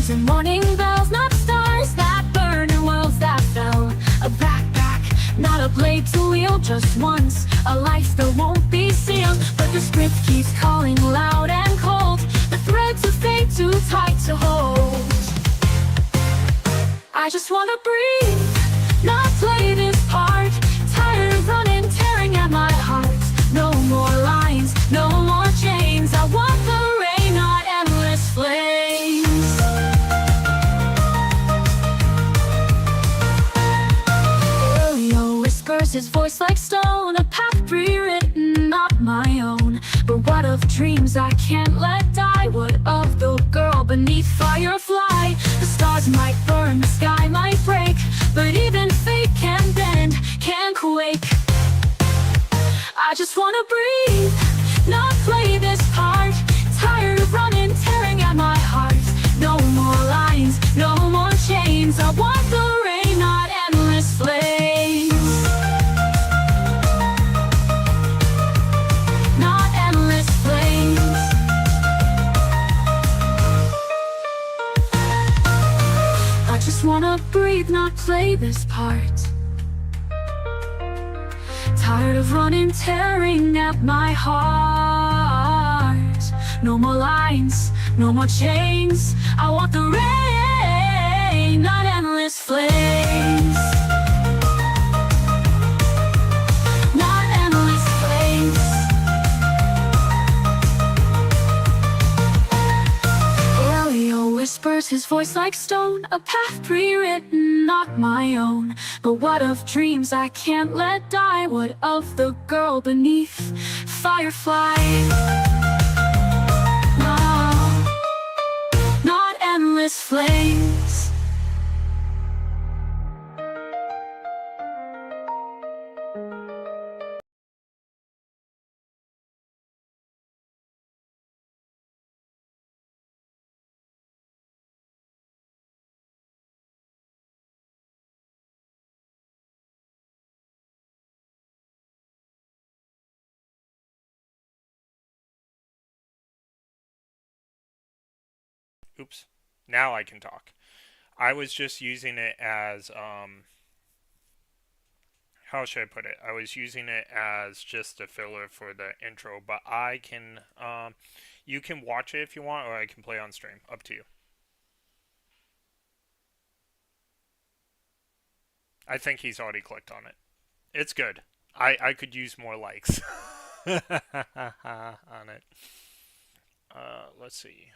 Stars and morning bells, not stars that burn and worlds that fell. A backpack, not a blade to wield, just once. A life that won't be sealed, but the script keeps calling loud and cold. The threads of fate too tight to hold. I just wanna breathe, not play this part. Tired of running, tearing at my heart. No more lines, no more chains. I want the rain, not endless flames. Leo whispers, his voice like stone. A path rewritten, not my own. But what of dreams I can't let die? What of the girl beneath firefly? The stars might burn, the sky might break, but even fate can bend, can quake. I just wanna breathe, not play this part. Tired of running, tearing at my heart. No more lines, no more chains. I want the rain, not endless flames. Not endless flames. I just wanna breathe, not play this part. Tired of running, tearing at my heart. No more lines, no more chains. I want the rain, not endless flames. Not endless flames. Leo whispers, his voice like stone. A path pre-written, not my own. But what of dreams I can't let die? What of the girl beneath firefly? No, not endless flames. Oops. Now I can talk. I was just using it as, how should I put it? I was using it as just a filler for the intro, but I can, you can watch it if you want, or I can play on stream. Up to you. I think he's already clicked on it. It's good. I could use more likes on it. Let's see.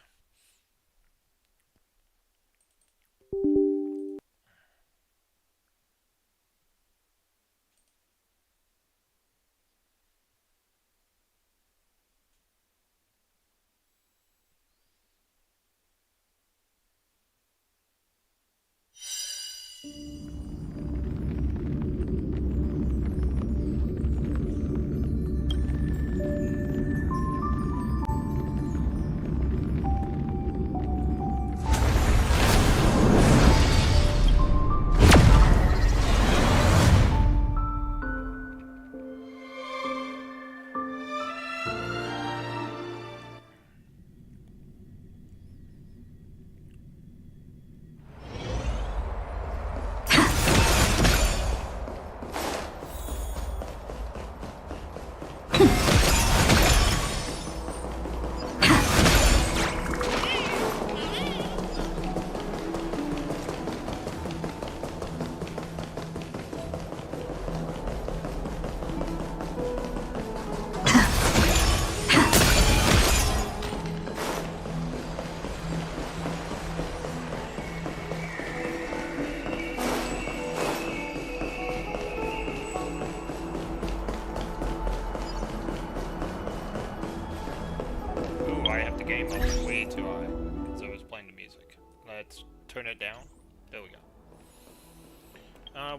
Game up way too high because I was playing the music. Let's turn it down. There we go.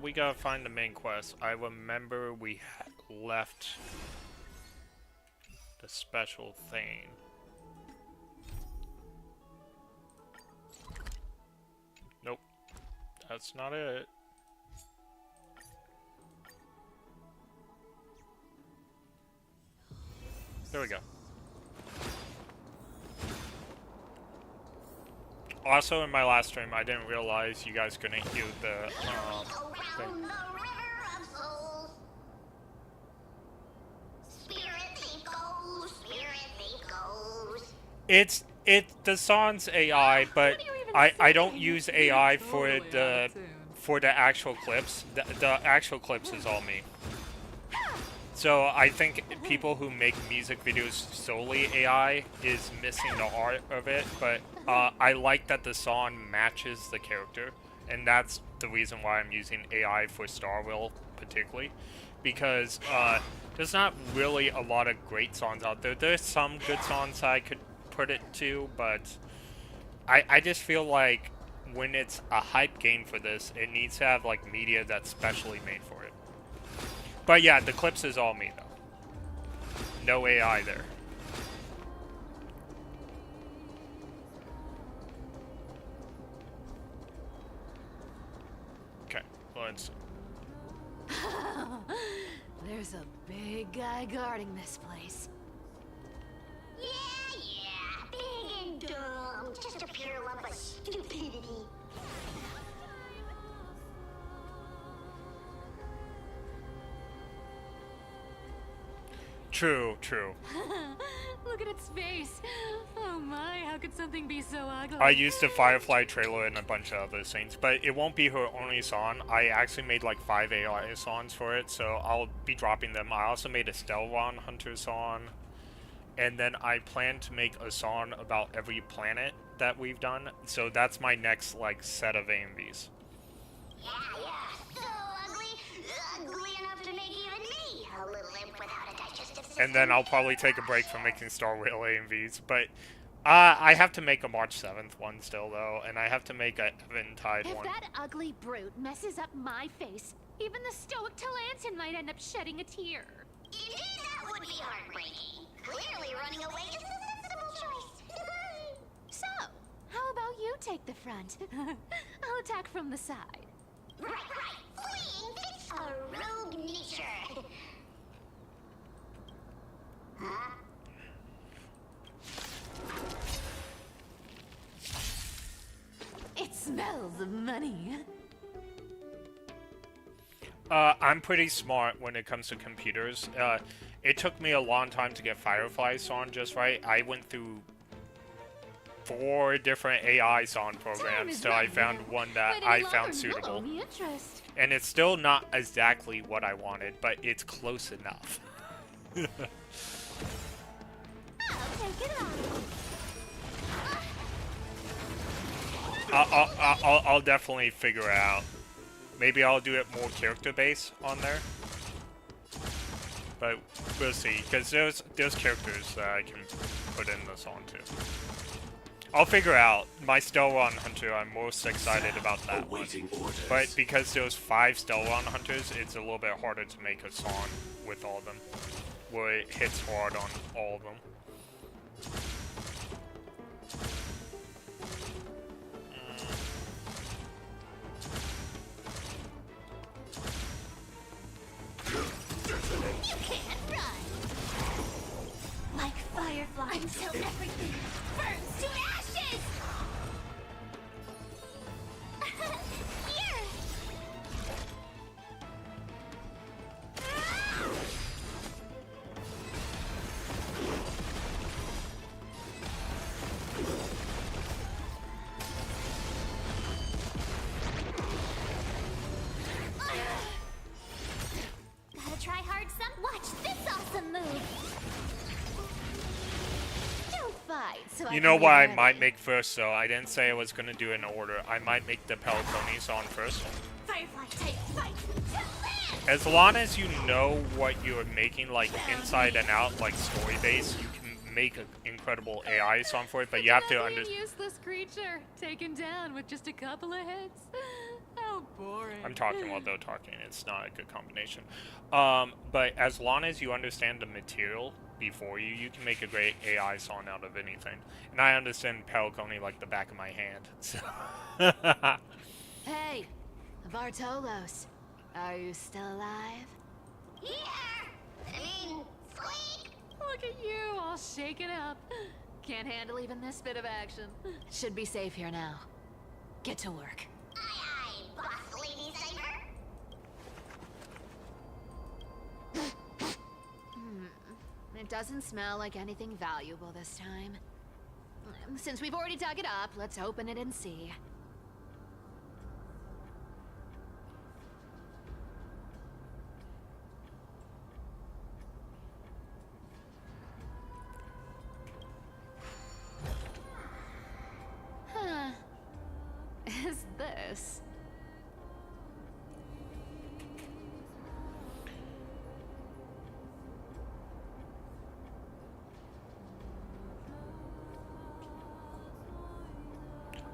We gotta find the main quest. I remember we left the special thing. Nope. That's not it. There we go. Also, in my last stream, I didn't realize you guys couldn't hear the thing. The song's AI, but I don't use AI for the actual clips. The actual clips is all me. So I think people who make music videos solely AI is missing the art of it, but I like that the song matches the character, and that's the reason why I'm using AI for Starrail particularly, because there's not really a lot of great songs out there. There's some good songs I could put it to, but I just feel like when it's a hype game for this, it needs to have like media that's specially made for it. But yeah, the clips is all me, though. No AI there. Okay, let's... There's a big guy guarding this place. Yeah, big and dumb. Just a pure lump of stupidity. True, true. Look at its face. Oh my, how could something be so ugly? I used the Firefly trailer and a bunch of other things, but it won't be her only song. I actually made like 5 AI songs for it, so I'll be dropping them. I also made a Stellron Hunter song, and then I plan to make a song about every planet that we've done, so that's my next like set of AMVs. Yeah, so ugly enough to make even me a little imp without a digestive system. And then I'll probably take a break from making Starrail AMVs, but I have to make a March 7th one still, though, and I have to make a Eventide one. If that ugly brute messes up my face, even the stoic Talantin might end up shedding a tear. Indeed, that would be heartbreaking. Clearly running away is a sensible choice. So, how about you take the front? I'll attack from the side. Right. Fleeing fits a rogue nature. Huh? It smells of money. I'm pretty smart when it comes to computers. It took me a long time to get Firefly song just right. I went through 4 different AI song programs till I found one that I found suitable. And it's still not exactly what I wanted, but it's close enough. I'll definitely figure it out. Maybe I'll do it more character-based on there. But we'll see, because there's characters that I can put in the song too. I'll figure out. My Stellron Hunter, I'm most excited about that one. But because there's 5 Stellron Hunters, it's a little bit harder to make a song with all of them, where it hits hard on all of them. You can't run. Like Firefly until everything burns to ashes. Here. Gotta try hard some. Watch this awesome move. Don't fight, so You know what I might make first, though? I didn't say I was gonna do it in order. I might make the Peliconi song first. Firefly type fight. As long as you know what you're making, like inside and out, like story-based, you can make an incredible AI song for it, but you have to understand. Useless creature taken down with just a couple of hits. How boring. I'm talking while they're talking. It's not a good combination. But as long as you understand the material before you can make a great AI song out of anything. And I understand Peliconi like the back of my hand. So. Hey, Bartolos, are you still alive? Yeah. I mean, squeak. Look at you, all shaken up. Can't handle even this bit of action. Should be safe here now. Get to work. Aye, aye, boss lady Cypher. It doesn't smell like anything valuable this time. Since we've already dug it up, let's open it and see. Huh. Is this?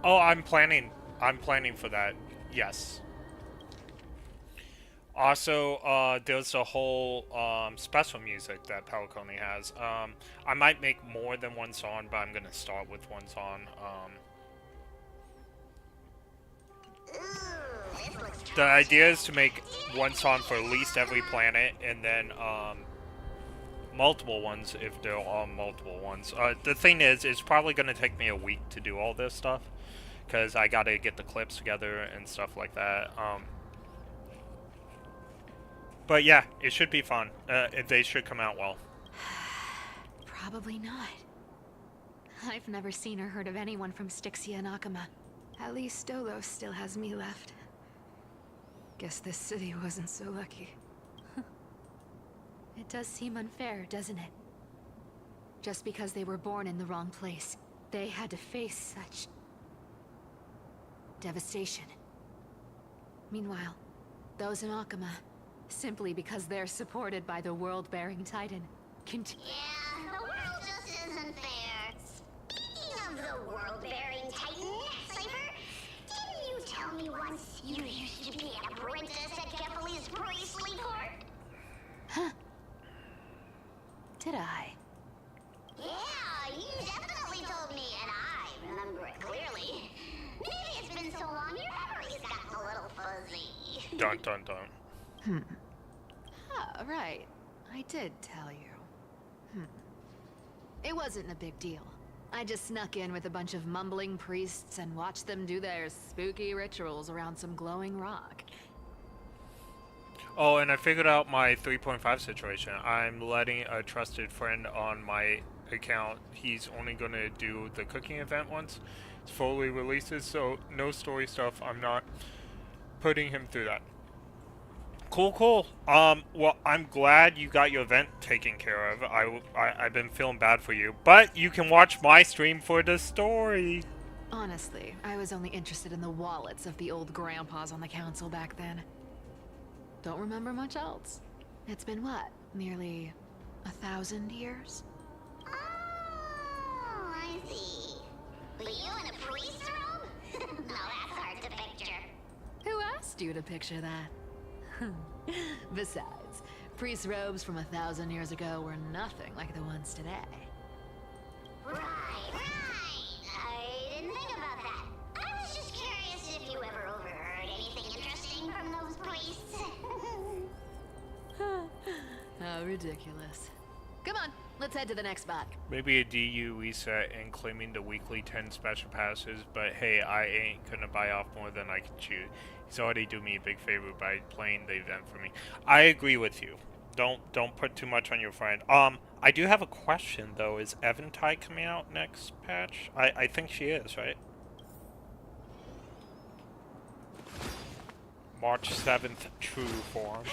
Oh, I'm planning for that. Yes. Also, there's a whole special music that Pelicone has. I might make more than one song, but I'm gonna start with one song. Ooh, this looks The idea is to make one song for at least every planet, and then multiple ones if there are multiple ones. The thing is, it's probably gonna take me a week to do all this stuff, because I gotta get the clips together and stuff like that. But yeah, it should be fun. They should come out well. Probably not. I've never seen or heard of anyone from Styxia and Akama. At least Dolos still has me left. Guess this city wasn't so lucky. It does seem unfair, doesn't it? Just because they were born in the wrong place, they had to face such devastation. Meanwhile, those in Akama, simply because they're supported by the world-bearing Titan, Yeah, the world just isn't fair. Speaking of the world-bearing Titan, Cypher, didn't you tell me once you used to be an apprentice at Kepali's Priestly Court? Huh? Did I? Yeah, you definitely told me, and I remember it clearly. Maybe it's been so long your memory's gotten a little fuzzy. Dun dun dun. Ah, right. I did tell you. It wasn't a big deal. I just snuck in with a bunch of mumbling priests and watched them do their spooky rituals around some glowing rock. Oh, and I figured out my 3.5 situation. I'm letting a trusted friend on my account. He's only going to do the cooking event once. It's fully releases, so no story stuff. I'm not putting him through that. Cool, cool. Well, I'm glad you got your event taken care of. I've been feeling bad for you, but you can watch my stream for the story. Honestly, I was only interested in the wallets of the old grandpas on the council back then. Don't remember much else. It's been what? Nearly 1,000 years? Oh, I see. But you in a priest robe? No, that's hard to picture. Who asked you to picture that? Besides, priest robes from 1,000 years ago were nothing like the ones today. Right. I didn't think about that. I was just curious if you ever overheard anything interesting from those priests. How ridiculous. Come on, let's head to the next spot. Maybe a DU reset and claiming the weekly 10 special passes, but hey, I ain't gonna buy off more than I can chew. He's already doing me a big favor by playing the event for me. I agree with you. Don't put too much on your friend. I do have a question though. Is Eventide coming out next patch? I think she is, right? March 7th, true form.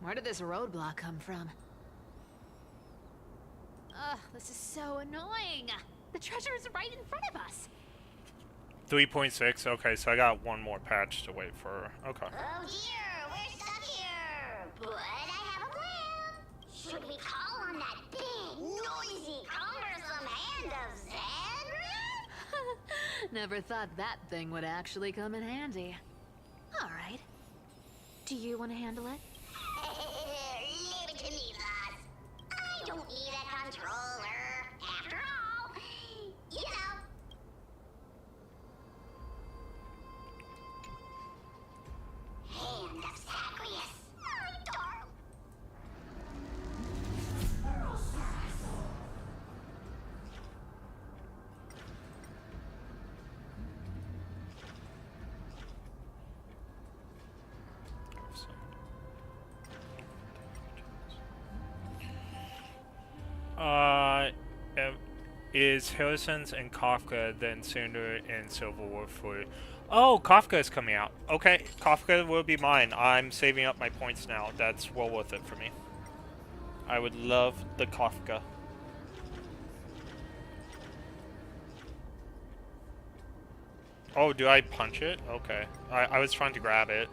Where did this roadblock come from? Ugh, this is so annoying. The treasure is right in front of us. 3.6. Okay, so I got one more patch to wait for. Okay. Oh dear, we're stuck here. But I have a plan. Should we call on that big, noisy, cumbersome hand of Zen? Never thought that thing would actually come in handy. All right. Do you want to handle it? Leave it to me, boss. I don't need a controller. After all, you know. Hand of Zagreus. My darling. Um, is Harrison's and Kafka then sooner in Civil War for... Oh, Kafka is coming out. Okay, Kafka will be mine. I'm saving up my points now. That's well worth it for me. I would love the Kafka. Oh, do I punch it? Okay. I was trying to grab it.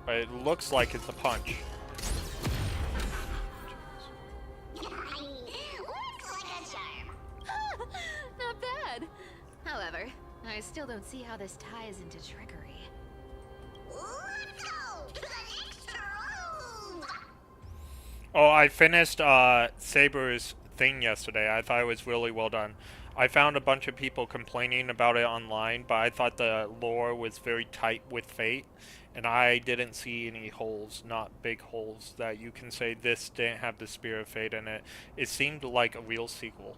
But it looks like it's a punch. Looks like a charm. Not bad. However, I still don't see how this ties into trickery. Let's go to the next room. Oh, I finished Saber's thing yesterday. I thought it was really well done. I found a bunch of people complaining about it online, but I thought the lore was very tight with Fate, and I didn't see any holes, not big holes, that you can say this didn't have the Spear of Fate in it. It seemed like a real sequel.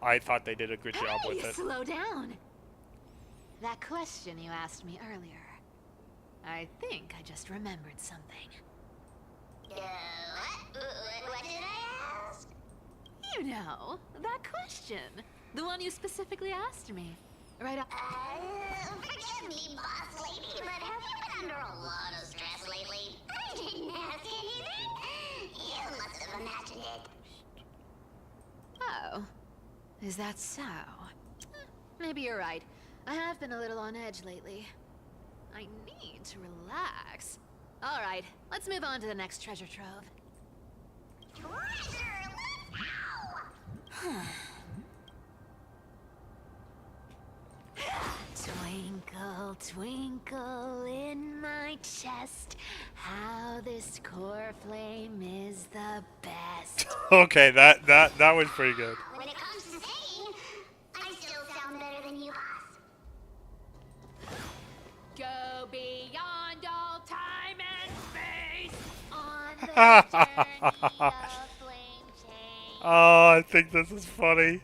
I thought they did a good job with it. Slow down. That question you asked me earlier. I think I just remembered something. What did I ask? You know, that question. The one you specifically asked me. Right up. Forgive me, boss lady, but have you been under a lot of stress lately? I didn't ask anything. You must have imagined it. Oh. Is that so? Maybe you're right. I have been a little on edge lately. I need to relax. Alright, let's move on to the next treasure trove. Treasure, let's go! Twinkle, twinkle in my chest, how this core flame is the best. Okay, that was pretty good. When it comes to singing, I still sound better than you, boss. Go beyond all time and space. On the journey of flame change. Oh, I think this is funny.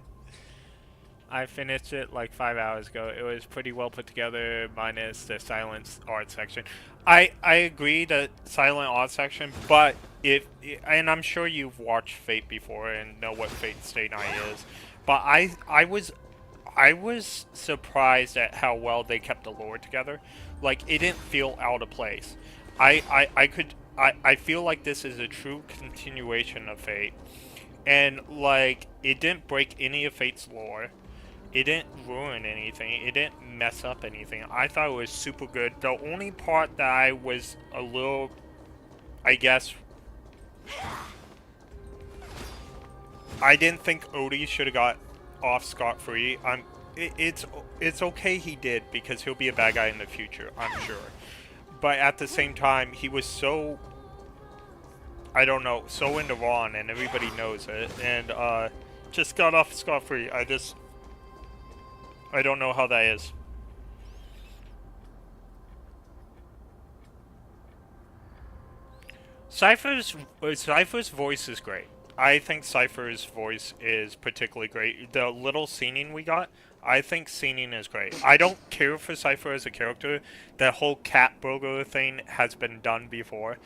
I finished it like 5 hours ago. It was pretty well put together, minus the silent art section. I agree the silent art section, but and I'm sure you've watched Fate before and know what Fate Stay Night is, but I was surprised at how well they kept the lore together. Like, it didn't feel out of place. I feel like this is a true continuation of Fate, and like, it didn't break any of Fate's lore. It didn't ruin anything. It didn't mess up anything. I thought it was super good. The only part that I was a little, I guess, I didn't think Odie should have got off scot-free. It's okay he did, because he'll be a bad guy in the future, I'm sure. But at the same time, he was so, I don't know, so into Ron, and everybody knows it, and just got off scot-free. I don't know how that is. Cypher's voice is great. I think Cypher's voice is particularly great. The little scening we got, I think scening is great. I don't care for Cypher as a character. The whole cat burglar thing has been done before.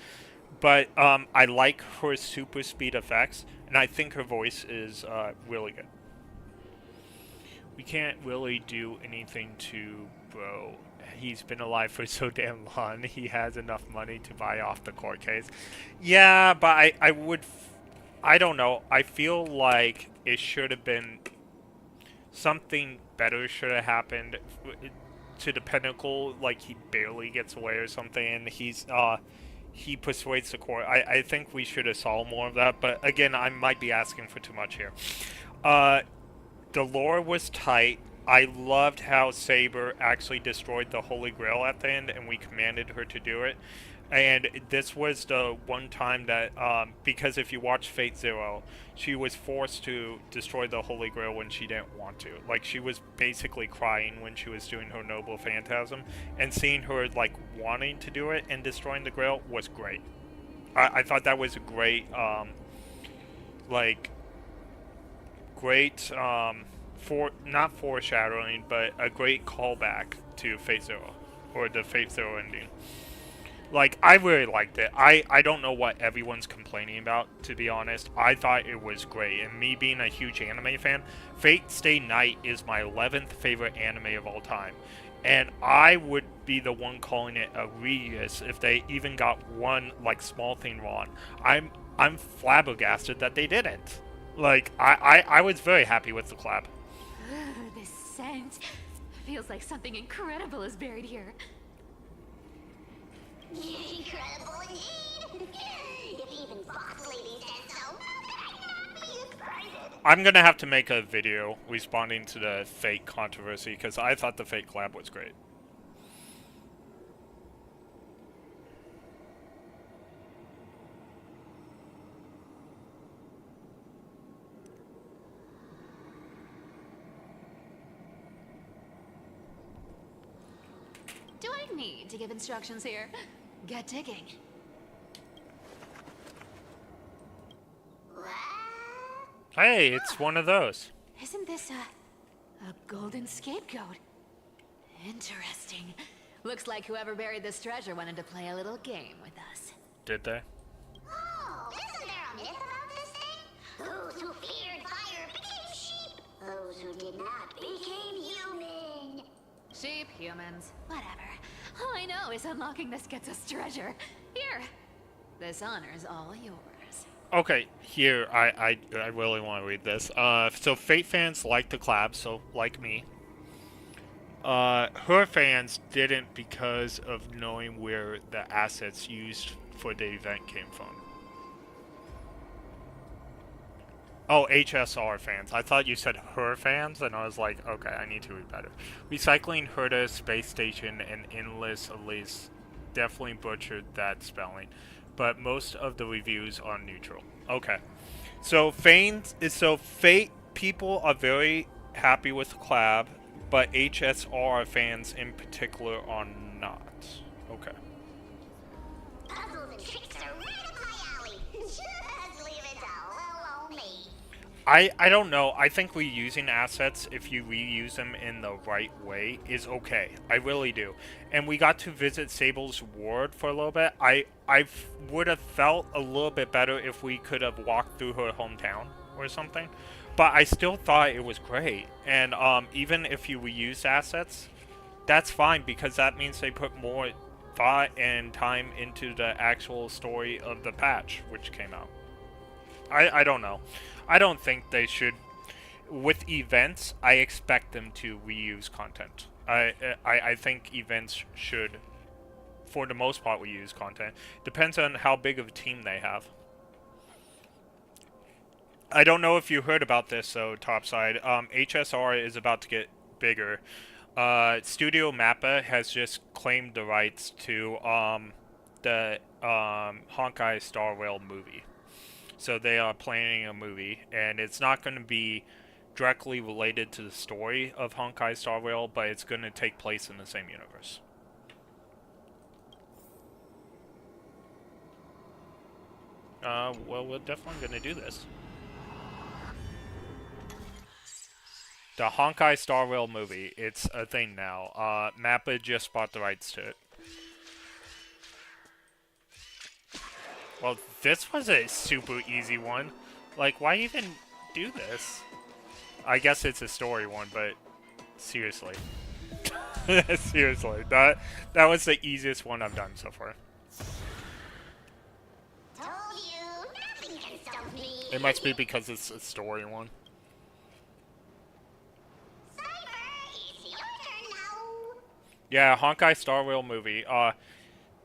But I like her super speed effects, and I think her voice is really good. We can't really do anything to Bro. He's been alive for so damn long. He has enough money to buy off the court case. Yeah, but I don't know. I feel like it should have been something better should have happened to the Pinnacle. Like, he barely gets away or something, and he persuades the court. I think we should have saw more of that, but again, I might be asking for too much here. The lore was tight. I loved how Saber actually destroyed the Holy Grail at the end, and we commanded her to do it. And this was the one time that, because if you watch Fate Zero, she was forced to destroy the Holy Grail when she didn't want to. Like, she was basically crying when she was doing her Noble Phantasm, and seeing her, like, wanting to do it and destroying the Grail was great. I thought that was a great, not foreshadowing, but a great callback to Fate Zero, or the Fate Zero ending. Like, I really liked it. I don't know what everyone's complaining about, to be honest. I thought it was great, and me being a huge anime fan, Fate Stay Night is my 11th favorite anime of all time. And I would be the one calling it egregious if they even got one, like, small thing wrong. I'm flabbergasted that they didn't. Like, I was very happy with the collab. This scent feels like something incredible is buried here. Incredible indeed. If even Fox Lady said so, how could I not be excited? I'm gonna have to make a video responding to the Fate controversy, because I thought the Fate collab was great. Do I need to give instructions here? Get digging. What? Hey, it's one of those. Isn't this a golden scapegoat? Interesting. Looks like whoever buried this treasure wanted to play a little game with us. Did they? Oh, isn't there a myth about this thing? Those who feared fire became sheep. Those who did not became human. Sheep, humans, whatever. All I know is unlocking this gets us treasure. Here. This honor's all yours. Okay, here, I really want to read this. So Fate fans like the collab, so like me. Her fans didn't because of knowing where the assets used for the event came from. Oh, HSR fans. I thought you said her fans, and I was like, okay, I need to read better. Recycling Herta Space Station and Endless Elise definitely butchered that spelling, but most of the reviews are neutral. Okay. So Fate people are very happy with the collab, but HSR fans in particular are not. Okay. Puzzles and tricks are right up my alley. Just leave it to little old me. I don't know. I think reusing assets, if you reuse them in the right way, is okay. I really do. And we got to visit Sable's ward for a little bit. I would have felt a little bit better if we could have walked through her hometown or something. But I still thought it was great. And even if you reuse assets, that's fine, because that means they put more thought and time into the actual story of the patch, which came out. I don't know. I don't think they should. With events, I expect them to reuse content. I think events should, for the most part, reuse content. Depends on how big of a team they have. I don't know if you heard about this, though, Topside. HSR is about to get bigger. Studio Mappa has just claimed the rights to the Honkai Starrail movie. So they are planning a movie, and it's not going to be directly related to the story of Honkai Starrail, but it's going to take place in the same universe. Well, we're definitely going to do this. The Honkai Starrail movie, it's a thing now. Mappa just bought the rights to it. Well, this was a super easy one. Like, why even do this? I guess it's a story one, but seriously. Seriously, that was the easiest one I've done so far. Told you, nothing can stop me. It must be because it's a story one. Cyber, it's your turn now. Yeah, Honkai Starrail movie.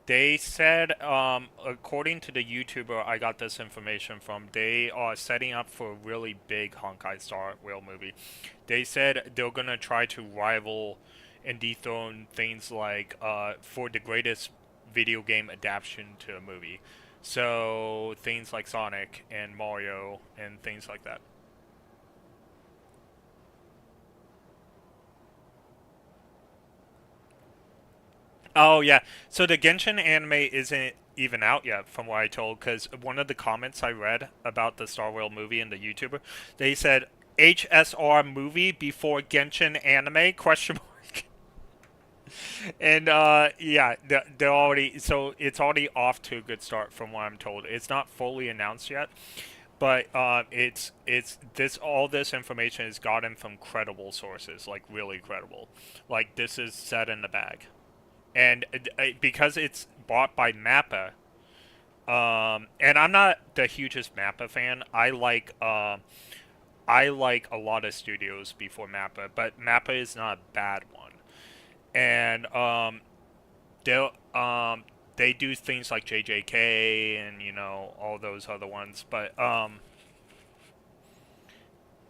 They said, according to the YouTuber I got this information from, they are setting up for a really big Honkai Starrail movie. They said they're going to try to rival and dethrone things like, for the greatest video game adaptation to a movie. So, things like Sonic and Mario and things like that. Oh, yeah. So the Genshin anime isn't even out yet, from what I told, because one of the comments I read about the Starrail movie and the YouTuber, they said, HSR movie before Genshin anime, question mark. And yeah, they're already, so it's already off to a good start from what I'm told. It's not fully announced yet, but it's this, all this information is gotten from credible sources, like really credible. Like this is set in the bag, and because it's bought by Mappa, and I'm not the hugest Mappa fan. I like a lot of studios before Mappa, but Mappa is not a bad one. And they they do things like JJK and all those other ones, but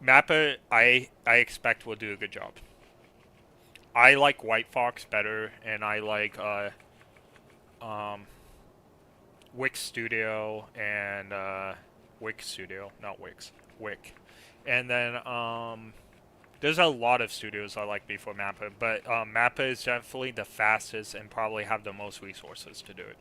Mappa I expect will do a good job. I like White Fox better, and I like um Wick Studio and Wick Studio, not Wix, Wick, and then there's a lot of studios I like before Mappa, but Mappa is definitely the fastest and probably have the most resources to do it.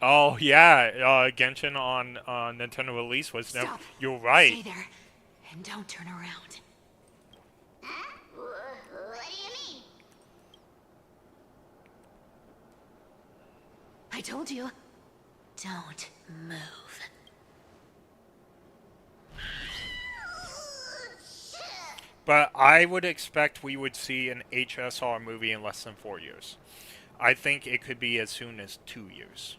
Oh yeah, Genshin on Nintendo release was never. Stop. You're right. Stay there, and don't turn around. Huh? What do you mean? I told you. Don't move. But I would expect we would see an HSR movie in less than 4 years. I think it could be as soon as 2 years.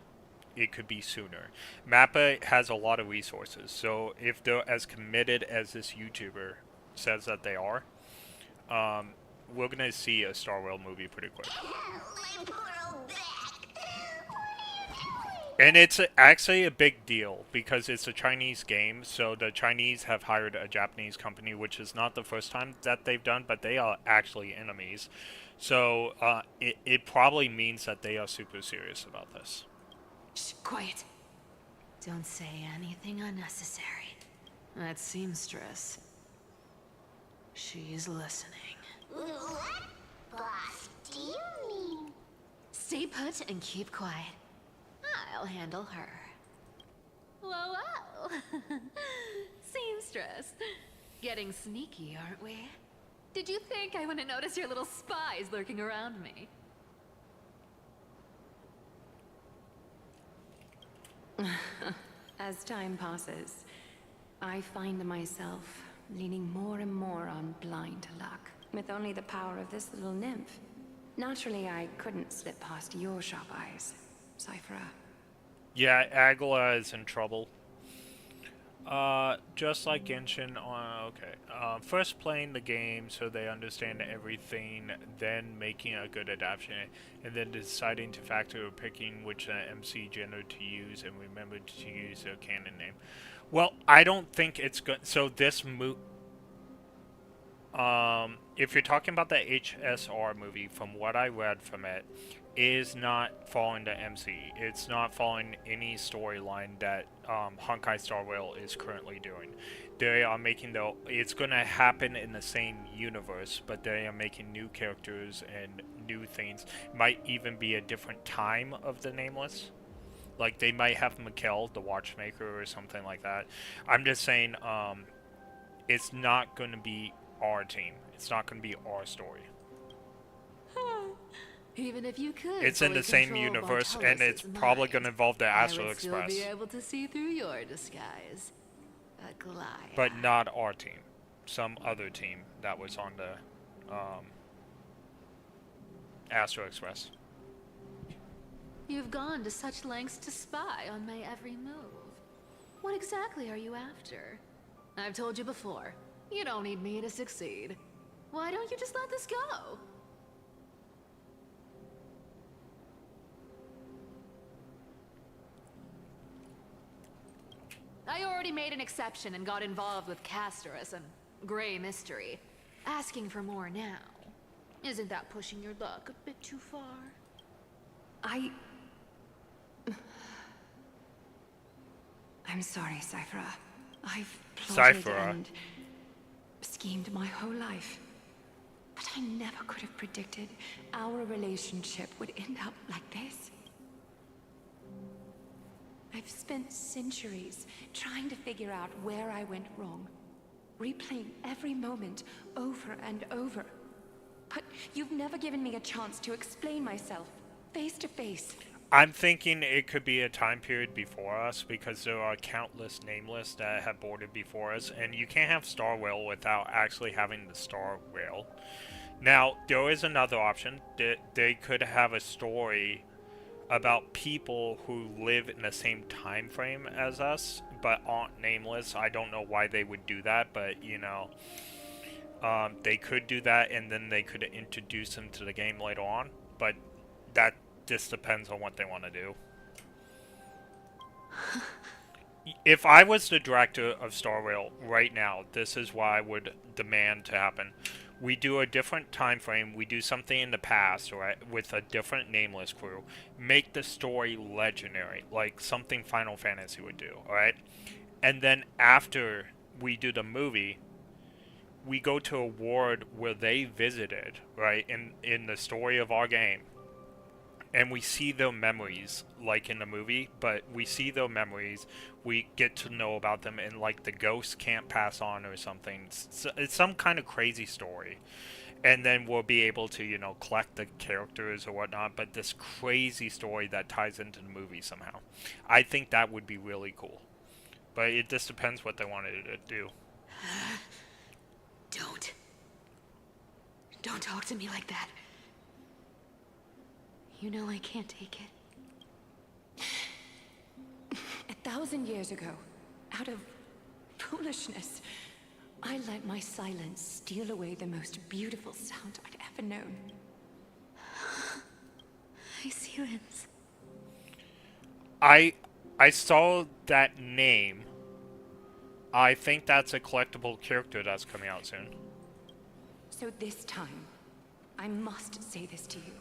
It could be sooner. Mappa has a lot of resources, so if they're as committed as this YouTuber says that they are, we're gonna see a Star Rail movie pretty quick. My poor old back. And it's actually a big deal because it's a Chinese game, so the Chinese have hired a Japanese company, which is not the first time that they've done, but they are actually enemies. So it probably means that they are super serious about this. Shh, quiet. Don't say anything unnecessary. That seamstress. She's listening. What? Boss, do you mean? Stay put and keep quiet. I'll handle her. Whoa, whoa. Seamstress. Getting sneaky, aren't we? Did you think I wouldn't notice your little spies lurking around me? As time passes, I find myself leaning more and more on blind luck, with only the power of this little nymph. Naturally, I couldn't slip past your sharp eyes, Cypher. Yeah, Agla is in trouble. Just like Genshin, okay. First playing the game so they understand everything, then making a good adaptation, and then deciding to factor picking which MC gender to use, and remember to use a canon name. Well, I don't think it's good. So this if you're talking about the HSR movie, from what I read from it, is not following the MC. It's not following any storyline that Honkal Starrail is currently doing. They are making it's going to happen in the same universe, but they are making new characters and new things. Might even be a different time of the Nameless. Like they might have Mikkel, the watchmaker, or something like that. I'm just saying, it's not going to be our team. It's not going to be our story. Even if you could, it's in the same universe, and it's probably going to involve the Astral Express. I would still be able to see through your disguise. A Goliath. But not our team. Some other team that was on the Astral Express. You've gone to such lengths to spy on my every move. What exactly are you after? I've told you before, you don't need me to succeed. Why don't you just let this go? I already made an exception and got involved with Castorus and Grey Mystery. Asking for more now. Isn't that pushing your luck a bit too far? I'm sorry, Cypher. I've plotted Cypher. and schemed my whole life. But I never could have predicted our relationship would end up like this. I've spent centuries trying to figure out where I went wrong. replaying every moment over and over. But you've never given me a chance to explain myself, face to face. I'm thinking it could be a time period before us, because there are countless nameless that have boarded before us, and you can't have Star Whale without actually having the Star Whale. Now, there is another option. They could have a story about people who live in the same time frame as us, but aren't nameless. I don't know why they would do that, but, you know, they could do that, and then they could introduce them to the game later on, but that just depends on what they want to do. If I was the director of Star Rail right now, this is what I would demand to happen. We do a different time frame, we do something in the past, right, with a different nameless crew. Make the story legendary, like something Final Fantasy would do, alright? And then after we do the movie, we go to a world where they visited, right, in the story of our game. And we see their memories, like in the movie, but we see their memories, we get to know about them, and like the ghosts can't pass on or something. It's some kind of crazy story. And then we'll be able to, you know, collect the characters or whatnot, but this crazy story that ties into the movie somehow. I think that would be really cool. But it just depends what they wanted to do. Don't talk to me like that. You know I can't take it. 1,000 years ago, out of foolishness, I let my silence steal away the most beautiful sound I'd ever known. I see Lens. I saw that name. I think that's a collectible character that's coming out soon. So this time, I must say this to you.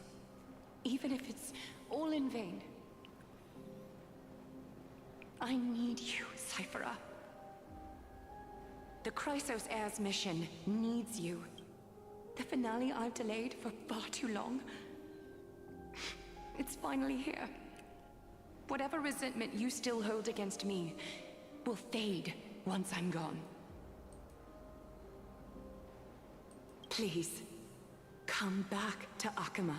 Even if it's all in vain. I need you, Cyphera. The Chrysos Heir's mission needs you. The finale I've delayed for far too long. It's finally here. Whatever resentment you still hold against me will fade once I'm gone. Please, come back to Akama.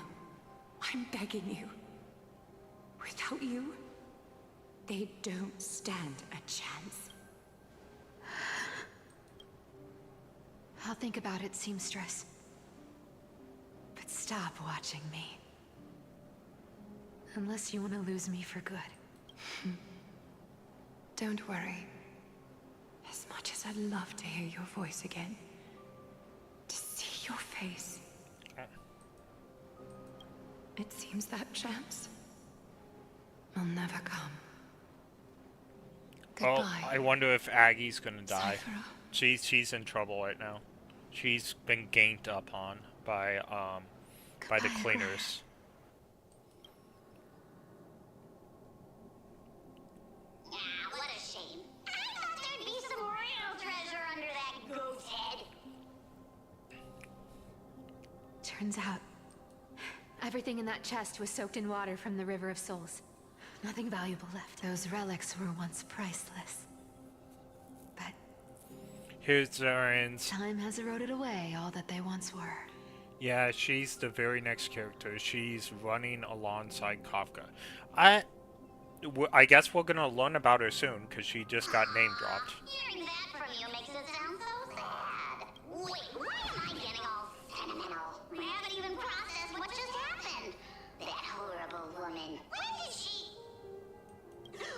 I'm begging you. Without you, they don't stand a chance. I'll think about it, seamstress. But stop watching me. Unless you want to lose me for good. Don't worry. As much as I'd love to hear your voice again, to see your face, it seems that chance will never come. Goodbye. Oh, I wonder if Aggie's gonna die. Cyphera. She's in trouble right now. She's been ganked up on by the cleaners. Ah, what a shame. I thought there'd be some real treasure under that goat's head. Turns out, everything in that chest was soaked in water from the River of Souls. Nothing valuable left. Those relics were once priceless. But Here's Zaren's. time has eroded away all that they once were. Yeah, she's the very next character. She's running alongside Kafka. I guess we're gonna learn about her soon, because she just got name dropped. Hearing that from you makes it sound so sad. Wait, why am I getting all sentimental? I haven't even processed what just happened. That horrible woman. When did she...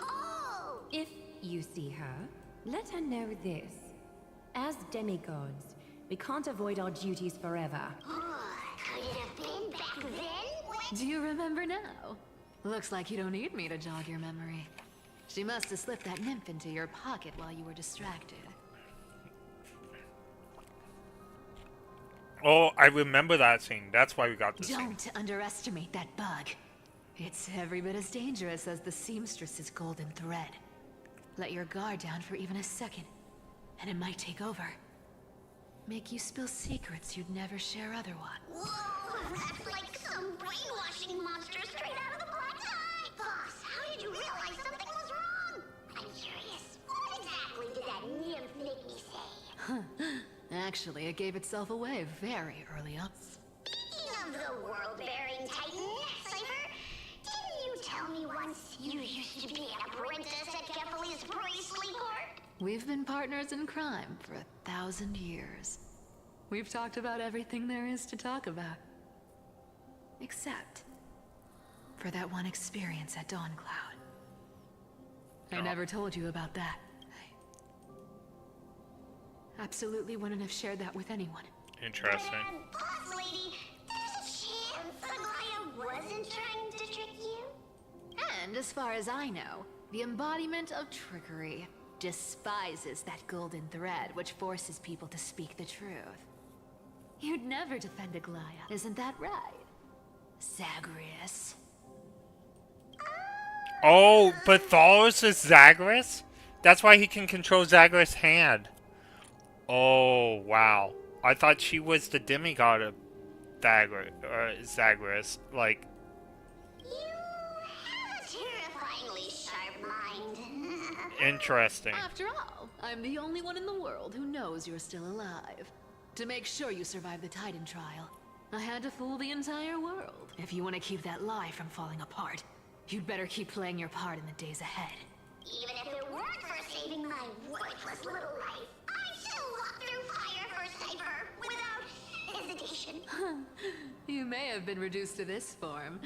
Oh! If you see her, let her know this. As demigods, we can't avoid our duties forever. Could it have been back then? Do you remember now? Looks like you don't need me to jog your memory. She must have slipped that nymph into your pocket while you were distracted. Oh, I remember that scene. That's why we got this scene. Don't underestimate that bug. It's every bit as dangerous as the seamstress's golden thread. Let your guard down for even a second, and it might take over. Make you spill secrets you'd never share otherwise. Whoa, that's like some brainwashing monster straight out of the black eye! Boss, how did you realize something was wrong? I'm curious, what exactly did that nymph make me say? Actually, it gave itself away very early on. Speaking of the world-bearing titan, Cypher, didn't you tell me once you used to be an apprentice at Kephalie's priestly court? We've been partners in crime for 1,000 years. We've talked about everything there is to talk about. Except for that one experience at Dawncloud. I never told you about that. I absolutely wouldn't have shared that with anyone. Interesting. Boss lady, there's a chance Aglaya wasn't trying to trick you? And as far as I know, the embodiment of trickery despises that golden thread which forces people to speak the truth. You'd never defend Aglaya, isn't that right? Zagreus. Oh, but Thalos is Zagreus? That's why he can control Zagreus' hand. Oh, wow. I thought she was the demigod of Zagreus. Like, You have a terrifyingly sharp mind. interesting. After all, I'm the only one in the world who knows you're still alive. To make sure you survive the Titan trial, I had to fool the entire world. If you want to keep that lie from falling apart, you'd better keep playing your part in the days ahead. Even if it weren't for saving my worthless little life, I'd still walk through fire for Cypher without hesitation. You may have been reduced to this form,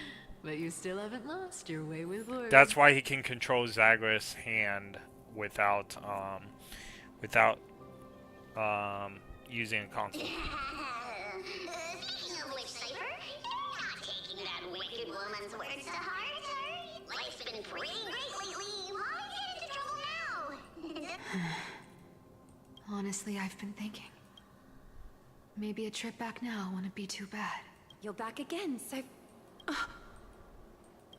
but you still haven't lost your way with words. That's why he can control Zagreus' hand without using a console. Speaking of which, Cypher, you're not taking that wicked woman's words to heart, are you? Life's been pretty great lately. Why get into trouble now? Honestly, I've been thinking. Maybe a trip back now wouldn't be too bad. You're back again,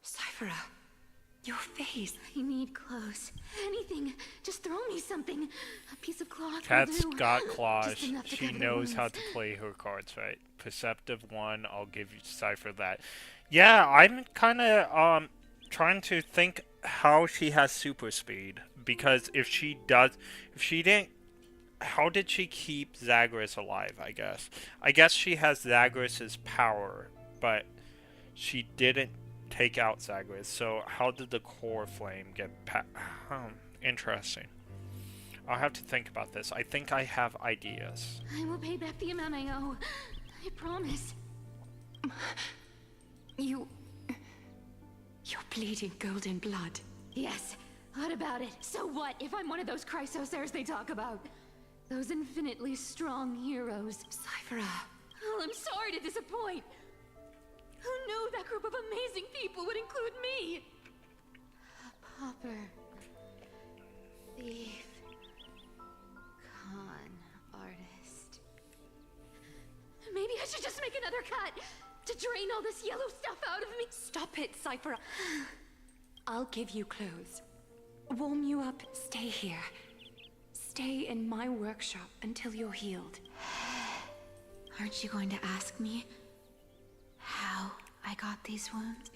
Cyphera, your face. I need clothes. Anything. Just throw me something. A piece of cloth. Cat's will do. got claws. Just enough to She cover the knows how wounds. to play her cards right. Perceptive one. I'll give you Cypher that. Yeah, I'm kind of trying to think how she has super speed, because if she didn't, how did she keep Zagreus alive? I guess she has Zagreus's power, but she didn't take out Zagreus. So how did the core flame get interesting. I'll have to think about this. I think I have ideas. I will pay back the amount I owe. I promise. You're bleeding golden blood. Yes. What about it? So what if I'm one of those Chrysosairs they talk about? Those infinitely strong heroes. Cyphera. Oh, I'm sorry to disappoint. Who knew that group of amazing people would include me? A pauper. Thief. Con artist. Maybe I should just make another cut to drain all this yellow stuff out of me. Stop it, Cyphera. I'll give you clothes. Warm you up. Stay here. Stay in my workshop until you're healed. Aren't you going to ask me how I got these wounds?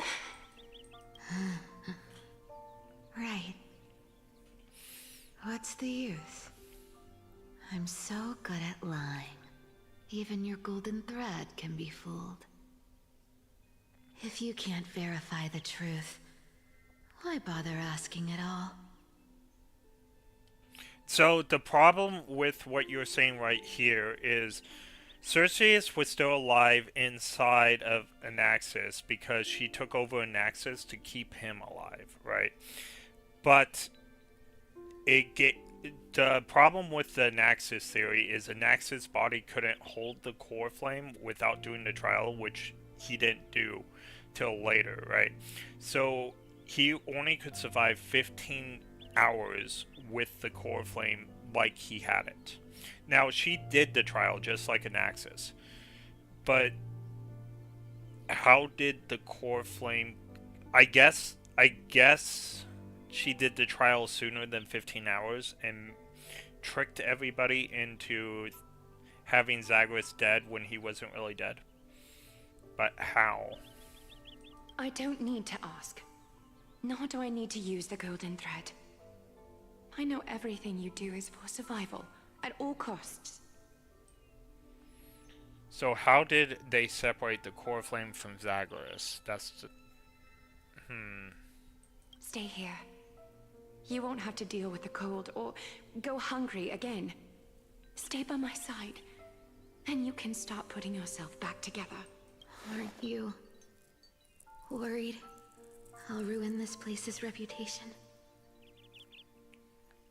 Right. What's the use? I'm so good at lying. Even your golden thread can be fooled. If you can't verify the truth, why bother asking at all? So the problem with what you're saying right here is Circeus was still alive inside of Anaxis because she took over Anaxis to keep him alive, right? But the problem with the Anaxis theory is Anaxis' body couldn't hold the core flame without doing the trial, which he didn't do till later, right? So he only could survive 15 hours with the core flame like he had it. Now, she did the trial just like Anaxis, but how did the core flame... I guess she did the trial sooner than 15 hours and tricked everybody into having Zagreus dead when he wasn't really dead. But how? I don't need to ask. Nor do I need to use the golden thread. I know everything you do is for survival, at all costs. So how did they separate the core flame from Zagreus? That's the... Stay here. You won't have to deal with the cold or go hungry again. Stay by my side, and you can start putting yourself back together. Aren't you worried I'll ruin this place's reputation?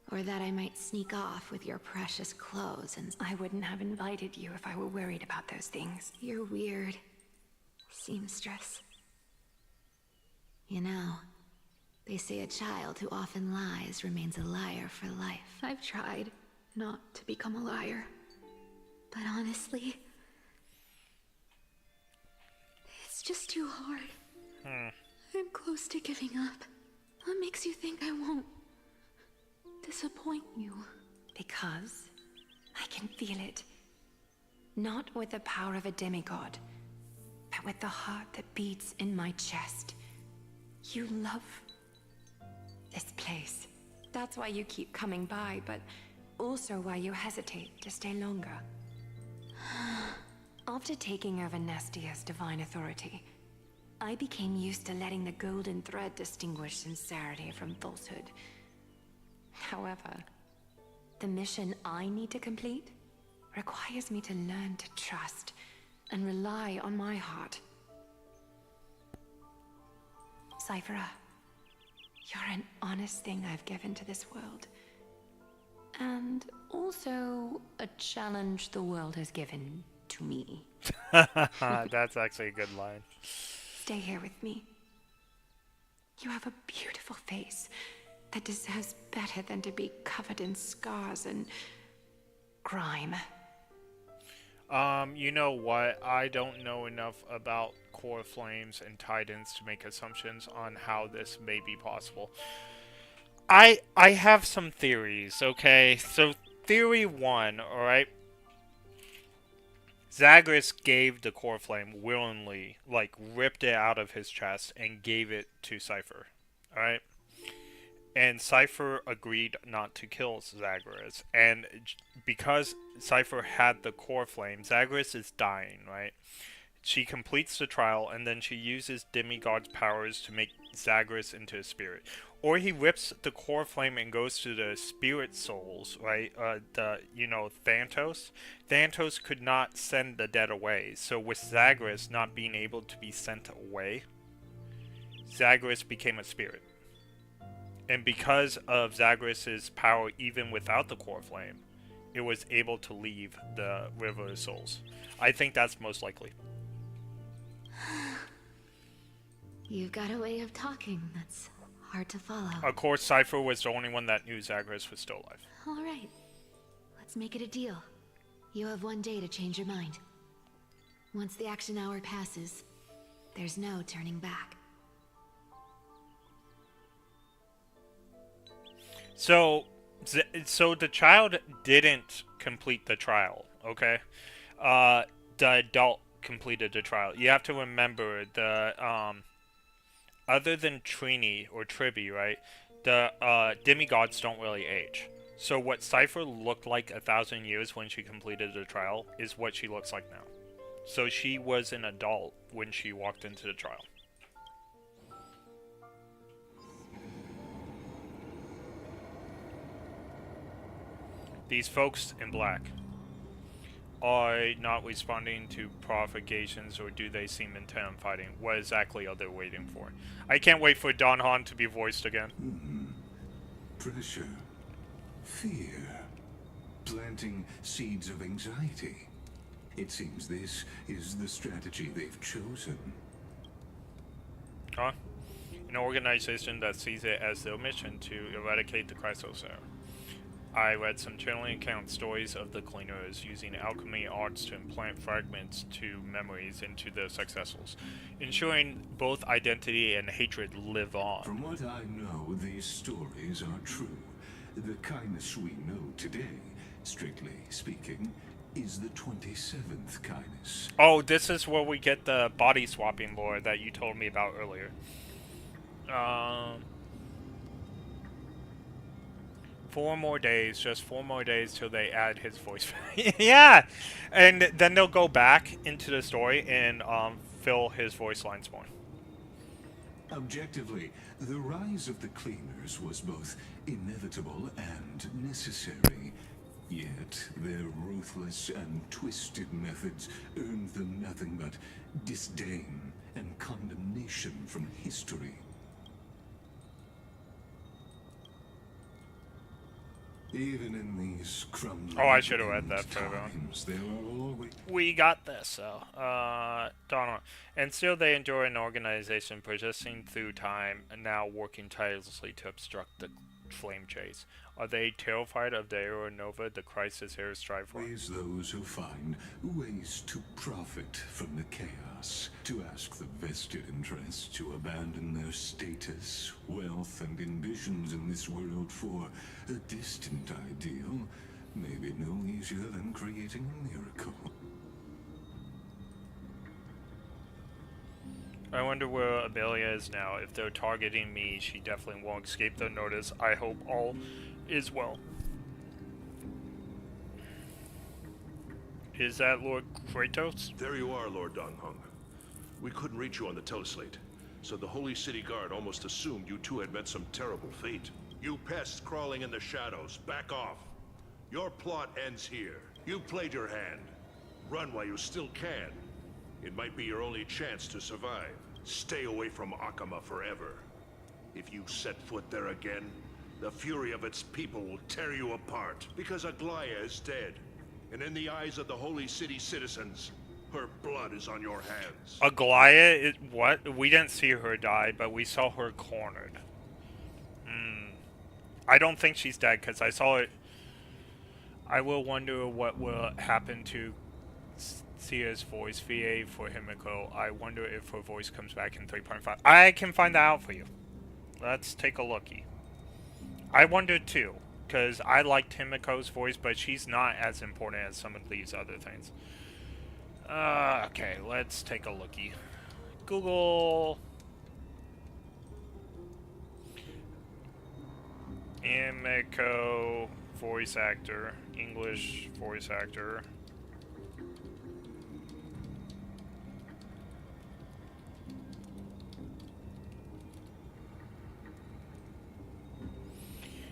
Or that I might sneak off with your precious clothes and... I wouldn't have invited you if I were worried about those things. You're weird, seamstress. You know, they say a child who often lies remains a liar for life. I've tried not to become a liar, but honestly, it's just too hard. I'm close to giving up. What makes you think I won't disappoint you? Because I can feel it. Not with the power of a demigod, but with the heart that beats in my chest. You love this place. That's why you keep coming by, but also why you hesitate to stay longer. After taking over Nestia's divine authority, I became used to letting the golden thread distinguish sincerity from falsehood. However, the mission I need to complete requires me to learn to trust and rely on my heart. Cyphera, you're an honest thing I've given to this world. And also a challenge the world has given to me. That's actually a good line. Stay here with me. You have a beautiful face that deserves better than to be covered in scars and grime. You know what? I don't know enough about core flames and titans to make assumptions on how this may be possible. I have some theories, okay? So, theory 1, alright? Zagreus gave the core flame willingly, like, ripped it out of his chest and gave it to Cypher, alright? And Cypher agreed not to kill Zagreus. And because Cypher had the core flame, Zagreus is dying, right? She completes the trial, and then she uses demigod's powers to make Zagreus into a spirit. Or he rips the core flame and goes to the spirit souls, right? Thanatos. Thanatos could not send the dead away. So with Zagreus not being able to be sent away, Zagreus became a spirit. And because of Zagreus' power, even without the core flame, it was able to leave the River of Souls. I think that's most likely. You've got a way of talking that's hard to follow. Of course, Cypher was the only one that knew Zagreus was still alive. All right, let's make it a deal. You have 1 day to change your mind. Once the action hour passes, there's no turning back. So the child didn't complete the trial, okay? The adult completed the trial. You have to remember the other than Trini or Tribi, right? The demigods don't really age. So what Cypher looked like 1,000 years when she completed the trial is what she looks like now. So she was an adult when she walked into the trial. These folks in black are not responding to provocations, or do they seem intent on fighting? What exactly are they waiting for? I can't wait for Don Han to be voiced again. Pressure, fear, planting seeds of anxiety. It seems this is the strategy they've chosen. Huh? An organization that sees it as their mission to eradicate the Chrysosphere. I read some channeling account stories of the cleaners using alchemy arts to implant fragments to memories into the successors, ensuring both identity and hatred live on. From what I know, these stories are true. The kindness we know today, strictly speaking, is the 27th kindness. Oh, this is where we get the body swapping lore that you told me about earlier. 4 more days, just 4 more days till they add his voice. Yeah! And then they'll go back into the story and fill his voice lines more. Objectively, the rise of the cleaners was both inevitable and necessary. Yet, their ruthless and twisted methods earned them nothing but disdain and condemnation from history. Even in these crumbling Oh, I should have read that for everyone. times, there are always... We got this, so, Donald. And still they endure an organization persisting through time and now working tirelessly to obstruct the flame chase. Are they terrified of the Aeronova the crisis here strive for? Always those who find ways to profit from the chaos, to ask the vested interests to abandon their status, wealth, and ambitions in this world for a distant ideal, may be no easier than creating a miracle. I wonder where Amelia is now. If they're targeting me, she definitely won't escape their notice. I hope all is well. Is that Lord Kratos? There you are, Lord Donghung. We couldn't reach you on the teleslate, so the Holy City Guard almost assumed you two had met some terrible fate. You pests crawling in the shadows, back off. Your plot ends here. You played your hand. Run while you still can. It might be your only chance to survive. Stay away from Akama forever. If you set foot there again, the fury of its people will tear you apart. Because Aglaya is dead. And in the eyes of the Holy City citizens, her blood is on your hands. Aglaya? What? We didn't see her die, but we saw her cornered. I don't think she's dead, because I saw it. I will wonder what will happen to Sia's voice, VA for Himiko. I wonder if her voice comes back in 3.5. I can find that out for you. Let's take a looky. I wonder too, because I liked Himiko's voice, but she's not as important as some of these other things. Okay, let's take a looky. Google Himiko voice actor, English voice actor.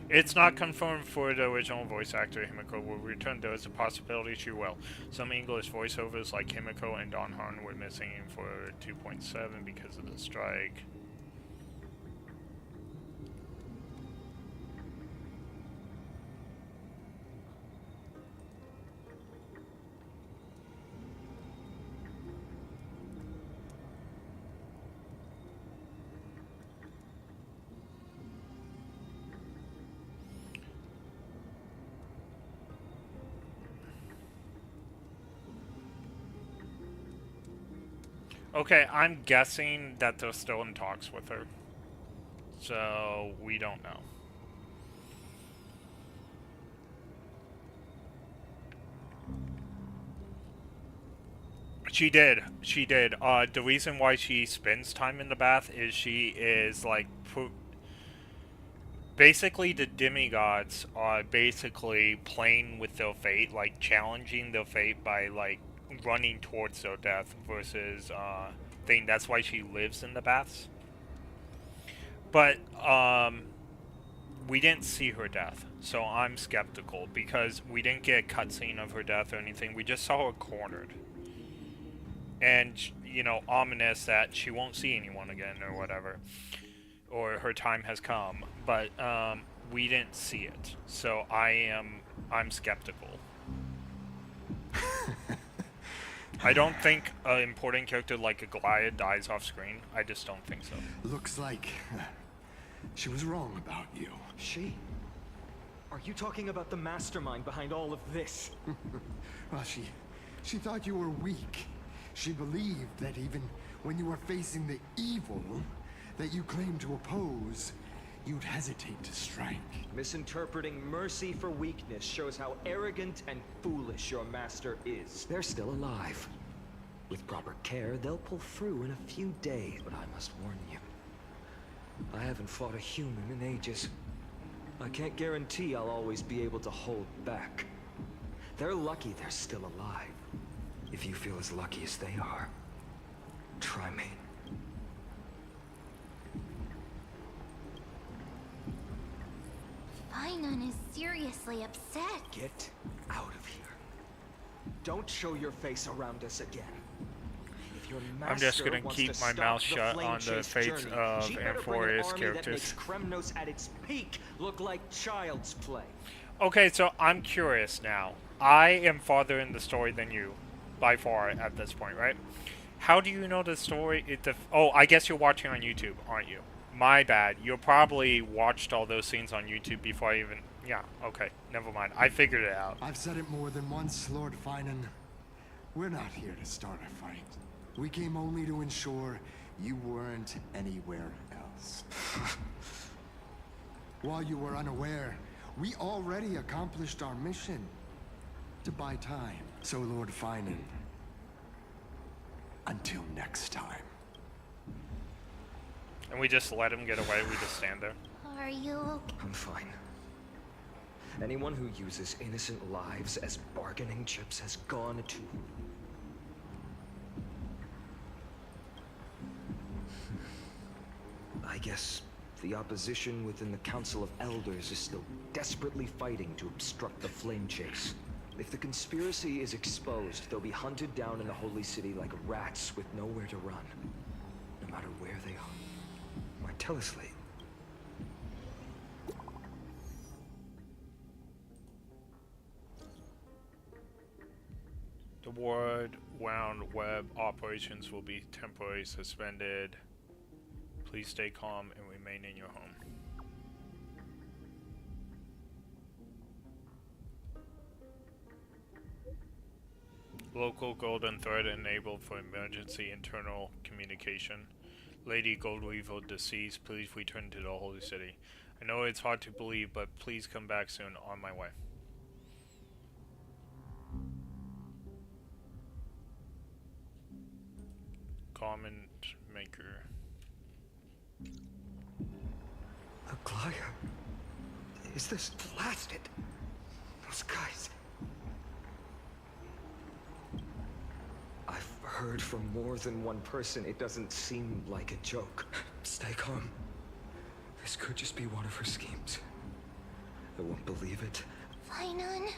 It's not confirmed for the original voice actor Himiko will return. There is a possibility she will. Some English voiceovers like Himiko and Don Han were missing for 2.7 because of the strike. Okay, I'm guessing that they're still in talks with her. So, we don't know. She did. She did. The reason why she spends time in the bath is she is, like, basically the demigods are basically playing with their fate, like, challenging their fate by, like, running towards their death versus thing. That's why she lives in the baths. But we didn't see her death, so I'm skeptical because we didn't get a cutscene of her death or anything. We just saw her cornered, and you know, ominous that she won't see anyone again or whatever, or her time has come. But we didn't see it, so I'm skeptical. I don't think an important character like a Goliath dies off screen. I just don't think so. Looks like she was wrong about you. She? Are you talking about the mastermind behind all of this? Well, she thought you were weak. She believed that even when you were facing the evil that you claimed to oppose, you'd hesitate to strike. Misinterpreting mercy for weakness shows how arrogant and foolish your master is. They're still alive. With proper care, they'll pull through in a few days, but I must warn you. I haven't fought a human in ages. I can't guarantee I'll always be able to hold back. They're lucky they're still alive. If you feel as lucky as they are, try me. Finon is seriously upset. Get out of here. Don't show your face around us again. If your I'm just master gonna wants keep to my stop mouth the shut flame on the chase fates journey, of she better bring an Amphoria's army characters. that makes Kremnos at its peak look like child's play. Okay, so I'm curious now. I am farther in the story than you, by far, at this point, right? How do you know the story? Oh, I guess you're watching on YouTube, aren't you? My bad. You probably watched all those scenes on YouTube before I even... Yeah, okay. Never mind. I figured it out. I've said it more than once, Lord Finan. We're not here to start a fight. We came only to ensure you weren't anywhere else. While you were unaware, we already accomplished our mission to buy time. So, Lord Finan, until next time. And we just let him get away. We just stand there. Are you okay? I'm fine. Anyone who uses innocent lives as bargaining chips has gone to... I guess the opposition within the Council of Elders is still desperately fighting to obstruct the flame chase. If the conspiracy is exposed, they'll be hunted down in the Holy City like rats with nowhere to run. No matter where they are. Why, tell us, Lee. The Ward Wound Web operations will be temporarily suspended. Please stay calm and remain in your home. Local golden thread enabled for emergency internal communication. Lady Goldweevil deceased. Please return to the Holy City. I know it's hard to believe, but please come back soon. On my way. Comment maker. Aglaya, is this blasted? Those guys. I've heard from more than one person. It doesn't seem like a joke. Stay calm. This could just be one of her schemes. I won't believe it. Finon,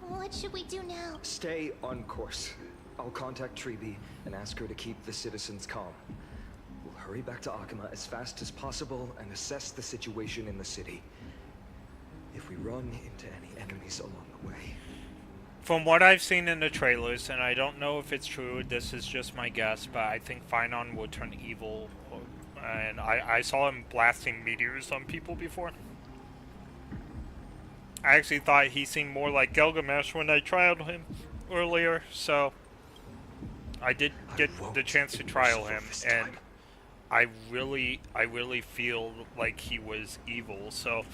what should we do now? Stay on course. I'll contact Treeby and ask her to keep the citizens calm. We'll hurry back to Akama as fast as possible and assess the situation in the city. If we run into any enemies along the way... From what I've seen in the trailers, and I don't know if it's true, this is just my guess, but I think Finon will turn evil. And I saw him blasting meteors on people before. I actually thought he seemed more like Gilgamesh when I trialed him earlier, so... I did get the chance to trial him, and I really feel like he was evil, so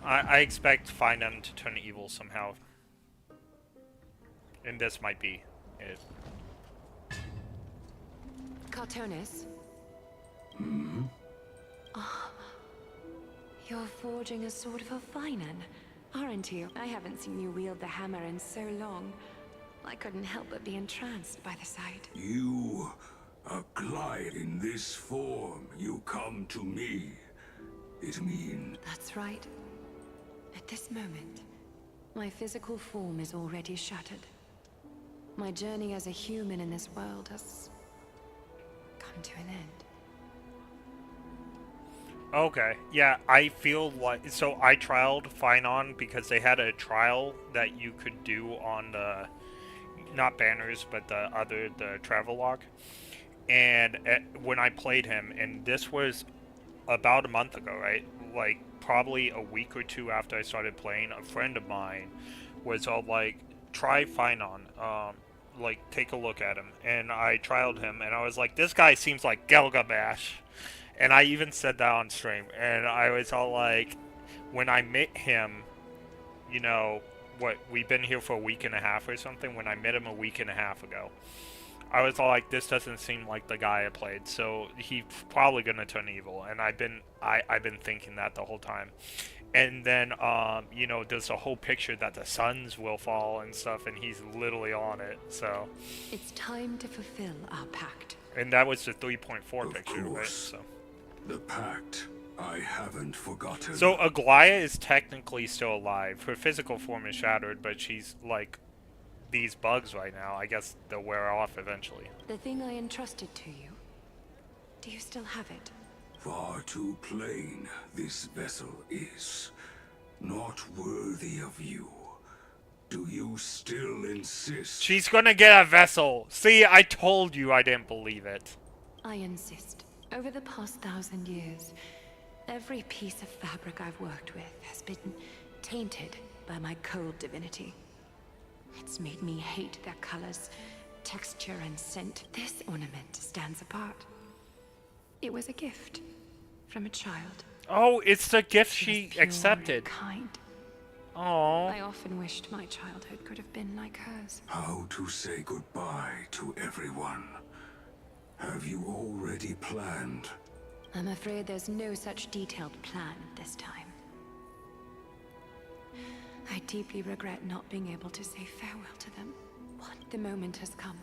I expect Finon to turn evil somehow. And this might be it. Cartonis? Hmm? Oh, you're forging a sword for Finan, aren't you? I haven't seen you wield the hammer in so long. I couldn't help but be entranced by the sight. You, a glide in this form, you come to me. It mean... That's right. At this moment, my physical form is already shattered. My journey as a human in this world has come to an end. Okay, yeah, I feel like... So I trialed Finon because they had a trial that you could do on the... Not banners, but the Travelogue. And when I played him, and this was about a month ago, right? Like, probably a week or two after I started playing, a friend of mine was all like, try Finon, like, take a look at him. And I trialed him, and I was like, this guy seems like Gilgamesh. And I even said that on stream. And I was all like, when I met him, you know... What, we've been here for a week and a half or something. When I met him a week and a half ago, I was all like, this doesn't seem like the guy I played, so he's probably gonna turn evil. And I've been thinking that the whole time. And then, you know, there's a whole picture that the suns will fall and stuff, and he's literally on it, so. It's time to fulfill our pact. And that was the 3.4 Of picture, right? course. So. The pact. I haven't forgotten. So Aglaya is technically still alive. Her physical form is shattered, but she's like these bugs right now. I guess they'll wear off eventually. The thing I entrusted to you. Do you still have it? Far too plain this vessel is. Not worthy of you. Do you still insist? She's gonna get a vessel. See, I told you I didn't believe it. I insist. Over the past 1,000 years, every piece of fabric I've worked with has been tainted by my cold divinity. It's made me hate their colors, texture, and scent. This ornament stands apart. It was a gift from a child. Oh, it's the gift She she was pure accepted. and kind. Oh. I often wished my childhood could have been like hers. How to say goodbye to everyone? Have you already planned? I'm afraid there's no such detailed plan this time. I deeply regret not being able to say farewell to them. The moment has come.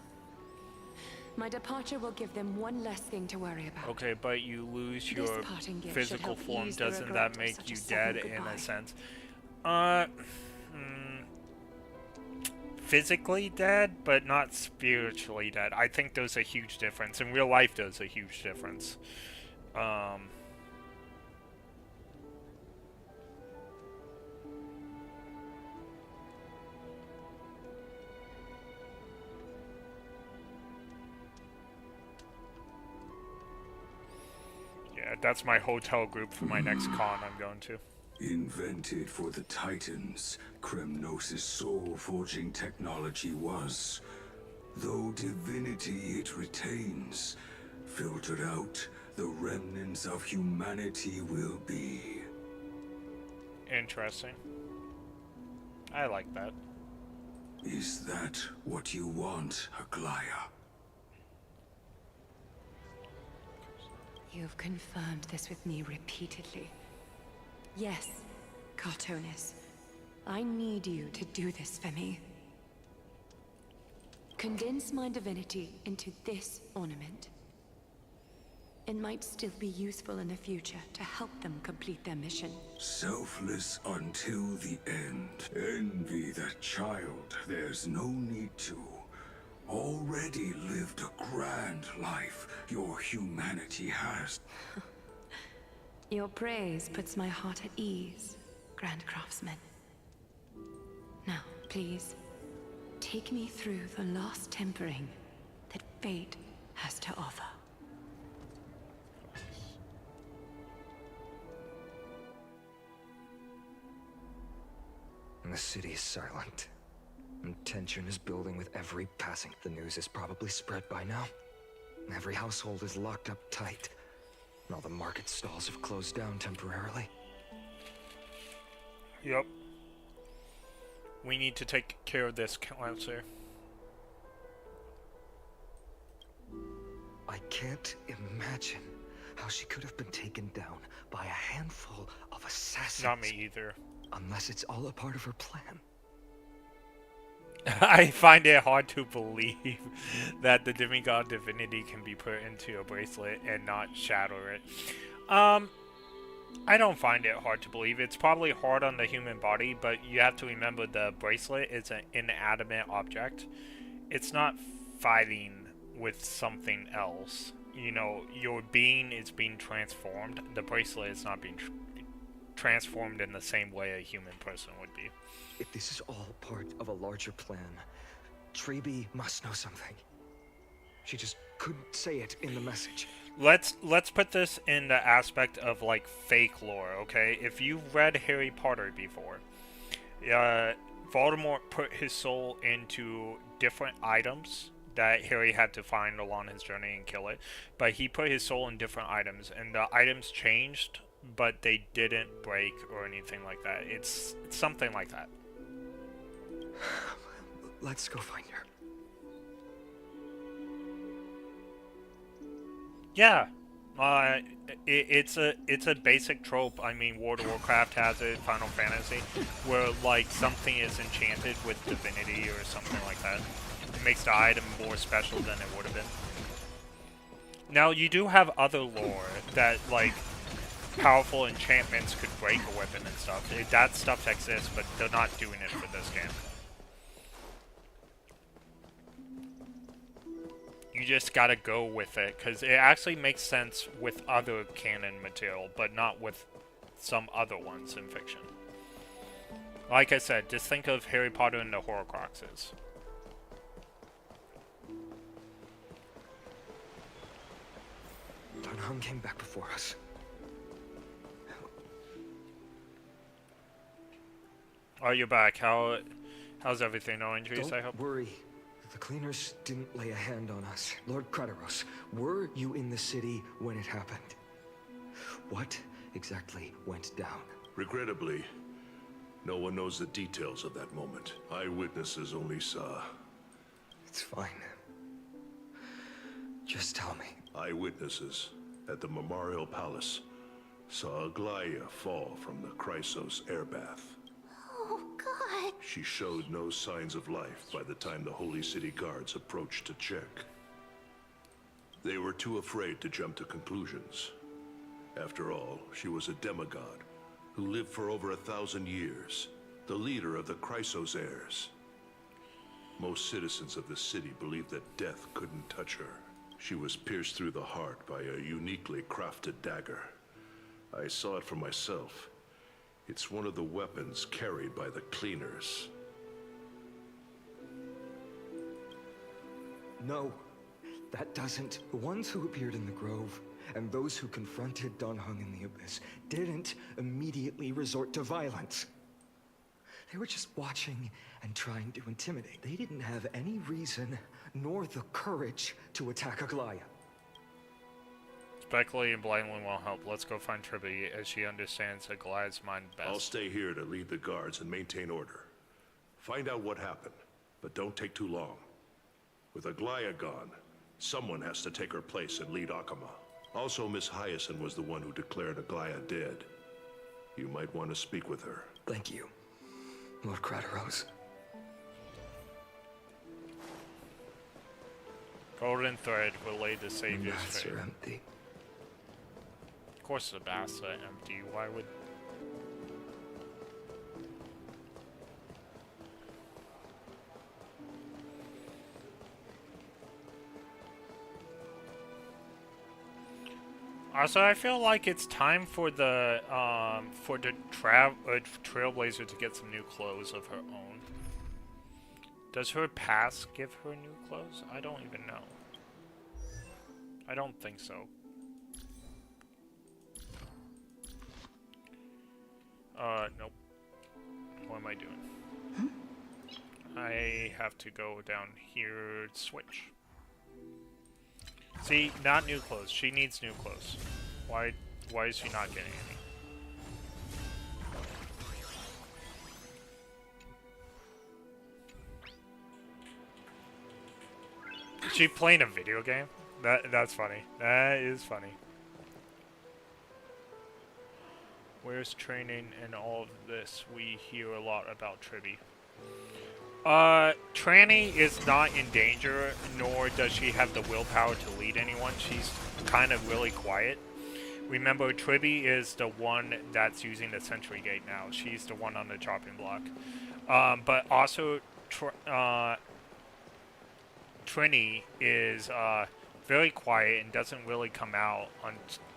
My departure will give them one less thing to worry about. Okay, but you lose This your parting gift should physical help form. ease the Doesn't regret that of make such a you sudden dead in goodbye. a sense? Physically dead, but not spiritually dead. I think there's a huge difference. In real life, there's a huge difference. Yeah, that's my hotel group for my next con I'm going to. Invented for the Titans, Kremnos' soul-forging technology was. Though divinity it retains, filtered out, the remnants of humanity will be. Interesting. I like that. Is that what you want, Aglaya? You've confirmed this with me repeatedly. Yes, Cartonis. I need you to do this for me. Condense my divinity into this ornament. It might still be useful in the future to help them complete their mission. Selfless until the end. Envy that child, there's no need to. Already lived a grand life your humanity has. Your praise puts my heart at ease, Grand Craftsman. Now, please, take me through the last tempering that fate has to offer. The city is silent. And tension is building with every passing. The news is probably spread by now. Every household is locked up tight. And all the market stalls have closed down temporarily. Yep. We need to take care of this, Counselor. I can't imagine how she could have been taken down by a handful of assassins. Not me either. Unless it's all a part of her plan. I find it hard to believe that the demigod divinity can be put into a bracelet and not shatter it. I don't find it hard to believe. It's probably hard on the human body, but you have to remember the bracelet is an inanimate object. It's not fighting with something else. You know, your being is being transformed. The bracelet is not being transformed in the same way a human person would be. If this is all part of a larger plan, Treby must know something. She just couldn't say it in the message. Let's put this in the aspect of like fake lore, okay? If you've read Harry Potter before, Voldemort put his soul into different items that Harry had to find along his journey and kill it. But he put his soul in different items, and the items changed, but they didn't break or anything like that. It's something like that. Let's go find her. Yeah, Uh, it's a basic trope. I mean, World of Warcraft has it, Final Fantasy, where like something is enchanted with divinity or something like that. It makes the item more special than it would have been. Now you do have other lore that like powerful enchantments could break a weapon and stuff. That stuff exists, but they're not doing it for this game. You just gotta go with it, because it actually makes sense with other canon material, but not with some other ones in fiction. Like I said, just think of Harry Potter and the Horcruxes. Dan Heng came back before us. Oh, you're back. How's everything? No injuries, I hope? Don't worry. The cleaners didn't lay a hand on us. Lord Krateros, were you in the city when it happened? What exactly went down? Regrettably, no one knows the details of that moment. Eyewitnesses only saw... It's fine. Just tell me. Eyewitnesses at the Memorial Palace saw Aglaya fall from the Chrysos airbath. Oh, God. She showed no signs of life by the time the Holy City guards approached to check. They were too afraid to jump to conclusions. After all, she was a demigod who lived for over 1,000 years, the leader of the Chrysos heirs. Most citizens of the city believed that death couldn't touch her. She was pierced through the heart by a uniquely crafted dagger. I saw it for myself. It's one of the weapons carried by the cleaners. No, that doesn't. The ones who appeared in the Grove and those who confronted Dan Heng in the Abyss didn't immediately resort to violence. They were just watching and trying to intimidate. They didn't have any reason nor the courage to attack Aglaya. Speculating blindly won't help. Let's go find Tribby, as she understands Aglaya's mind best. I'll stay here to lead the guards and maintain order. Find out what happened, but don't take too long. With Aglaya gone, someone has to take her place and lead Akama. Also, Miss Hyacinth was the one who declared Aglaya dead. You might want to speak with her. Thank you, Lord Krateros. Golden thread will lay the Savior's Baths fate. are empty. Of course the baths are empty. Why would... Also, I feel like it's time for the Trailblazer to get some new clothes of her own. Does her past give her new clothes? I don't even know. I don't think so. Nope. What am I doing? I have to go down here, switch. See, not new clothes. She needs new clothes. Why is she not getting any? Is she playing a video game? That's funny. That is funny. Where's training and all of this? We hear a lot about Tribby. Tranny is not in danger, nor does she have the willpower to lead anyone. She's kind of really quiet. Remember, Tribby is the one that's using the Sentry Gate now. She's the one on the chopping block. But also, Trini is very quiet and doesn't really come out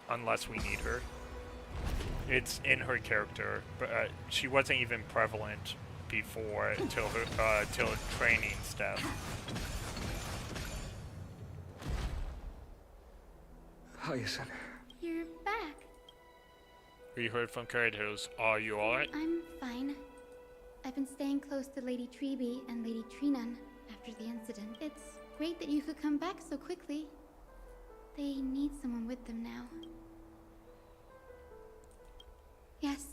unless we need her. It's in her character, but she wasn't even prevalent before till her till training stuff. Hyacinth. You're back. We heard from Kratos. Are you alright? I'm fine. I've been staying close to Lady Treby and Lady Trinan after the incident. It's great that you could come back so quickly. They need someone with them now. Yes,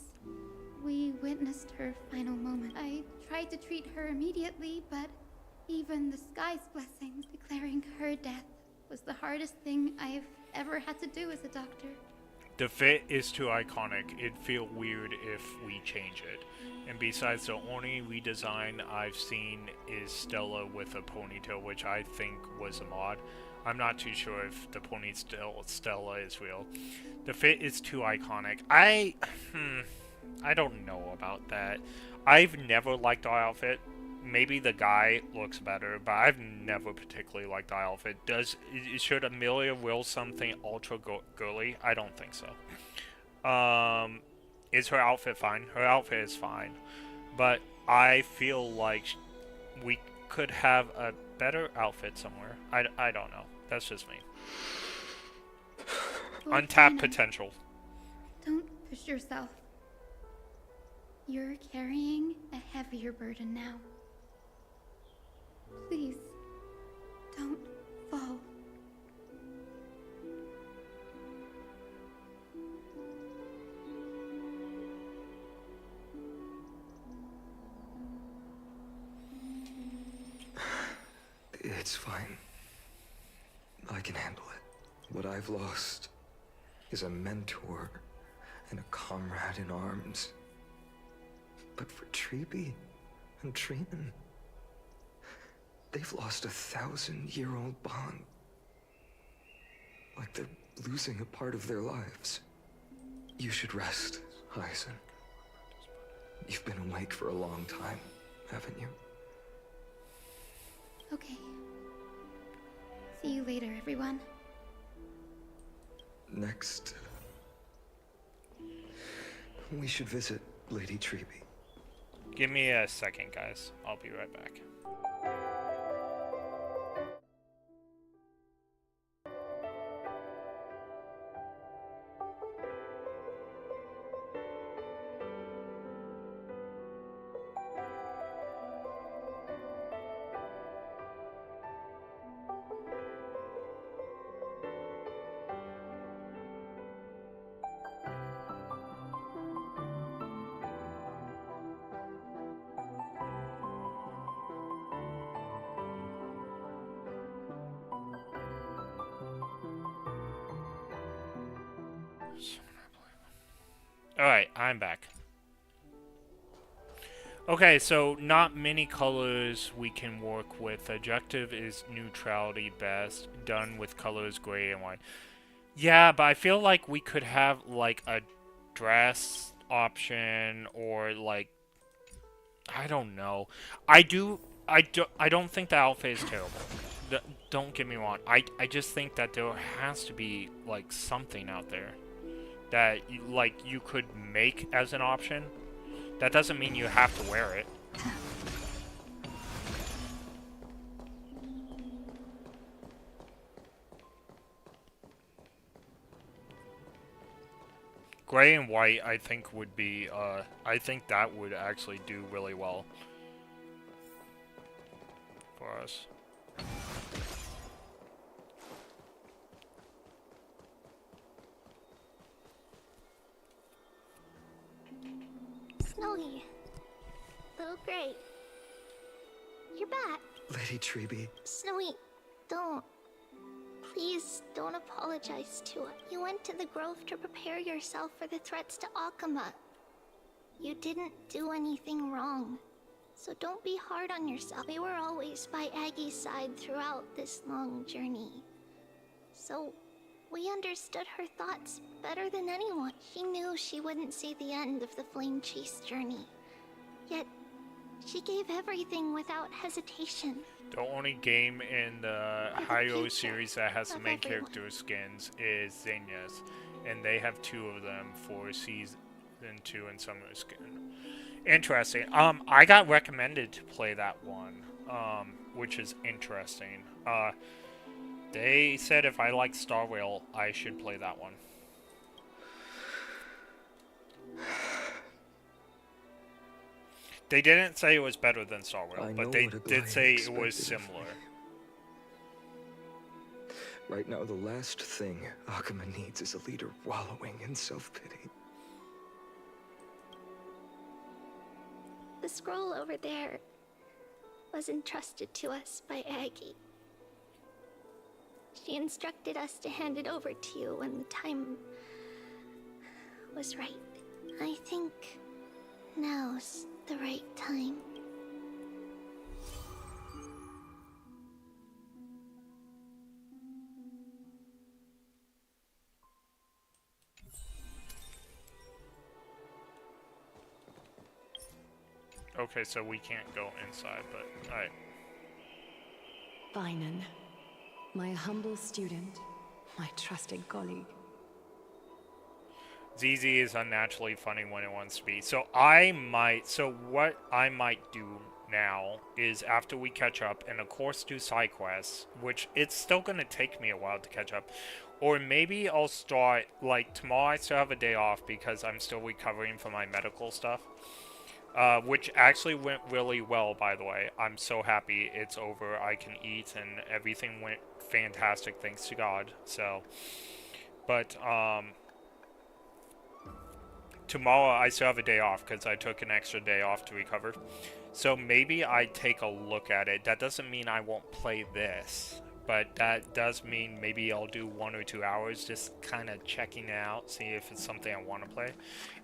we witnessed her final moment. I tried to treat her immediately, but even the sky's blessings declaring her death was the hardest thing I've ever had to do as a doctor. The fit is too iconic. It'd feel weird if we change it. And besides, the only redesign I've seen is Stella with a ponytail, which I think was a mod. I'm not too sure if the ponytail Stella is real. The fit is too iconic. I don't know about that. I've never liked the outfit. Maybe the guy looks better, but I've never particularly liked the outfit. Should Amelia will something ultra girly? I don't think so. Is her outfit fine? Her outfit is fine, but I feel like we could have a better outfit somewhere. I don't know. That's just me. Untapped potential. Don't push yourself. You're carrying a heavier burden now. Please, don't fall. It's fine. I can handle it. What I've lost is a mentor and a comrade in arms. But for Treeby and Treenan, they've lost a 1,000-year-old bond. Like they're losing a part of their lives. You should rest, Hyacin. You've been awake for a long time, haven't you? Okay. See you later, everyone. Next, we should visit Lady Treeby. Give me a second, guys. I'll be right back. Alright, I'm back. Okay, so not many colors we can work with. Objective is neutrality best, done with colors gray and white. Yeah, but I feel like we could have like a dress option or like I don't know. I don't think the outfit is terrible. Don't get me wrong. I just think that there has to be like something out there that you could make as an option. That doesn't mean you have to wear it. Gray and white, I think would be, I think that would actually do really well for us. Snowy. Little Gray. You're back. Lady Treeby. Snowy, don't. Please don't apologize to us. You went to the grove to prepare yourself for the threats to Akama. You didn't do anything wrong. So don't be hard on yourself. We were always by Aggie's side throughout this long journey. So we understood her thoughts better than anyone. She knew she wouldn't see the end of the Flame Chase journey. Yet, she gave everything without hesitation. The only game in the Hyo series that has the main character skins is Zenya's, and they have 2 of them for season 2 and Summer Skin. Interesting. I got recommended to play that one, which is interesting. They said if I like Starrail, I should play that one. They didn't say it was better than Starrail, but they did say it was similar. Right now, the last thing Akama needs is a leader wallowing in self-pity. The scroll over there was entrusted to us by Aggie. She instructed us to hand it over to you when the time was right. I think now's the right time. Okay, so we can't go inside, but alright. Bainan, my humble student, my trusted colleague. ZZ is unnaturally funny when it wants to be. So what I might do now is after we catch up, and of course do side quests, which it's still going to take me a while to catch up. Or maybe I'll start, like tomorrow I still have a day off because I'm still recovering from my medical stuff. Which actually went really well, by the way. I'm so happy it's over. I can eat and everything went fantastic, thanks to God. So, but, tomorrow I still have a day off because I took an extra day off to recover. So maybe I take a look at it. That doesn't mean I won't play this, but that does mean maybe I'll do 1 or 2 hours just kind of checking it out, see if it's something I want to play.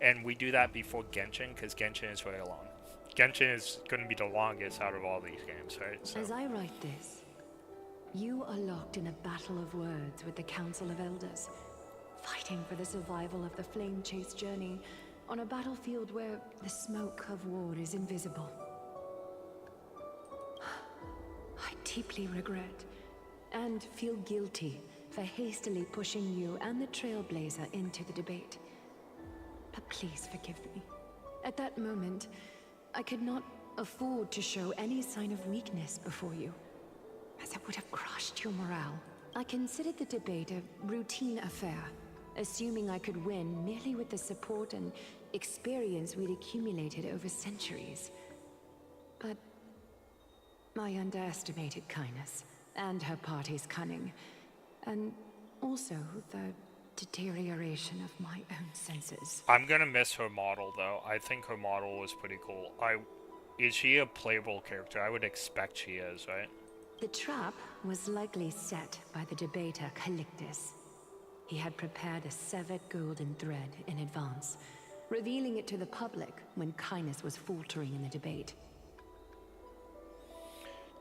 And we do that before Genshin, because Genshin is very long. Genshin is going to be the longest out of all these games, right? So. As I write this, you are locked in a battle of words with the Council of Elders, fighting for the survival of the Flame Chase journey on a battlefield where the smoke of war is invisible. I deeply regret and feel guilty for hastily pushing you and the Trailblazer into the debate. But please forgive me. At that moment, I could not afford to show any sign of weakness before you, as it would have crushed your morale. I considered the debate a routine affair, assuming I could win merely with the support and experience we'd accumulated over centuries. But I underestimated Kindness and her party's cunning, and also the deterioration of my own senses. I'm gonna miss her model, though. I think her model was pretty cool. Is she a playable character? I would expect she is, right? The trap was likely set by the debater Calictus. He had prepared a severed golden thread in advance, revealing it to the public when Kindness was faltering in the debate.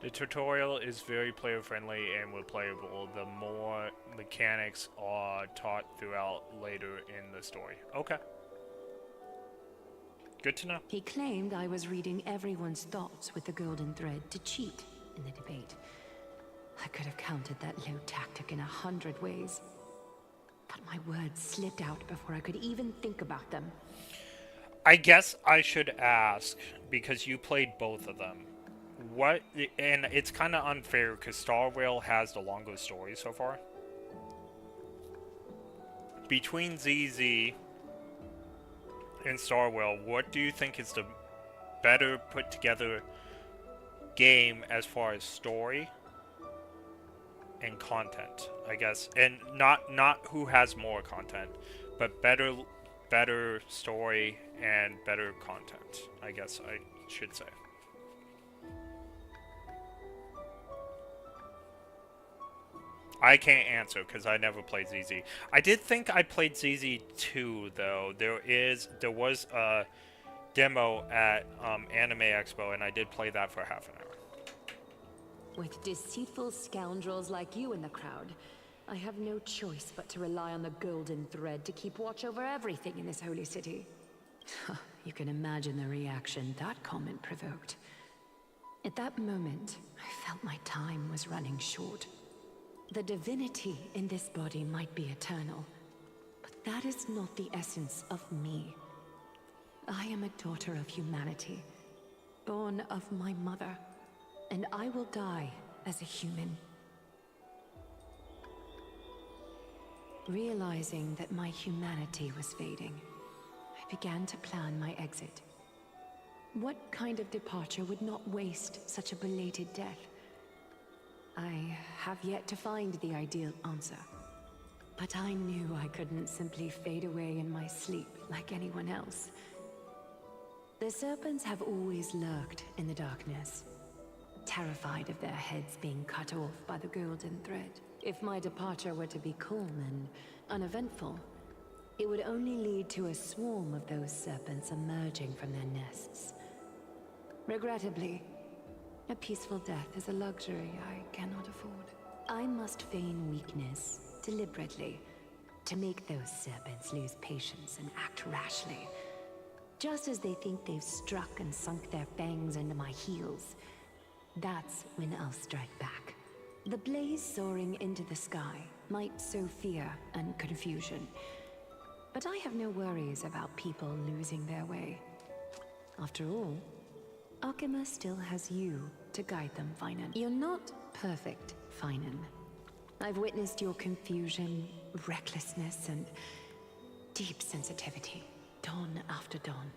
The tutorial is very player-friendly and will playable. The more mechanics are taught throughout later in the story. Okay. Good to know. He claimed I was reading everyone's thoughts with the golden thread to cheat in the debate. I could have countered that low tactic in 100 ways. But my words slipped out before I could even think about them. I guess I should ask, because you played both of them. And it's kind of unfair because Starrail has the longest story so far. Between ZZ and Starrail, what do you think is the better put together game as far as story and content, I guess? And not who has more content, but better story and better content, I guess I should say. I can't answer because I never played ZZ. I did think I played ZZ 2 though. There was a demo at Anime Expo, and I did play that for half an hour. With deceitful scoundrels like you in the crowd, I have no choice but to rely on the golden thread to keep watch over everything in this holy city. You can imagine the reaction that comment provoked. At that moment, I felt my time was running short. The divinity in this body might be eternal, but that is not the essence of me. I am a daughter of humanity, born of my mother, and I will die as a human. Realizing that my humanity was fading, I began to plan my exit. What kind of departure would not waste such a belated death? I have yet to find the ideal answer, but I knew I couldn't simply fade away in my sleep like anyone else. The serpents have always lurked in the darkness, terrified of their heads being cut off by the golden thread. If my departure were to be calm and uneventful, it would only lead to a swarm of those serpents emerging from their nests. Regrettably, a peaceful death is a luxury I cannot afford. I must feign weakness, deliberately, to make those serpents lose patience and act rashly. Just as they think they've struck and sunk their fangs into my heels, that's when I'll strike back. The blaze soaring into the sky might sow fear and confusion, but I have no worries about people losing their way. After all, Akima still has you to guide them, Finan. You're not perfect, Finan. I've witnessed your confusion, recklessness, and deep sensitivity, dawn after dawn.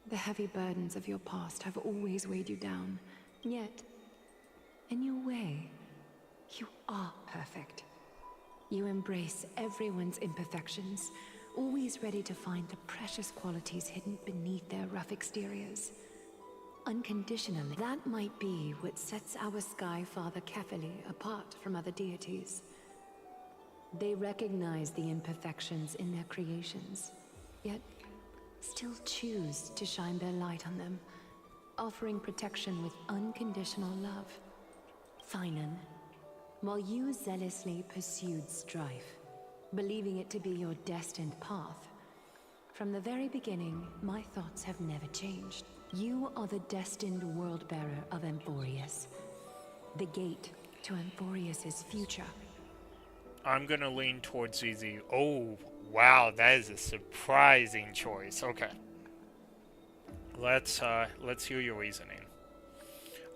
The heavy burdens of your past have always weighed you down, yet, in your way, you are perfect. You embrace everyone's imperfections, always ready to find the precious qualities hidden beneath their rough exteriors. Unconditionally, that might be what sets our Sky Father Kefili apart from other deities. They recognize the imperfections in their creations, yet still choose to shine their light on them, offering protection with unconditional love. Finan, while you zealously pursued strife, believing it to be your destined path, from the very beginning, my thoughts have never changed. You are the destined world-bearer of Amphorius, the gate to Amphorius's future. I'm gonna lean towards ZZ. Oh, wow, that is a surprising choice. Okay. Let's hear your reasoning.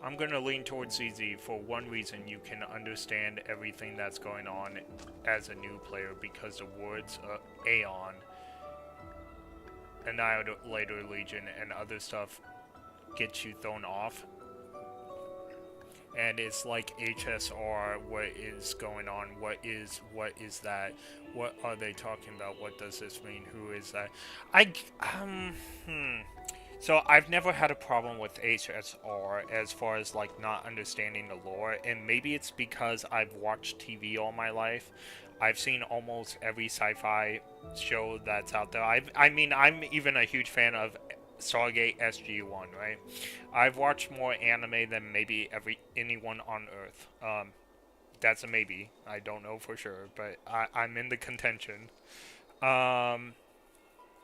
I'm gonna lean towards ZZ for one reason: you can understand everything that's going on as a new player, because the words Aeon, Annihilator Legion, and other stuff gets you thrown off. And it's like HSR, what is going on? What is that? What are they talking about? What does this mean? Who is that? So I've never had a problem with HSR as far as like not understanding the lore, and maybe it's because I've watched TV all my life. I've seen almost every sci-fi show that's out there. I mean, I'm even a huge fan of Stargate SG-1, right? I've watched more anime than maybe anyone on Earth. That's a maybe. I don't know for sure, but I'm in the contention.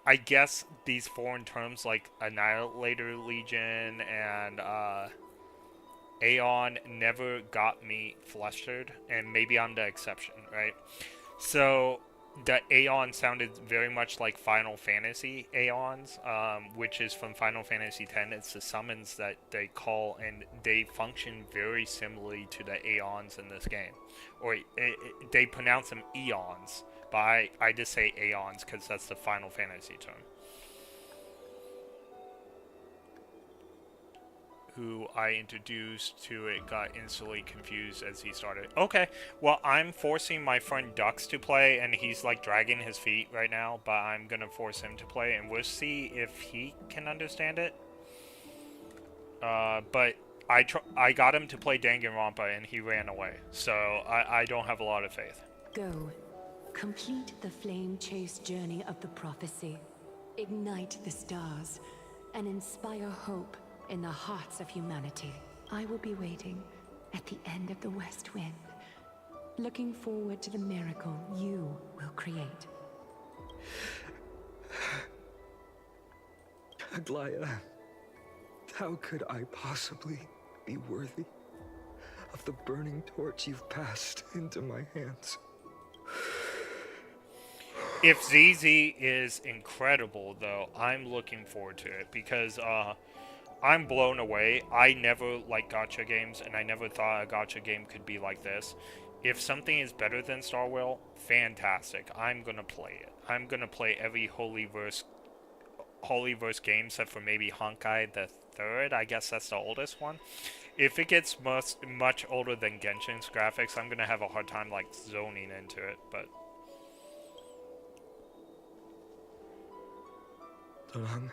I guess these foreign terms like Annihilator Legion and Aeon never got me flustered, and maybe I'm the exception, right? So the Aeon sounded very much like Final Fantasy Aeons, which is from Final Fantasy X. It's the summons that they call, and they function very similarly to the Aeons in this game. Or they pronounce them Eons, but I just say Aeons because that's the Final Fantasy term. Who I introduced to it got instantly confused as he started. Okay, well, I'm forcing my friend Dux to play, and he's like dragging his feet right now, but I'm gonna force him to play, and we'll see if he can understand it. But I got him to play Danganronpa, and he ran away, so I don't have a lot of faith. Go. Complete the flame-chased journey of the prophecy. Ignite the stars, and inspire hope in the hearts of humanity. I will be waiting at the end of the West Wind, looking forward to the miracle you will create. Aglaya, how could I possibly be worthy of the burning torch you've passed into my hands? If ZZ is incredible, though, I'm looking forward to it, because I'm blown away. I never liked gacha games, and I never thought a gacha game could be like this. If something is better than Starrail, fantastic. I'm gonna play it. I'm gonna play every Holyverse game, except for maybe Honkai the Third. I guess that's the oldest one. If it gets much older than Genshin's graphics, I'm gonna have a hard time like zoning into it. But Dolang,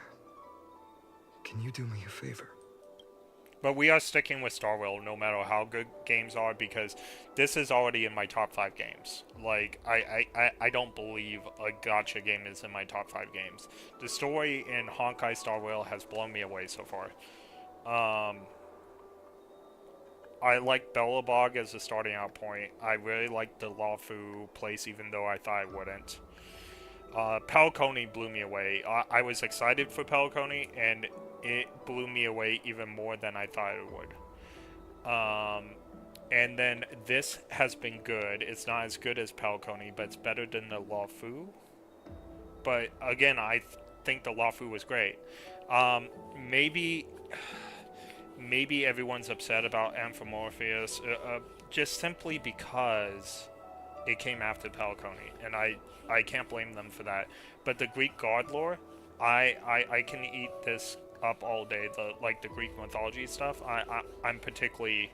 can you do me a favor? But we are sticking with Starrail no matter how good games are, because this is already in my top 5 games. Like, I don't believe a gacha game is in my top 5 games. The story in Honkai Starrail has blown me away so far. I like Bellabog as a starting out point. I really like the Lawfu place, even though I thought I wouldn't. Pelcony blew me away. I was excited for Pelcony, and it blew me away even more than I thought it would. And then this has been good. It's not as good as Pelcony, but it's better than the Lawfu. But again, I think the Lawfu was great. Maybe everyone's upset about Amphimorpheus, just simply because it came after Pelcony, and I can't blame them for that. But the Greek god lore, I can eat this up all day. The Greek mythology stuff, I'm particularly,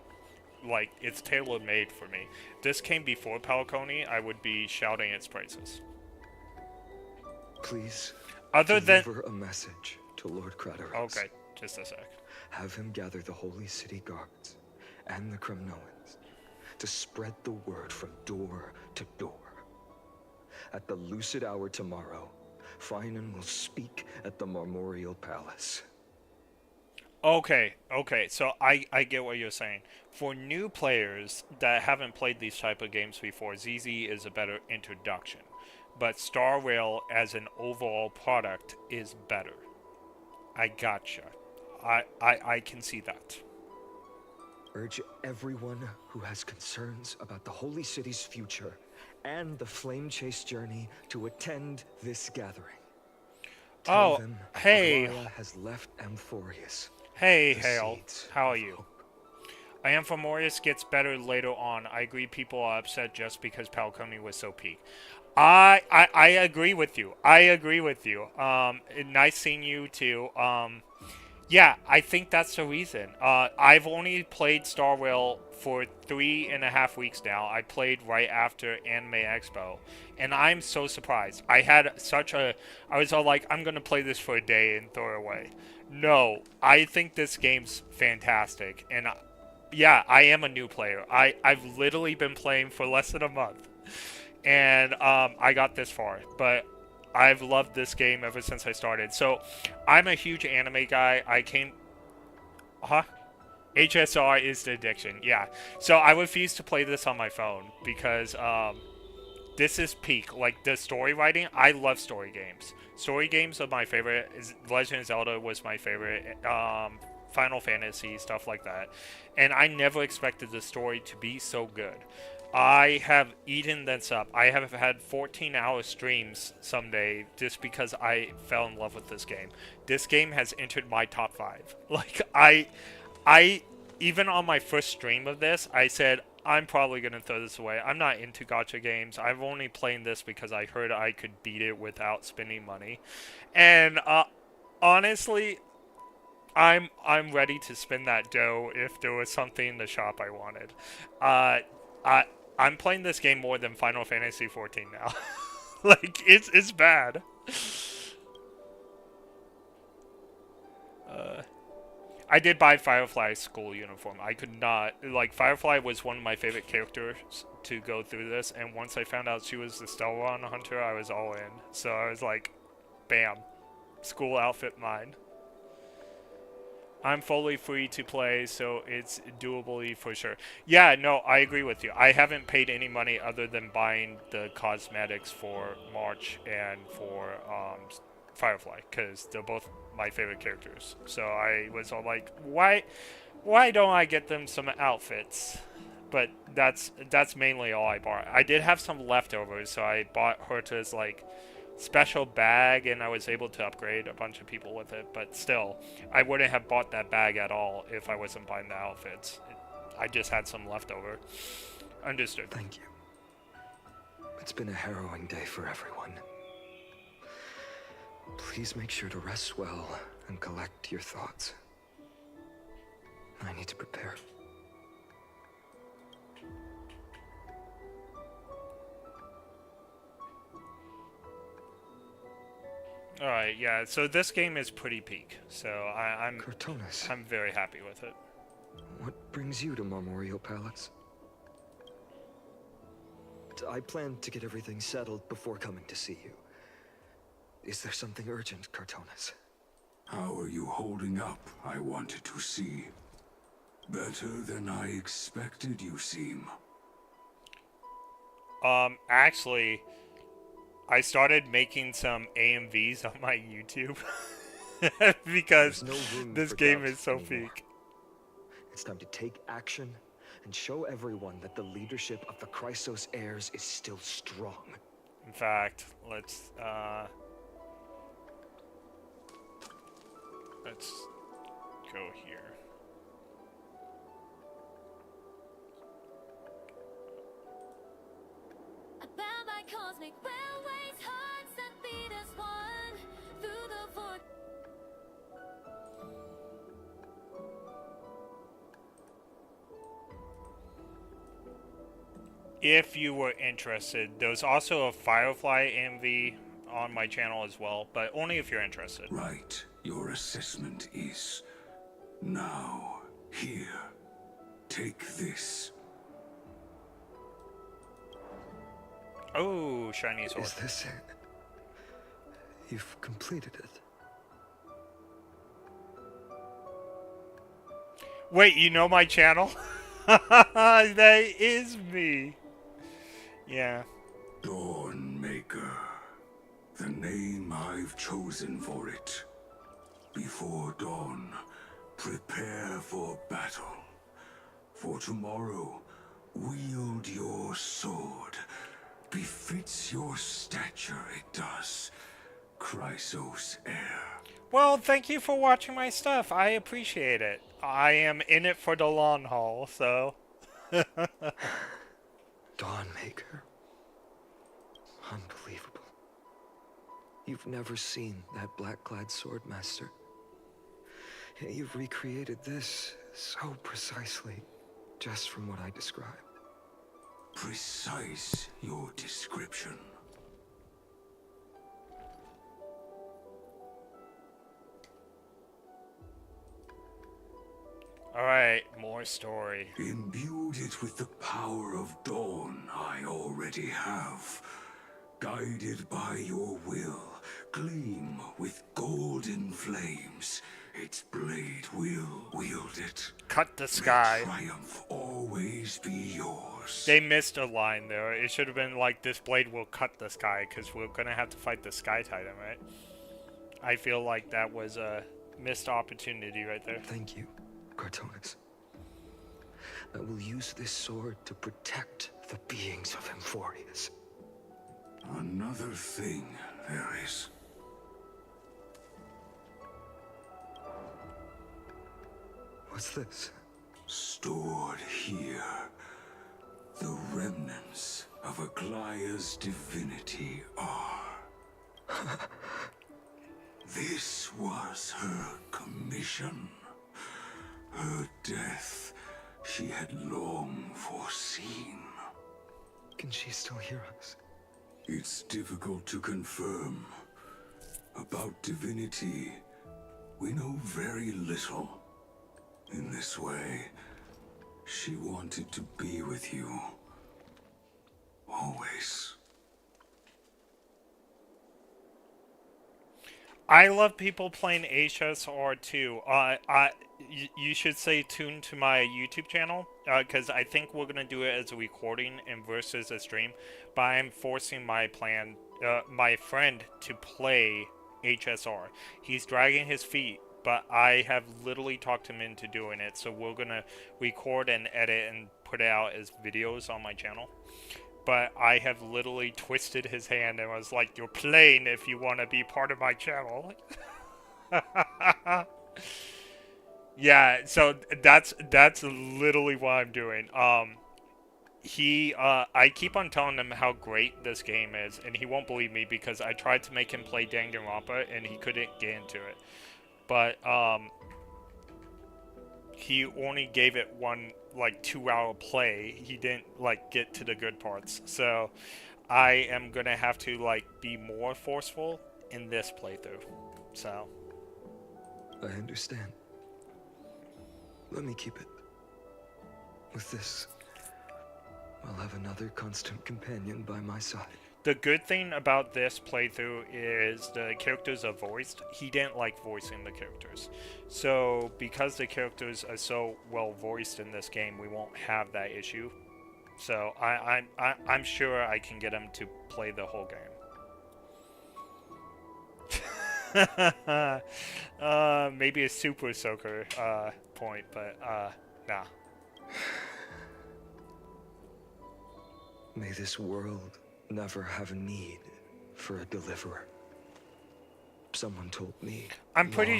like, it's tailor-made for me. If this came before Pelcony, I would be shouting its praises. Please, Other than... deliver a message to Lord Craterus. Okay, just a sec. Have him gather the Holy City guards and the Kremnoans to spread the word from door to door. At the lucid hour tomorrow, Finan will speak at the Marmorial Palace. Okay, so I get what you're saying. For new players that haven't played these type of games before, ZZ is a better introduction. But Starrail as an overall product is better. I gotcha. I can see that. Urge everyone who has concerns about the Holy City's future and the Flame Chase journey to attend this gathering. Tell them hey. Aglaya has left Amphorius. Hey, Hale. How are you? Amphimorpheus gets better later on. I agree people are upset just because Pelcony was so peak. I agree with you. Nice seeing you too. Yeah, I think that's the reason. I've only played Starrail for 3.5 weeks now. I played right after Anime Expo, and I'm so surprised. I was all like, I'm gonna play this for a day and throw it away. No, I think this game's fantastic, and yeah, I am a new player. I've literally been playing for less than a month, and I got this far, but I've loved this game ever since I started. So, I'm a huge anime guy. HSR is the addiction, yeah. So, I refuse to play this on my phone because this is peak. Like, the story writing, I love story games. Story games are my favorite. Legend of Zelda was my favorite. Final Fantasy, stuff like that. And I never expected the story to be so good. I have eaten this up. I have had 14-hour streams someday just because I fell in love with this game. This game has entered my top 5. Like, I even on my first stream of this, I said, I'm probably going to throw this away. I'm not into gacha games. I'm only playing this because I heard I could beat it without spending money. And honestly, I'm ready to spend that dough if there was something in the shop I wanted. I'm playing this game more than Final Fantasy 14 now. Like, it's bad. I did buy Firefly's school uniform. I could not... Like, Firefly was one of my favorite characters to go through this, and once I found out she was the Stellan Hunter, I was all in. So I was like, bam. School outfit mine. I'm fully free to play, so it's doable for sure. Yeah, no, I agree with you. I haven't paid any money other than buying the cosmetics for March and for Firefly, because they're both my favorite characters. So I was all like, why don't I get them some outfits? But that's mainly all I bought. I did have some leftovers, so I bought Herta's, like, special bag, and I was able to upgrade a bunch of people with it, but still, I wouldn't have bought that bag at all if I wasn't buying the outfits. I just had some leftover. Understood. Thank you. It's been a harrowing day for everyone. Please make sure to rest well and collect your thoughts. I need to prepare. Alright, yeah, so this game is pretty peak, so I'm Cortonis. very happy with it. brings you to Memorial Palace? I plan to get everything settled before coming to see you. Is there something urgent, Cartonis? How are you holding up, I wanted to see. Better than I expected, you seem. Actually, I started making some AMVs on my YouTube. Because There's no room this for game doubt is so anymore. peak. It's time to take action and show everyone that the leadership of the Chrysos heirs is still strong. In fact, let's go here. Bound by cosmic railways, hearts that beat as one through the void. If you were interested, there's also a Firefly AMV on my channel as well, but only if you're interested. Right. Your assessment is... Now, here. Take this. Oh, shiny sword. Is this it? You've completed it. Wait, you know my channel? That is me. Yeah. Dawnmaker. The name I've chosen for it. Before dawn, prepare for battle. For tomorrow, wield your sword. Befits your stature, it does. Chrysos heir. Well, thank you for watching my stuff. I appreciate it. I am in it for the long haul, so... Dawnmaker. Unbelievable. You've never seen that black-clad swordmaster. Yet you've recreated this so precisely, just from what I described. Precise your description. Alright, more story. Imbued it with the power of dawn I already have. Guided by your will, gleam with golden flames. Its blade will wield it. Cut the sky. May triumph always be yours. They missed a line there. It should have been like, this blade will cut the sky, because we're gonna have to fight the Sky Titan, right? I feel like that was a missed opportunity right there. Thank you, Cartonis. I will use this sword to protect the beings of Emphorius. Another thing there is. What's this? Stored here. The remnants of Aglaya's divinity are. This was her commission. Her death she had long foreseen. Can she still hear us? It's difficult to confirm. About divinity, we know very little. In this way, she wanted to be with you. Always. I love people playing HSR too. You should stay tuned to my YouTube channel, because I think we're gonna do it as a recording and versus a stream. But I'm forcing my friend to play HSR. He's dragging his feet, but I have literally talked him into doing it. So we're gonna record and edit and put it out as videos on my channel. But I have literally twisted his hand and was like, "You're playing if you want to be part of my channel." Yeah, so that's literally what I'm doing. I keep on telling him how great this game is, and he won't believe me because I tried to make him play Danganronpa and he couldn't get into it. But he only gave it one, like, 2-hour play. He didn't, like, get to the good parts. So I am gonna have to, like, be more forceful in this playthrough. So I understand. Let me keep it. With this, I'll have another constant companion by my side. The good thing about this playthrough is the characters are voiced. He didn't like voicing the characters. So because the characters are so well voiced in this game, we won't have that issue. So I'm sure I can get him to play the whole game. Maybe a super soaker point, but nah. May this world never have a need for a deliverer. Someone told me I'm pretty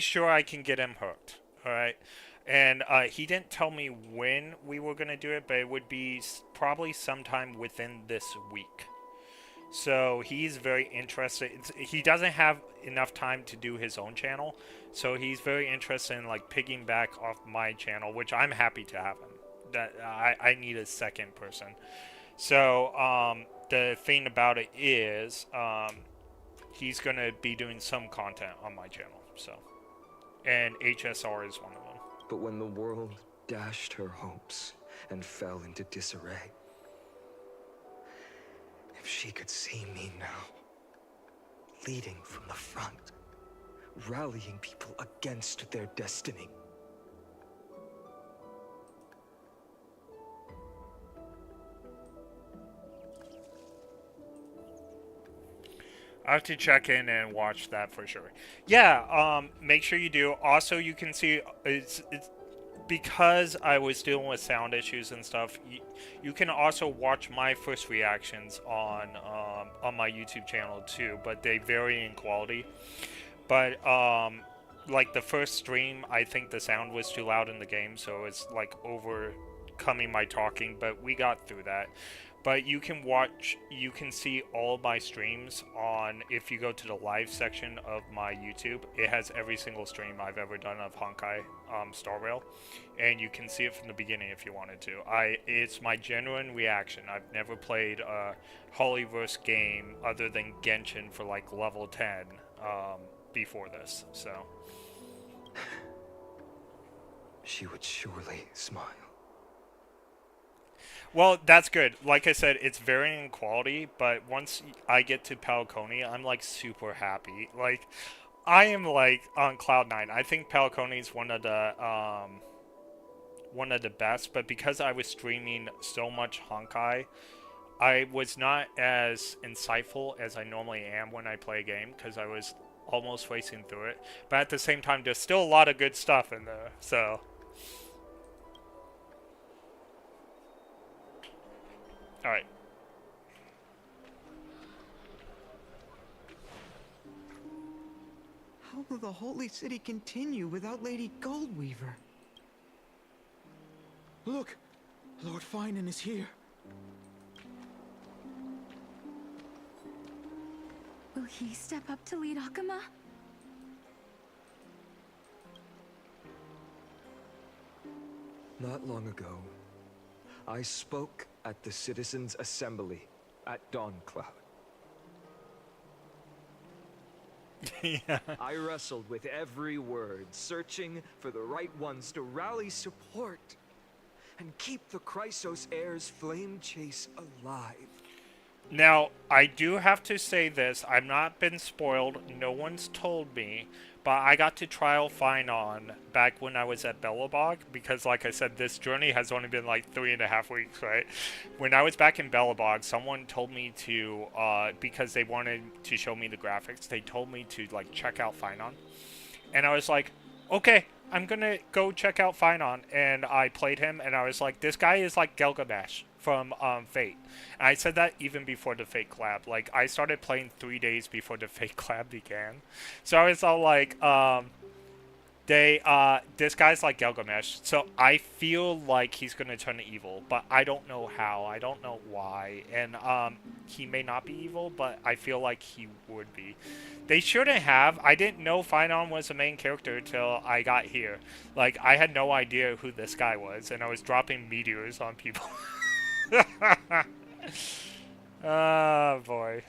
sure I can get him hooked. All right, and he didn't tell me when we were gonna do it, but it would be probably sometime within this week. So he's very interested. He doesn't have enough time to do his own channel, so he's very interested in like picking back off my channel, which I'm happy to have him. That I need a second person. So the thing about it is he's gonna be doing some content on my channel. So, and HSR is one of them. But when the world dashed her hopes and fell into disarray, if she could see me now, leading from the front, rallying people against their destiny. I have to check in and watch that for sure. Yeah, make sure you do. Also, you can see it's because I was dealing with sound issues and stuff. You can also watch my first reactions on my YouTube channel too, but they vary in quality. But like the first stream, I think the sound was too loud in the game, so it's like overcoming my talking. But we got through that. But you can see all my streams on, if you go to the live section of my YouTube, it has every single stream I've ever done of Honkal Starrail, and you can see it from the beginning if you wanted to. It's my genuine reaction. I've never played a Holyverse game other than Genshin for like level 10 before this, so. She would surely smile. Well, that's good. Like I said, it's varying in quality, but once I get to Falcone, I'm like super happy. Like, I am like on cloud 9. I think Falcone is one of the best, but because I was streaming so much Honkai, I was not as insightful as I normally am when I play a game because I was almost racing through it. But at the same time, there's still a lot of good stuff in there, so. Alright. How will the Holy City continue without Lady Goldweaver? Look! Lord Finan is here. Will he step up to lead Akama? Not long ago, I spoke at the Citizens' Assembly at Dawncloud. Yeah. I wrestled with every word, searching for the right ones to rally support and keep the Chrysos Heir's flame chase alive. Now, I do have to say this. I've not been spoiled. No one's told me. But I got to trial Finon back when I was at Belobog. Because, like I said, this journey has only been like 3.5 weeks, right? When I was back in Belobog, someone told me to, because they wanted to show me the graphics, they told me to, like, check out Finon. And I was like, okay, I'm gonna go check out Finon. And I played him, and I was like, this guy is like Gilgamesh from Fate. And I said that even before the Fate collab. Like, I started playing 3 days before the Fate collab began. So I was all like, this guy's like Gilgamesh. So I feel like he's gonna turn evil, but I don't know how. I don't know why. And he may not be evil, but I feel like he would be. They shouldn't have. I didn't know Finon was the main character until I got here. Like, I had no idea who this guy was, and I was dropping meteors on people. Oh, boy.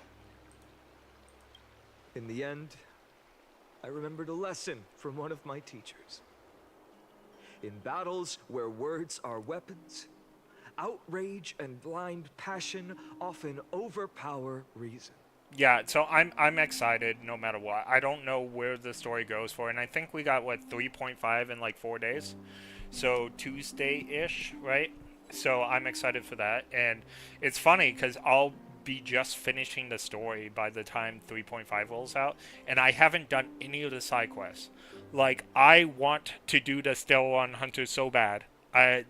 In the end, I remembered a lesson from one of my teachers. In battles where words are weapons, outrage and blind passion often overpower reason. Yeah, so I'm excited no matter what. I don't know where the story goes for, and I think we got what 3.5 in like 4 days. So Tuesday-ish, right? So I'm excited for that. And it's funny cuz I'll be just finishing the story by the time 3.5 rolls out, and I haven't done any of the side quests. Like I want to do the Stellar Hunters so bad. They're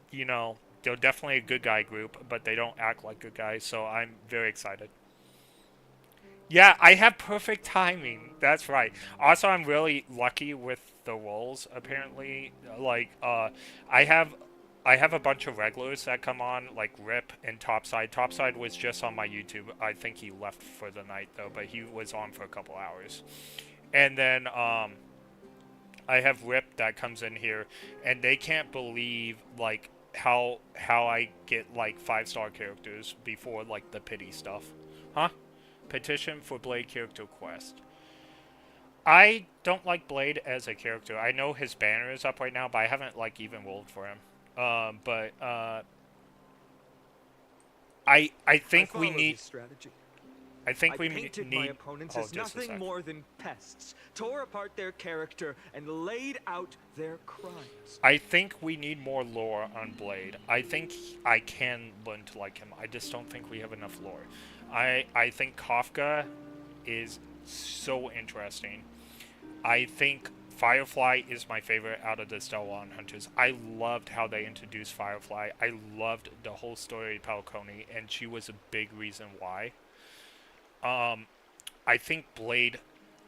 definitely a good guy group, but they don't act like good guys, so I'm very excited. Yeah, I have perfect timing. That's right. Also, I'm really lucky with the roles. Apparently, like I have, I have a bunch of regulars that come on, like Rip and Topside. Topside was just on my YouTube. I think he left for the night though, but he was on for a couple hours. And then I have Rip that comes in here, and they can't believe like how I get like 5-star characters before like the pity stuff, huh? Petition for Blade character quest. I don't like Blade as a character. I know his banner is up right now, but I haven't like even rolled for him. I think we need strategy. I think we painted need my opponents as nothing more than pests, tore apart their character, and laid out their crimes. I think we need more lore on Blade. I think I can learn to like him. I just don't think we have enough lore. I think Kafka is so interesting. I think Firefly is my favorite out of the Stellar Hunters. I loved how they introduced Firefly. I loved the whole story of Falcone, and she was a big reason why. I think Blade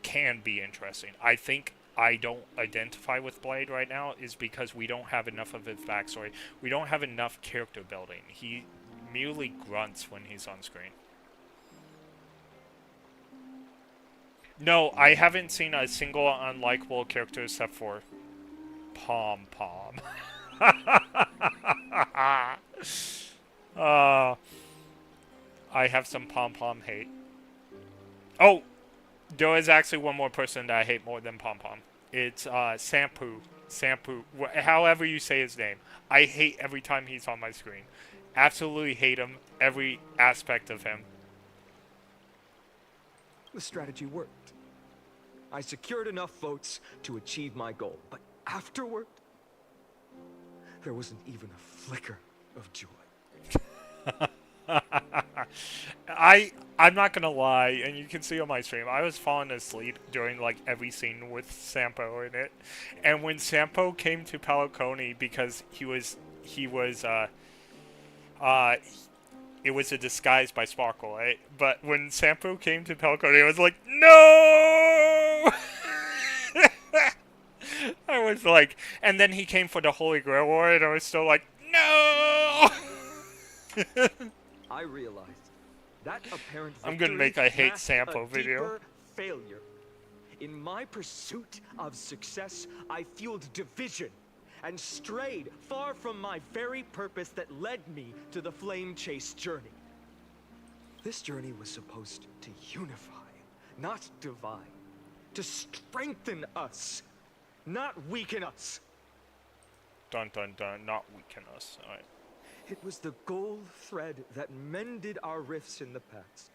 can be interesting. I think I don't identify with Blade right now is because we don't have enough of his backstory. We don't have enough character building. He merely grunts when he's on screen. No, I haven't seen a single unlikable character except for Pom Pom. I have some Pom Pom hate. Oh, there is actually one more person that I hate more than Pom Pom. It's Sampu. Sampu, however you say his name. I hate every time he's on my screen. Absolutely hate him. Every aspect of him. The strategy worked. I secured enough votes to achieve my goal, but afterward, there wasn't even a flicker of joy. I'm not gonna lie, and you can see on my stream, I was falling asleep during like every scene with Sampo in it, and when Sampo came to Falcone because it was a disguise by Sparkle, right? But when Sampo came to Falcone, I was like, no! I was like, and then he came for the Holy Grail War, and I was still like, no! I realized that apparent I'm gonna make a hate masked Sampo a video. deeper failure. In my pursuit of success, I fueled division and strayed far from my very purpose that led me to the Flame Chase journey. This journey was supposed to unify, not divide. To strengthen us, not weaken us. Dun dun dun, not weaken us. Alright. It was the gold thread that mended our rifts in the past.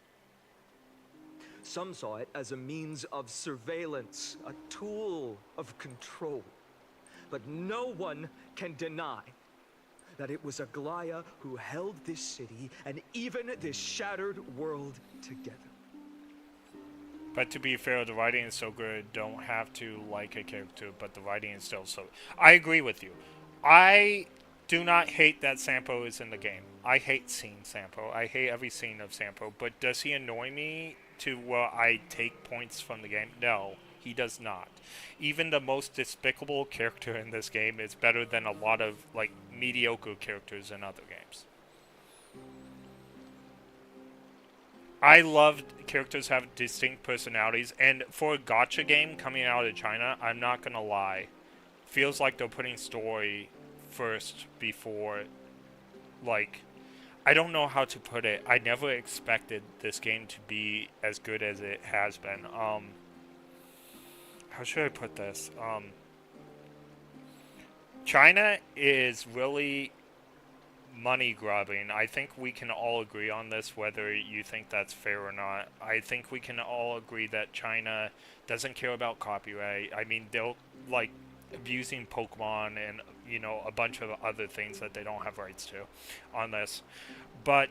Some saw it as a means of surveillance, a tool of control. But no one can deny that it was Aglaya who held this city and even this shattered world together. But to be fair, the writing is so good, don't have to like a character, but the writing is still so... I agree with you. I do not hate that Sampo is in the game. I hate seeing Sampo. I hate every scene of Sampo, but does he annoy me to where I take points from the game? No, he does not. Even the most despicable character in this game is better than a lot of, like, mediocre characters in other games. I love characters have distinct personalities, and for a gacha game coming out of China, I'm not gonna lie, feels like they're putting story first before, like, I don't know how to put it. I never expected this game to be as good as it has been. How should I put this? China is really money grubbing. I think we can all agree on this, whether you think that's fair or not. I think we can all agree that China doesn't care about copyright. I mean, they'll like abusing Pokemon and a bunch of other things that they don't have rights to on this. But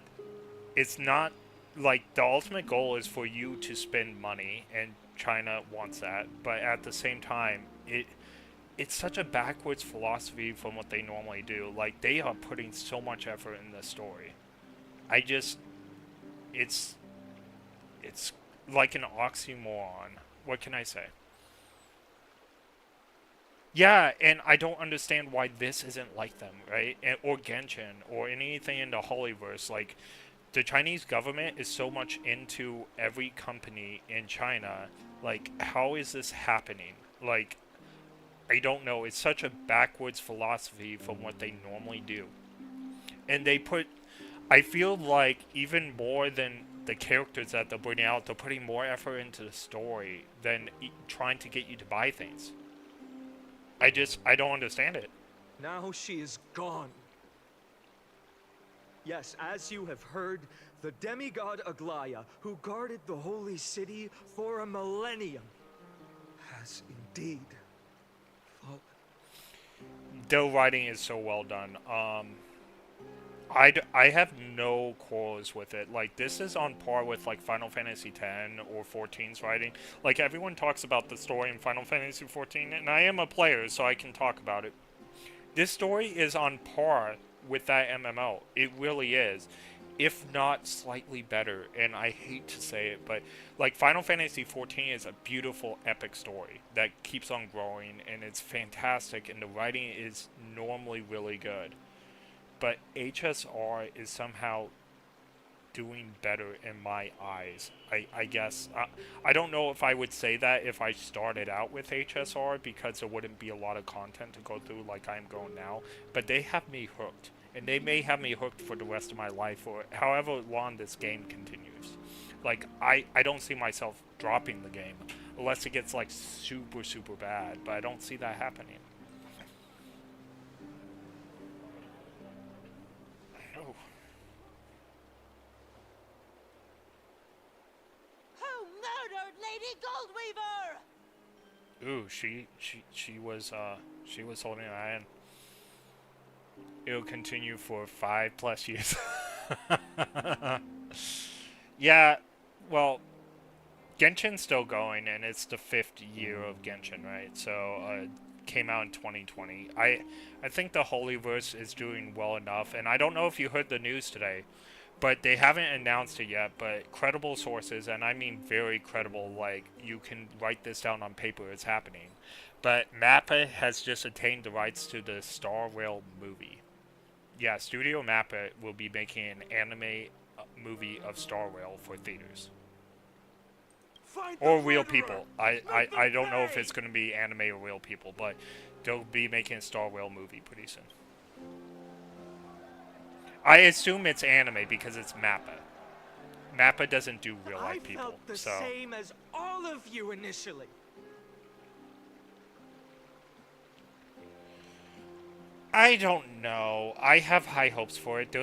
it's not like the ultimate goal is for you to spend money, and China wants that. But at the same time, it's such a backwards philosophy from what they normally do. Like, they are putting so much effort in this story. It's like an oxymoron. What can I say? Yeah, and I don't understand why this isn't like them, right? Or Genshin, or anything in the Holyverse. Like, the Chinese government is so much into every company in China. Like, how is this happening? Like, I don't know. It's such a backwards philosophy from what they normally do. And I feel like even more than the characters that they're bringing out, they're putting more effort into the story than trying to get you to buy things. I don't understand it. Now she is gone. Yes, as you have heard, the demigod Aglaya, who guarded the holy city for a millennium, has indeed fallen. The writing is so well done. I have no quarrels with it. Like, this is on par with like Final Fantasy X or 14's writing. Like, everyone talks about the story in Final Fantasy 14, and I am a player, so I can talk about it. This story is on par with that MMO. It really is, if not slightly better. And I hate to say it, but like, Final Fantasy 14 is a beautiful epic story that keeps on growing, and it's fantastic, and the writing is normally really good. But HSR is somehow doing better in my eyes. I guess. I don't know if I would say that if I started out with HSR, because there wouldn't be a lot of content to go through like I'm going now. But they have me hooked. And they may have me hooked for the rest of my life, or however long this game continues. Like, I don't see myself dropping the game unless it gets like super, super bad. But I don't see that happening. Ooh, she was holding an eye in. It'll continue for 5+ years. Yeah, well, Genshin's still going, and it's the 5th year of Genshin, right? So, came out in 2020. I think the Holyverse is doing well enough, and I don't know if you heard the news today, but they haven't announced it yet, but credible sources, and I mean very credible, like, you can write this down on paper, it's happening. But Mappa has just attained the rights to the Star Rail movie. Yeah, Studio Mappa will be making an anime movie of Star Rail for theaters. Or real people. I don't know if it's going to be anime or real people, but they'll be making a Star Rail movie pretty soon. I assume it's anime because it's Mappa. Mappa doesn't do real life people. I felt the so. same as all of you initially. I don't know. I have high hopes for it.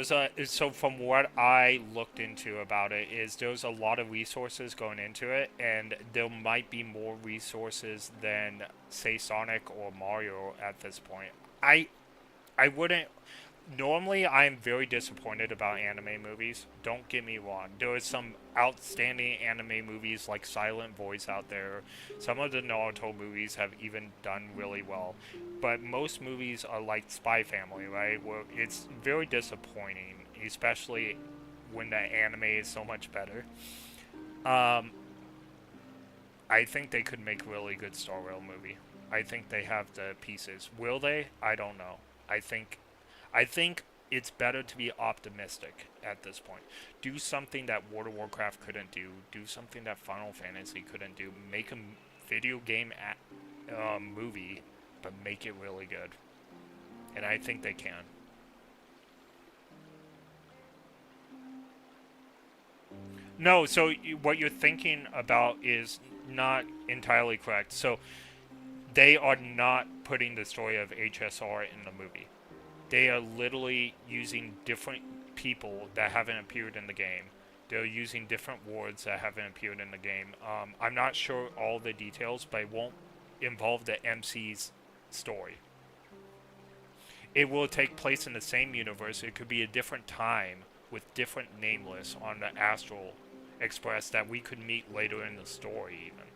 So from what I looked into about it, is there's a lot of resources going into it, and there might be more resources than, say, Sonic or Mario at this point. I wouldn't. Normally, I'm very disappointed about anime movies. Don't get me wrong. There are some outstanding anime movies like Silent Voice out there. Some of the Naruto movies have even done really well. But most movies are like Spy Family, right? Where it's very disappointing, especially when the anime is so much better. I think they could make a really good Star Rail movie. I think they have the pieces. Will they? I don't know. I think it's better to be optimistic at this point. Do something that World of Warcraft couldn't do. Do something that Final Fantasy couldn't do. Make a video game movie, but make it really good. And I think they can. No, so what you're thinking about is not entirely correct. So they are not putting the story of HSR in the movie. They are literally using different people that haven't appeared in the game. They're using different wards that haven't appeared in the game. I'm not sure all the details, but it won't involve the MC's story. It will take place in the same universe. It could be a different time with different nameless on the Astral Express that we could meet later in the story even.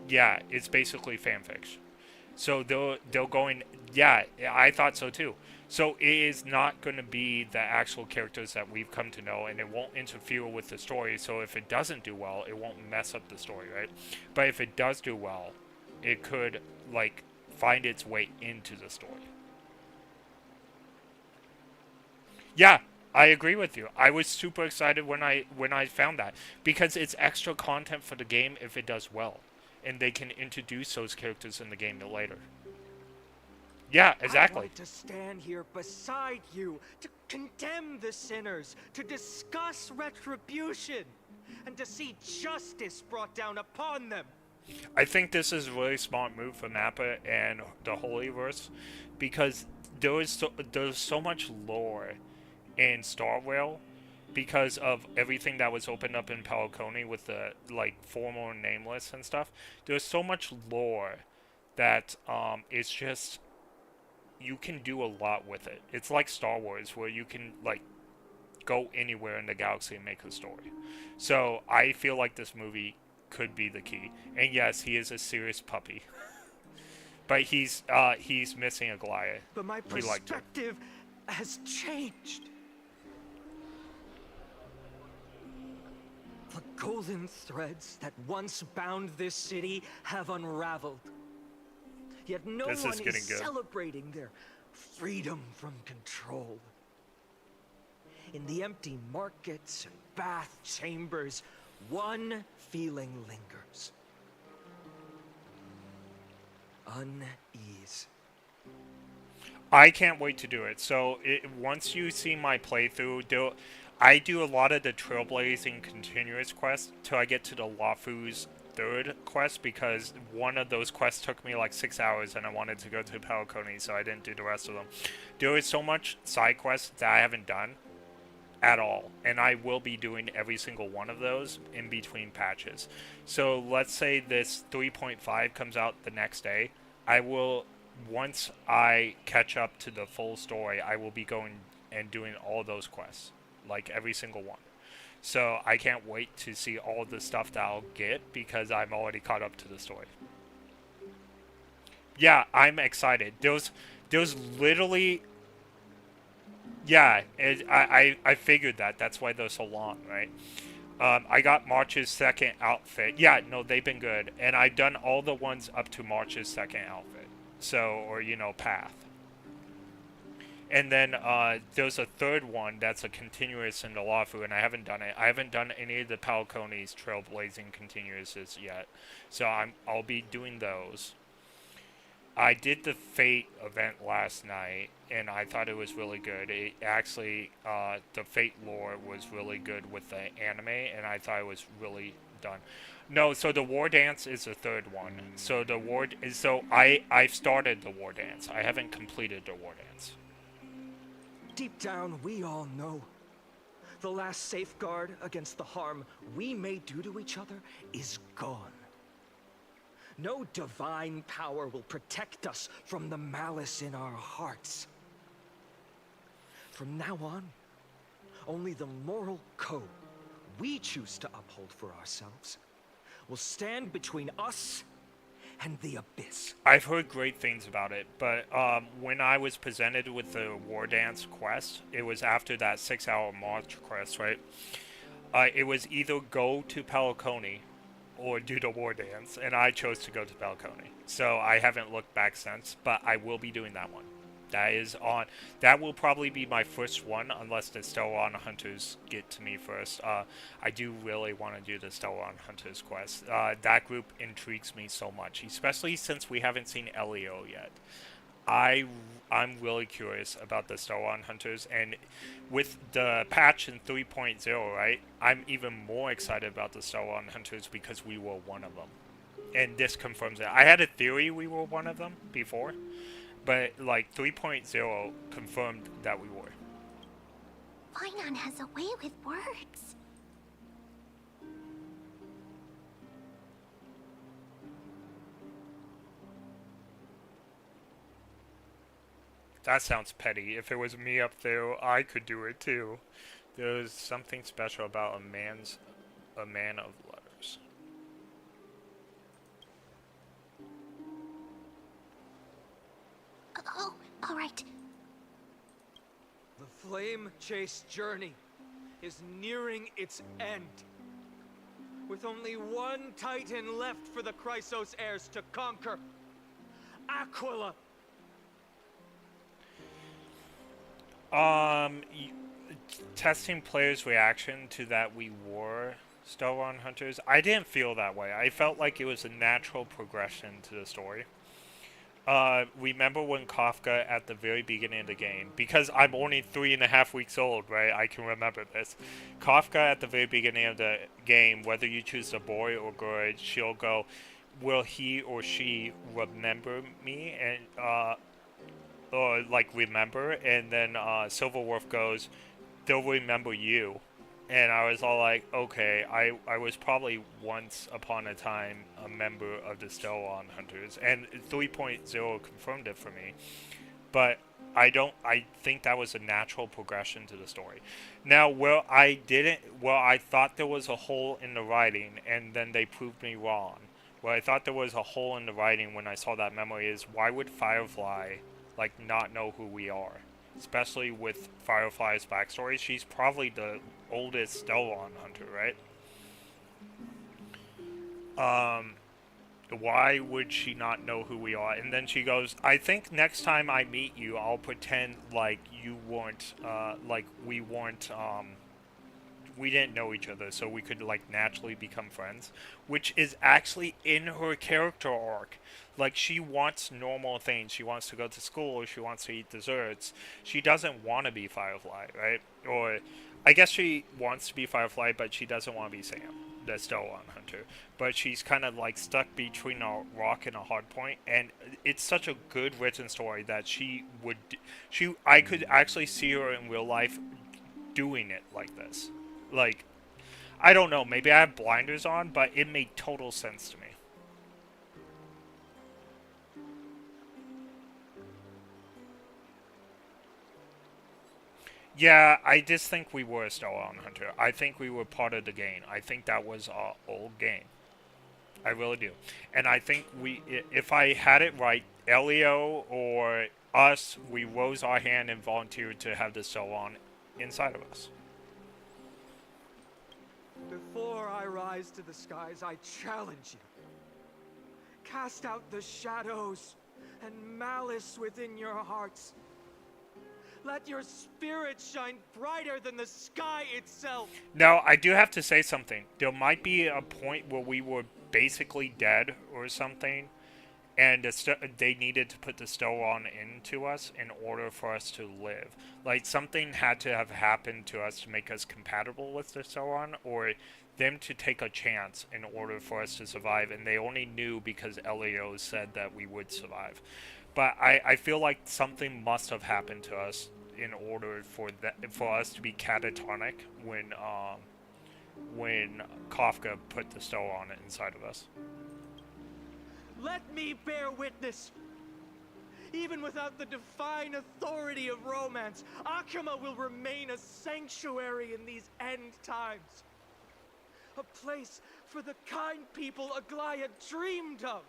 Yeah, it's basically fanfiction. So they're going, yeah, I thought so too. So it is not going to be the actual characters that we've come to know, and it won't interfere with the story. So if it doesn't do well, it won't mess up the story, right? But if it does do well, it could, like, find its way into the story. Yeah, I agree with you. I was super excited when I found that, because it's extra content for the game if it does well, and they can introduce those characters in the game later. Yeah, exactly. I want to stand here beside you, to condemn the sinners, to discuss retribution, and to see justice brought down upon them. I think this is a really smart move for Mappa and the Holyverse, because there's so much lore in Starrail because of everything that was opened up in Pelaconi with the, like, formal and nameless and stuff. There's so much lore that it's just, you can do a lot with it. It's like Star Wars, where you can, like, go anywhere in the galaxy and make a story. So I feel like this movie could be the key. And yes, he is a serious puppy. But he's missing a Goliath. But my perspective has changed. The golden threads that once bound this city have unraveled. Yet no one is celebrating their freedom from control. In the empty markets and bath chambers, one feeling lingers. Unease. I can't wait to do it. So once you see my playthrough, I do a lot of the Trailblazing continuous quests till I get to the Lafu's third quest, because one of those quests took me like 6 hours and I wanted to go to Pelaconi, so I didn't do the rest of them. There is so much side quests that I haven't done at all, and I will be doing every single one of those in between patches. So let's say this 3.5 comes out the next day. I will, once I catch up to the full story, I will be going and doing all those quests, like every single one. So I can't wait to see all the stuff that I'll get, because I'm already caught up to the story. Yeah, I'm excited. There's literally, yeah, I figured that. That's why they're so long, right? I got March's second outfit. Yeah, no, they've been good. And I've done all the ones up to March's second outfit. So, or, you know, path. And then there's a third one that's a continuous in the Lafu, and I haven't done it. I haven't done any of the Pelaconi's Trailblazing continuouses yet. So I'll be doing those. I did the Fate event last night, and I thought it was really good. It actually, the Fate lore was really good with the anime, and I thought it was really done. No, so the War Dance is the third one. So I've started the War Dance. I haven't completed the War Dance. Deep down, we all know the last safeguard against the harm we may do to each other is gone. No divine power will protect us from the malice in our hearts. From now on, only the moral code we choose to uphold for ourselves will stand between us and the abyss. I've heard great things about it, but when I was presented with the War Dance quest, it was after that 6-hour march quest, right? It was either go to Pelaconi or do the War Dance, and I chose to go to Pelaconi. So I haven't looked back since, but I will be doing that one. That will probably be my first one, unless the Stellar Hunters get to me first. I do really want to do the Stellar Hunters quest. That group intrigues me so much, especially since we haven't seen Elio yet. I'm really curious about the Stellar Hunters, and with the patch in 3.0, right, I'm even more excited about the Stellar Hunters because we were one of them. and this confirms it. I had a theory we were one of them before, but like 3.0 confirmed that we were. Finon has a way with words. That sounds petty. If it was me up there, I could do it too. There's something special about a man of letters. Oh, all right. The flame chase journey is nearing its end. With only one Titan left for the Chrysos heirs to conquer. Aquila! Testing players' reaction to that we were Stellar Hunters, I didn't feel that way. I felt like it was a natural progression to the story. Remember when Kafka at the very beginning of the game, because I'm only 3.5 weeks old, right? I can remember this. Kafka at the very beginning of the game, whether you choose a boy or girl, she'll go, will he or she remember me? And, or like remember, and then Silverwolf goes, they'll remember you. And I was all like, okay, I was probably once upon a time a member of the Stellar Hunters, and 3.0 confirmed it for me. But I think that was a natural progression to the story. Now, where I thought there was a hole in the writing, and then they proved me wrong. Where I thought there was a hole in the writing when I saw that memory is, why would Firefly like not know who we are? Especially with Firefly's backstory, she's probably the oldest Stellar Hunter, right? Why would she not know who we are? And then she goes, I think next time I meet you, I'll pretend like you weren't, like we weren't, we didn't know each other, so we could like naturally become friends, which is actually in her character arc. Like, she wants normal things. She wants to go to school, she wants to eat desserts. She doesn't want to be Firefly, right? Or I guess she wants to be Firefly, but she doesn't want to be Sam, the Stellar Hunter. But she's kind of like stuck between a rock and a hard point, and it's such a good written story that I could actually see her in real life doing it like this. Like, I don't know, maybe I have blinders on, but it made total sense to me. Yeah, I just think we were a Stellar Hunter. I think we were part of the game. I think that was our old game. I really do. And I think if I had it right, Elio or us, we rose our hand and volunteered to have the Stellar inside of us. Before I rise to the skies, I challenge you. Cast out the shadows and malice within your hearts. Let your spirit shine brighter than the sky itself. Now, I do have to say something. There might be a point where we were basically dead or something, and they needed to put the Stellar into us in order for us to live. Like, something had to have happened to us to make us compatible with the Stellar, or them to take a chance in order for us to survive, and they only knew because Elio said that we would survive. But I feel like something must have happened to us in order for us to be catatonic when Kafka put the Stellar inside of us. Let me bear witness. Even without the divine authority of romance, Akuma will remain a sanctuary in these end times. A place for the kind people Aglaya dreamed of.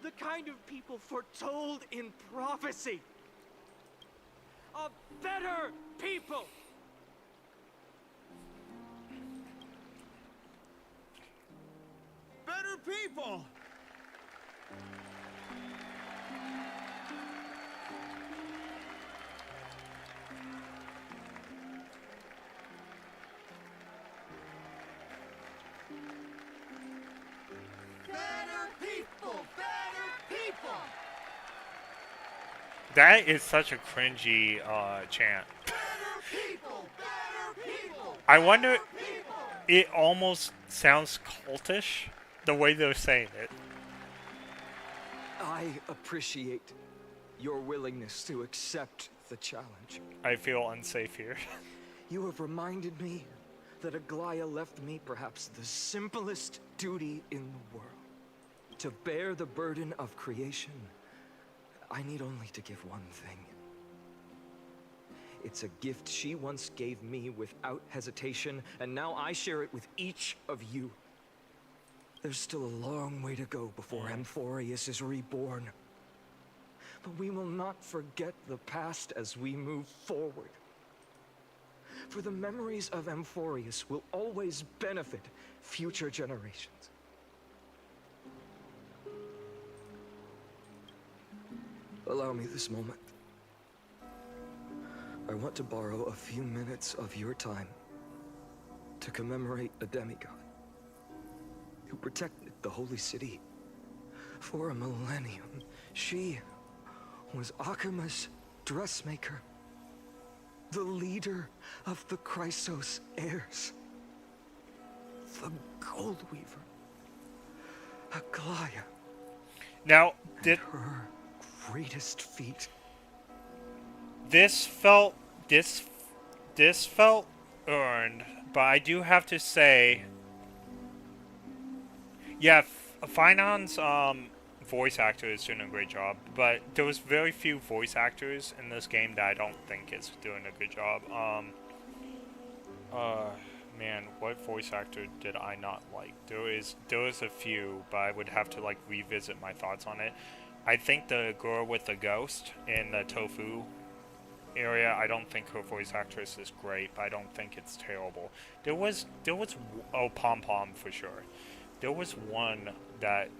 The kind of people foretold in prophecy. A better people! Better people! That is such a cringy chant. I wonder, it almost sounds cultish, the way they're saying it. I appreciate your willingness to accept the challenge. I feel unsafe here. You have reminded me that Aglaya left me perhaps the simplest duty in the world. To bear the burden of creation, I need only to give one thing. It's a gift she once gave me without hesitation, and now I share it with each of you. There's still a long way to go before Amphorius is reborn. But we will not forget the past as we move forward. For the memories of Amphorius will always benefit future generations. Allow me this moment. I want to borrow a few minutes of your time to commemorate a demigod who protected the Holy City for a millennium. She was Akima's dressmaker, the leader of the Chrysos heirs, the Gold Weaver, Aglaya. Now, did her greatest feat? This felt earned, but I do have to say, yeah, Finon's voice actor is doing a great job, but there was very few voice actors in this game that I don't think is doing a good job. Man, what voice actor did I not like? There was a few, but I would have to like revisit my thoughts on it. I think the girl with the ghost in the tofu area, I don't think her voice actress is great, but I don't think it's terrible. There was Pom Pom for sure. There was one that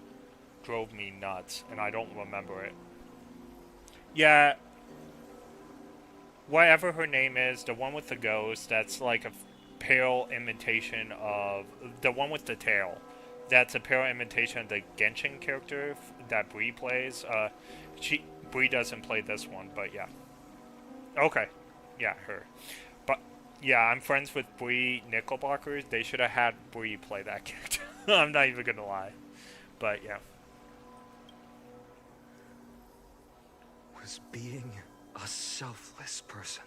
drove me nuts, and I don't remember it. Yeah, whatever her name is, the one with the ghost, that's like a pale imitation of the one with the tail. That's a pale imitation of the Genshin character that Bree plays. Bree doesn't play this one, but yeah. Okay, yeah, her. But yeah, I'm friends with Bree Nickelblockers. They should have had Bree play that character. I'm not even gonna lie, but yeah. Was being a selfless person.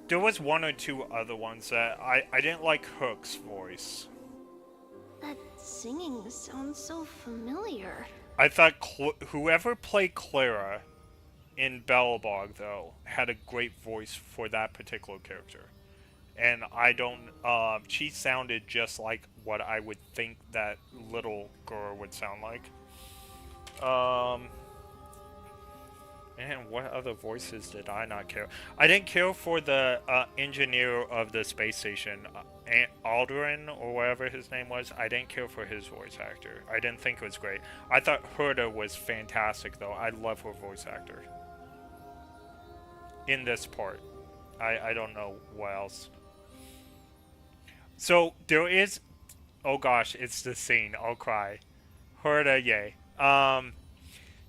There was one or two other ones that I didn't like Hook's voice. That singing sounds so familiar. I thought whoever played Clara in Belobog, though, had a great voice for that particular character. And I don't, she sounded just like what I would think that little girl would sound like. Man, what other voices did I not care? I didn't care for the engineer of the space station, Alderin, or whatever his name was. I didn't care for his voice actor. I didn't think it was great. I thought Herta was fantastic, though. I love her voice actor. In this part. I don't know what else. So, there is... Oh gosh, it's the scene. I'll cry. Herta, yay.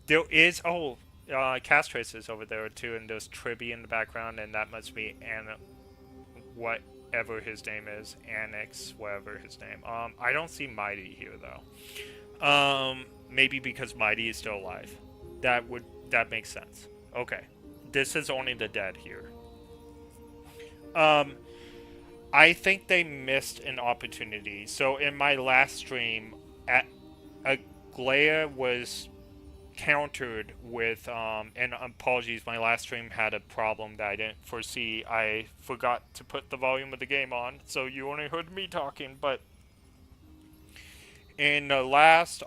There is... Oh... Castrace is over there too, and there's Tribby in the background, and that must be whatever his name is, Annex, whatever his name. I don't see Mighty here though. Maybe because Mighty is still alive. That makes sense. Okay, this is only the dead here. I think they missed an opportunity. So in my last stream, Aglaya was countered with and apologies, my last stream had a problem that I didn't foresee. I forgot to put the volume of the game on, so you only heard me talking. But in the last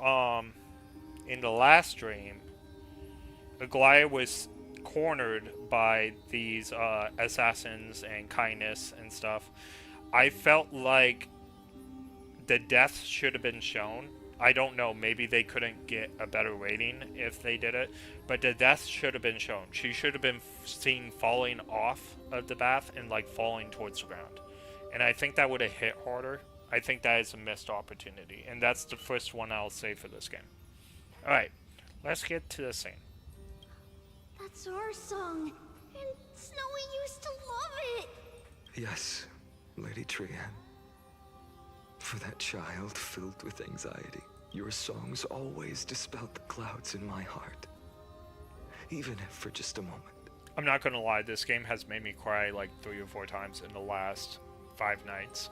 stream, Aglaya was cornered by these assassins and kindness and stuff. I felt like the death should have been shown. I don't know, maybe they couldn't get a better rating if they did it, but the death should have been shown. She should have been seen falling off of the bath and like falling towards the ground. and I think that would have hit harder. I think that is a missed opportunity, and that's the first one I'll say for this game. Alright, let's get to the scene. That's our song, and Snowy used to love it. Yes, Lady Trian. For that child filled with anxiety, your songs always dispelled the clouds in my heart. Even if for just a moment. I'm not gonna lie, this game has made me cry like 3 or 4 times in the last 5 nights.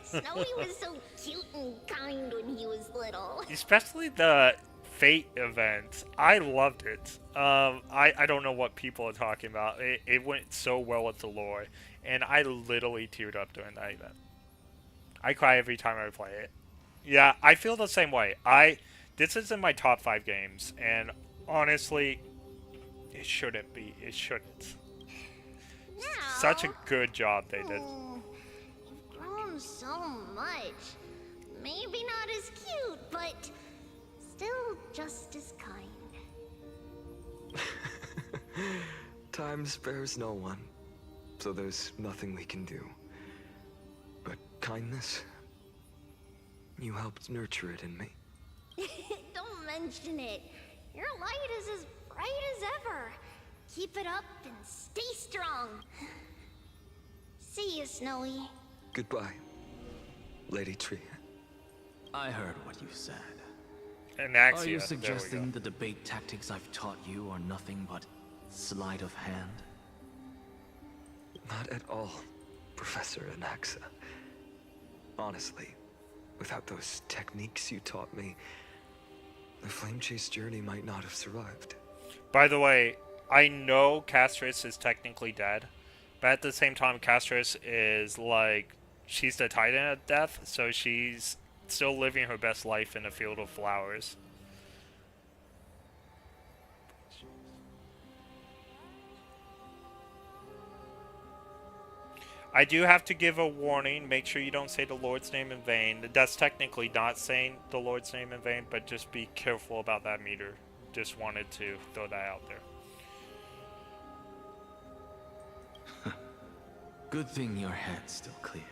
Snowy was so cute and kind when he was little. Especially the Fate event. I loved it. I don't know what people are talking about. It went so well with the lore, and I literally teared up during that event. I cry every time I play it. Yeah, I feel the same way. This is in my top 5 games, and honestly, it shouldn't be. It shouldn't. Now, Such a good job they did. you've grown so much. Maybe not as cute, but still just as kind. Time spares no one, so there's nothing we can do. But kindness, you helped nurture it in me. Don't mention it. Your light is as bright as ever. Keep it up and stay strong. See you, Snowy. Goodbye, Lady Trian. I heard what you said. Anaxia, Are you there we suggesting go. the debate tactics I've taught you are nothing but sleight of hand? Not at all, Professor Anaxa. Honestly, without those techniques you taught me, the Flame Chase journey might not have survived. By the way, I know Castris is technically dead, but at the same time, Castris is like, she's the Titan of Death, so she's still living her best life in a field of flowers. I do have to give a warning. Make sure you don't say the Lord's name in vain. That's technically not saying the Lord's name in vain, but just be careful about that meter. Just wanted to throw that out there. Good thing your head's still clear.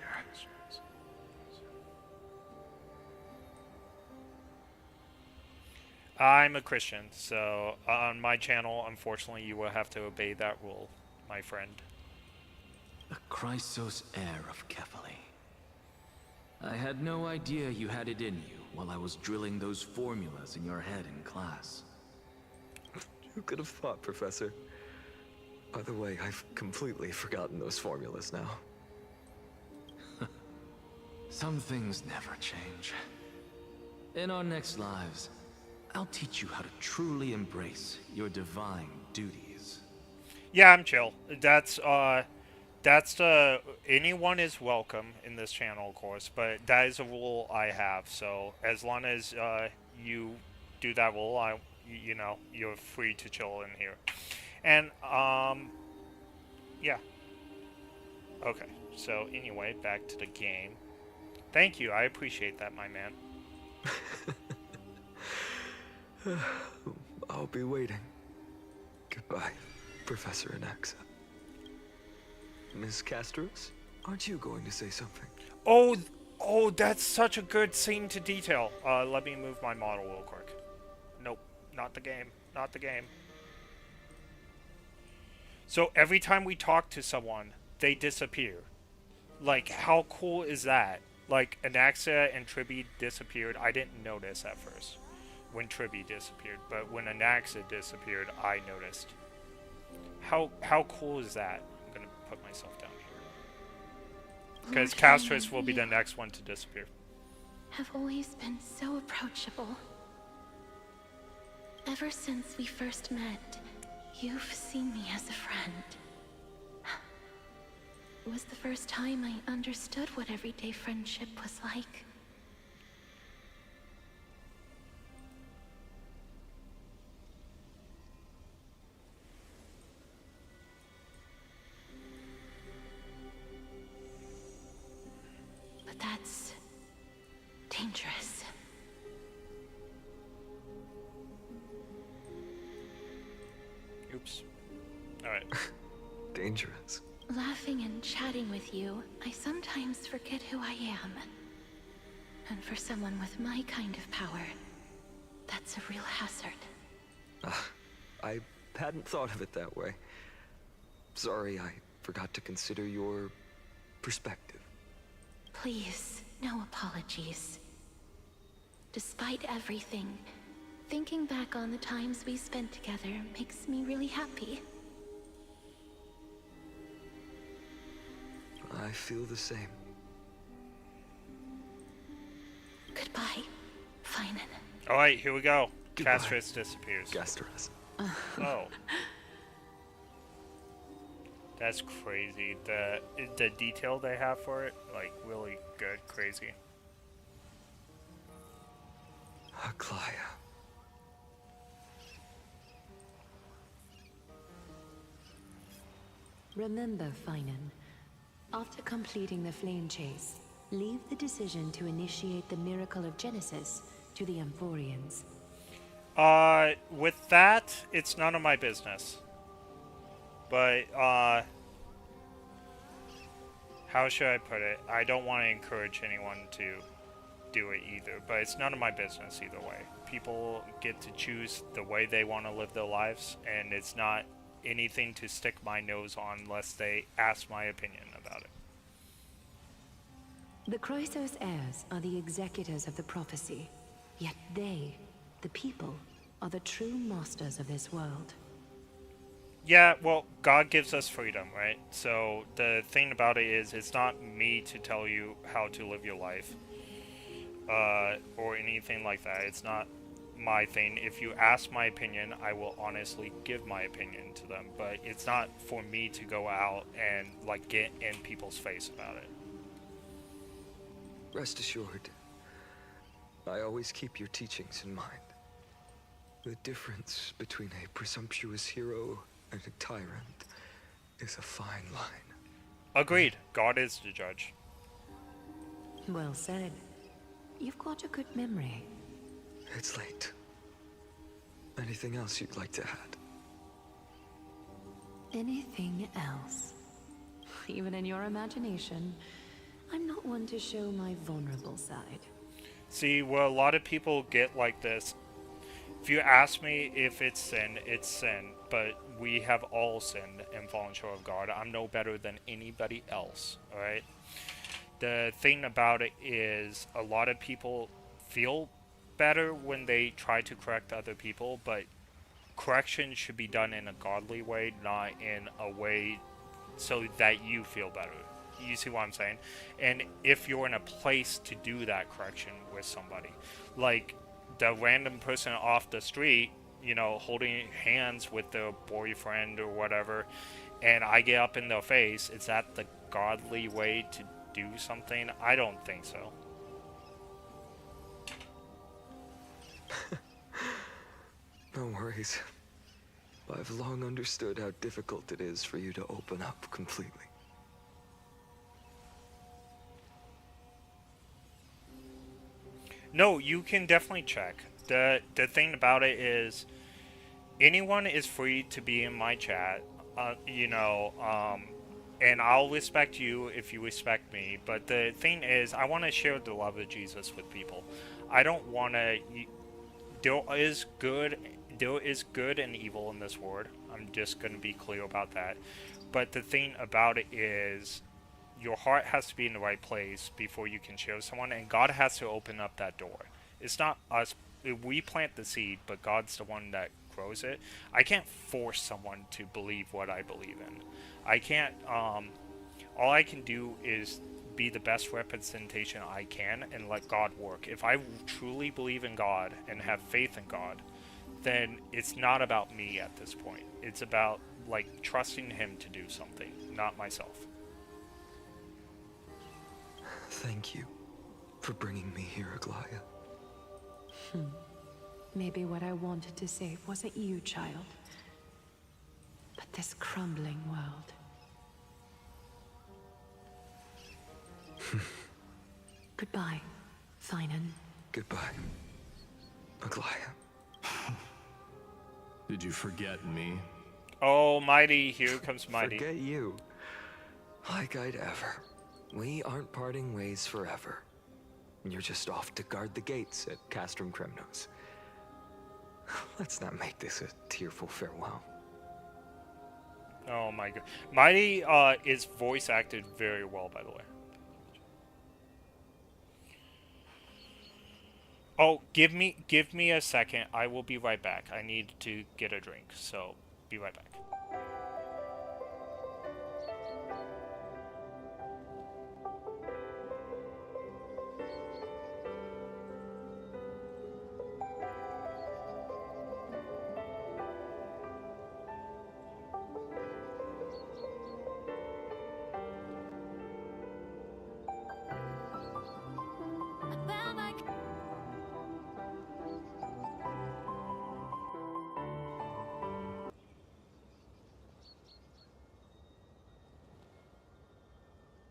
I'm a Christian, so on my channel, unfortunately, you will have to obey that rule, my friend. The Chrysos heir of Kefali. I had no idea you had it in you while I was drilling those formulas in your head in class. Who could have thought, Professor? By the way, I've completely forgotten those formulas now. Some things never change. In our next lives, I'll teach you how to truly embrace your divine duties. Yeah, I'm chill. That's anyone is welcome in this channel, of course, but that is a rule I have. So as long as you do that rule, you know, you're free to chill in here. And yeah. Okay. So anyway, back to the game. Thank you. I appreciate that, my man. I'll be waiting. Goodbye, Professor Anaxa. Miss Castros, aren't you going to say something? Oh, that's such a good scene to detail. Let me move my model real quick. Nope, not the game. Not the game. So every time we talk to someone, they disappear. Like, how cool is that? Like, Anaxa and Tribby disappeared. I didn't notice at first when Tribby disappeared, but when Anaxa disappeared, I noticed. How cool is that? I'm gonna put myself down here. Because Castris will be the next one to disappear. Have always been so approachable. Ever since we first met, you've seen me as a friend. It was the first time I understood what everyday friendship was like. But that's dangerous. Oops. Alright. Dangerous. Laughing and chatting with you, I sometimes forget who I am. And for someone with my kind of power, that's a real hazard. I hadn't thought of it that way. Sorry, I forgot to consider your perspective. Please, no apologies. Despite everything, thinking back on the times we spent together makes me really happy. I feel the same. Goodbye, Finan. Alright, here we go. Goodbye. Castris disappears. Gasteras. Oh. That's crazy. The detail they have for it, like, really good, crazy. Aglaya. Remember, Finan, after completing the flame chase, leave the decision to initiate the miracle of Genesis to the Amphorians. With that, it's none of my business. But, how should I put it? I don't want to encourage anyone to do it either, but it's none of my business either way. People get to choose the way they want to live their lives, and it's not anything to stick my nose on unless they ask my opinion about it. The Chrysos heirs are the executors of the prophecy, yet they, the people, are the true masters of this world. Yeah, well, God gives us freedom, right? So the thing about it is, it's not me to tell you how to live your life, or anything like that. It's not my thing. If you ask my opinion, I will honestly give my opinion to them, but it's not for me to go out and, like, get in people's face about it. Rest assured, I always keep your teachings in mind. The difference between a presumptuous hero and a tyrant is a fine line. Agreed. God is the judge. Well said. You've got a good memory. It's late. Anything else you'd like to add? Anything else? Even in your imagination, I'm not one to show my vulnerable side. See, where a lot of people get like this, if you ask me if it's sin, it's sin, but we have all sinned and fallen short of God. I'm no better than anybody else, alright? The thing about it is, a lot of people feel better when they try to correct other people, but correction should be done in a godly way, not in a way so that you feel better. You see what I'm saying? And if you're in a place to do that correction with somebody, like the random person off the street, you know, holding hands with their boyfriend or whatever, and I get up in their face, is that the godly way to do something? I don't think so. No worries. I've long understood how difficult it is for you to open up completely. No, you can definitely check. The thing about it is, anyone is free to be in my chat, you know, and I'll respect you if you respect me, but the thing is, I want to share the love of Jesus with people. I don't want to... There is good and evil in this world. I'm just going to be clear about that. But the thing about it is, your heart has to be in the right place before you can share with someone, and God has to open up that door. It's not us. We plant the seed, but God's the one that grows it. I can't force someone to believe what I believe in. I can't, all I can do is be the best representation I can and let God work. If I truly believe in God and have faith in God, then it's not about me at this point. It's about, like, trusting Him to do something, not myself. Thank you for bringing me here, Aglaya. Maybe what I wanted to save wasn't you, child, but this crumbling world. Goodbye, Finan. Goodbye, Aglaya. Did you forget me? Oh, Mighty, here comes Mighty. Forget you? Like I'd ever. We aren't parting ways forever. You're just off to guard the gates at Castrum Kremnos. Let's not make this a tearful farewell. Oh my god. Mighty is voice acted very well, by the way. Oh, give me a second. I will be right back. I need to get a drink, so be right back.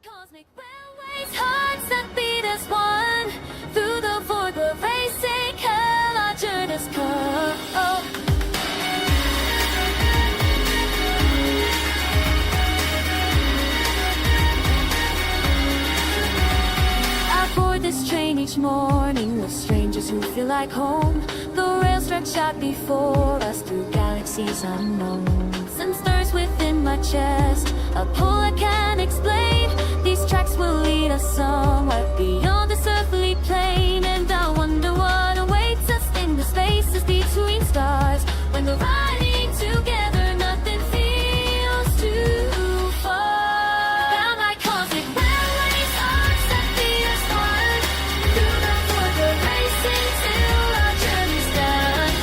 Cosmic railways, hearts that beat as one. Through the void, we're racing hell, our journey's come. I board this train each morning with strangers who feel like home. The rails stretch out before us through galaxies unknown. Some stirs within my chest, a pull I can't explain. These tracks will lead us somewhere beyond this earthly plane. And I wonder what awaits us in the spaces between stars. When we're riding together, nothing feels too far. Bound by cosmic railways, hearts that beat as one. Through the void, we're racing till our journey's done.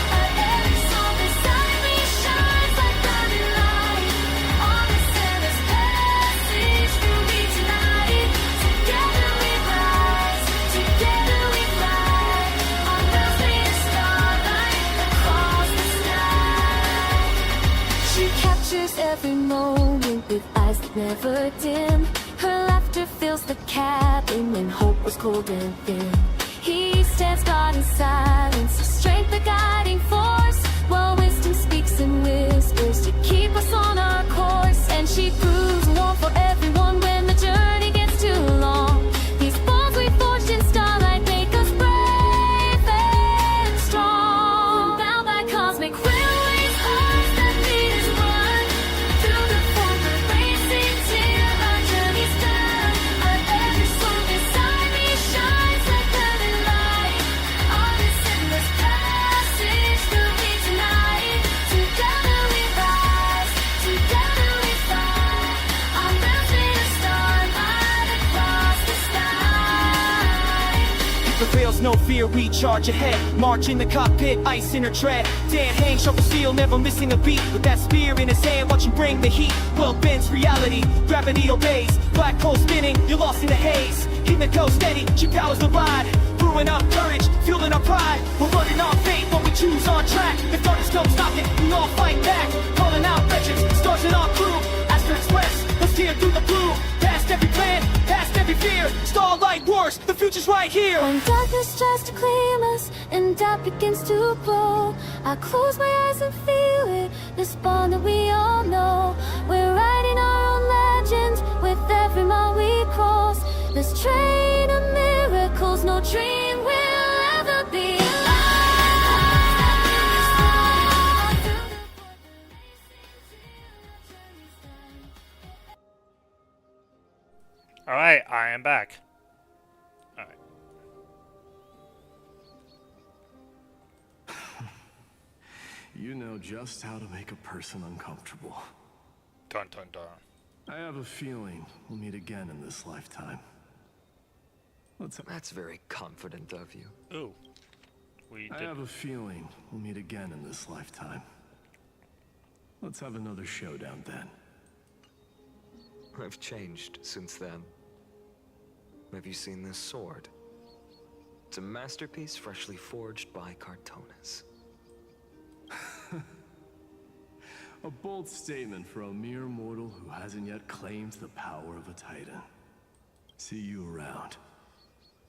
Every soul beside me shines like burning light. On this endless passage through me tonight. Together we rise, together we fly. On rails made of starlight across the sky. She captures every moment with eyes that never dim. Her laughter fills the cabin when hope was cold and thin. He stands guard in silence, strength the guiding force, while wisdom speaks in whispers to keep us on our course. And she proves more for everyone when the journey gets too long. These bonds we forged in starlight make us brave and strong. Bound by cosmic railways, hearts that beat as one. Through the void we're racing till our journey's done. Every soul beside me shines like burning light. On this endless passage through me tonight. Together we rise, together we fly. On rails made of starlight across the sky. The rails, no fear, we charge ahead. March in the cockpit, ice in her tread. Dan hangs, sharp steel, never missing a beat. With that spear in his hand, watch him bring the heat. World bends, reality, gravity obeys. Black hole spinning, you're lost in the haze. Keep it go steady, she powers the ride. Brewing up courage, fueling our pride. We're running on faith, but we choose our track. If darkness don't stop it, we all fight back. Calling out legends, stars in our crew. Astra Express, let's steer through the blue. Past every plan, past every fear. Starlight wars, the future's right here. When darkness tries to claim us and doubt begins to grow, I close my eyes and feel it, this bond that we all know. We're writing our own legends with every mile we cross. This train of miracles, no dream will ever be Alright, I am back. Alright. You know just how to make a person uncomfortable. Dun dun dun. I have a feeling we'll meet again in this lifetime. That's very confident of you. Ooh. We I did. have a feeling we'll meet again in this lifetime. Let's have another showdown then. I've changed since then. Have you seen this sword? It's a masterpiece freshly forged by Cartonis. A bold statement for a mere mortal who hasn't yet claimed the power of a titan. See you around.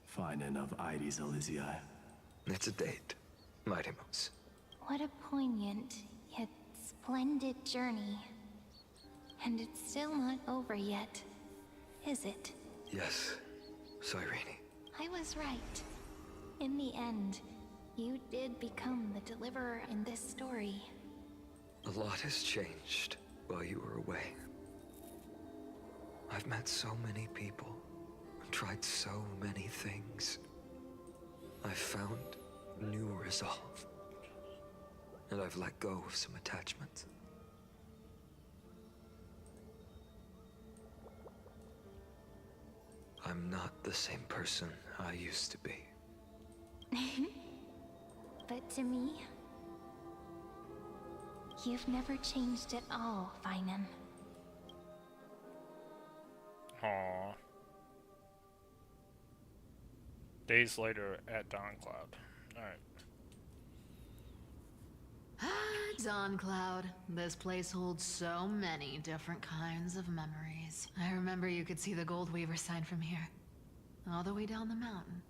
Finding of Ides Elysiae. It's a date, Mighty-Moose. What a poignant, yet splendid journey. And it's still not over yet. is it? Yes, Cyrene. I was right. In the end, you did become the deliverer in this story. A lot has changed while you were away. I've met so many people, tried so many things. I've found new resolve. And I've let go of some attachments. I'm not the same person I used to be. But to me, you've never changed at all, Finan. Aww. Days later at Dawncloud. Alright. Dawncloud. This place holds so many different kinds of memories. I remember you could see the Gold Weaver sign from here. All the way down the mountain.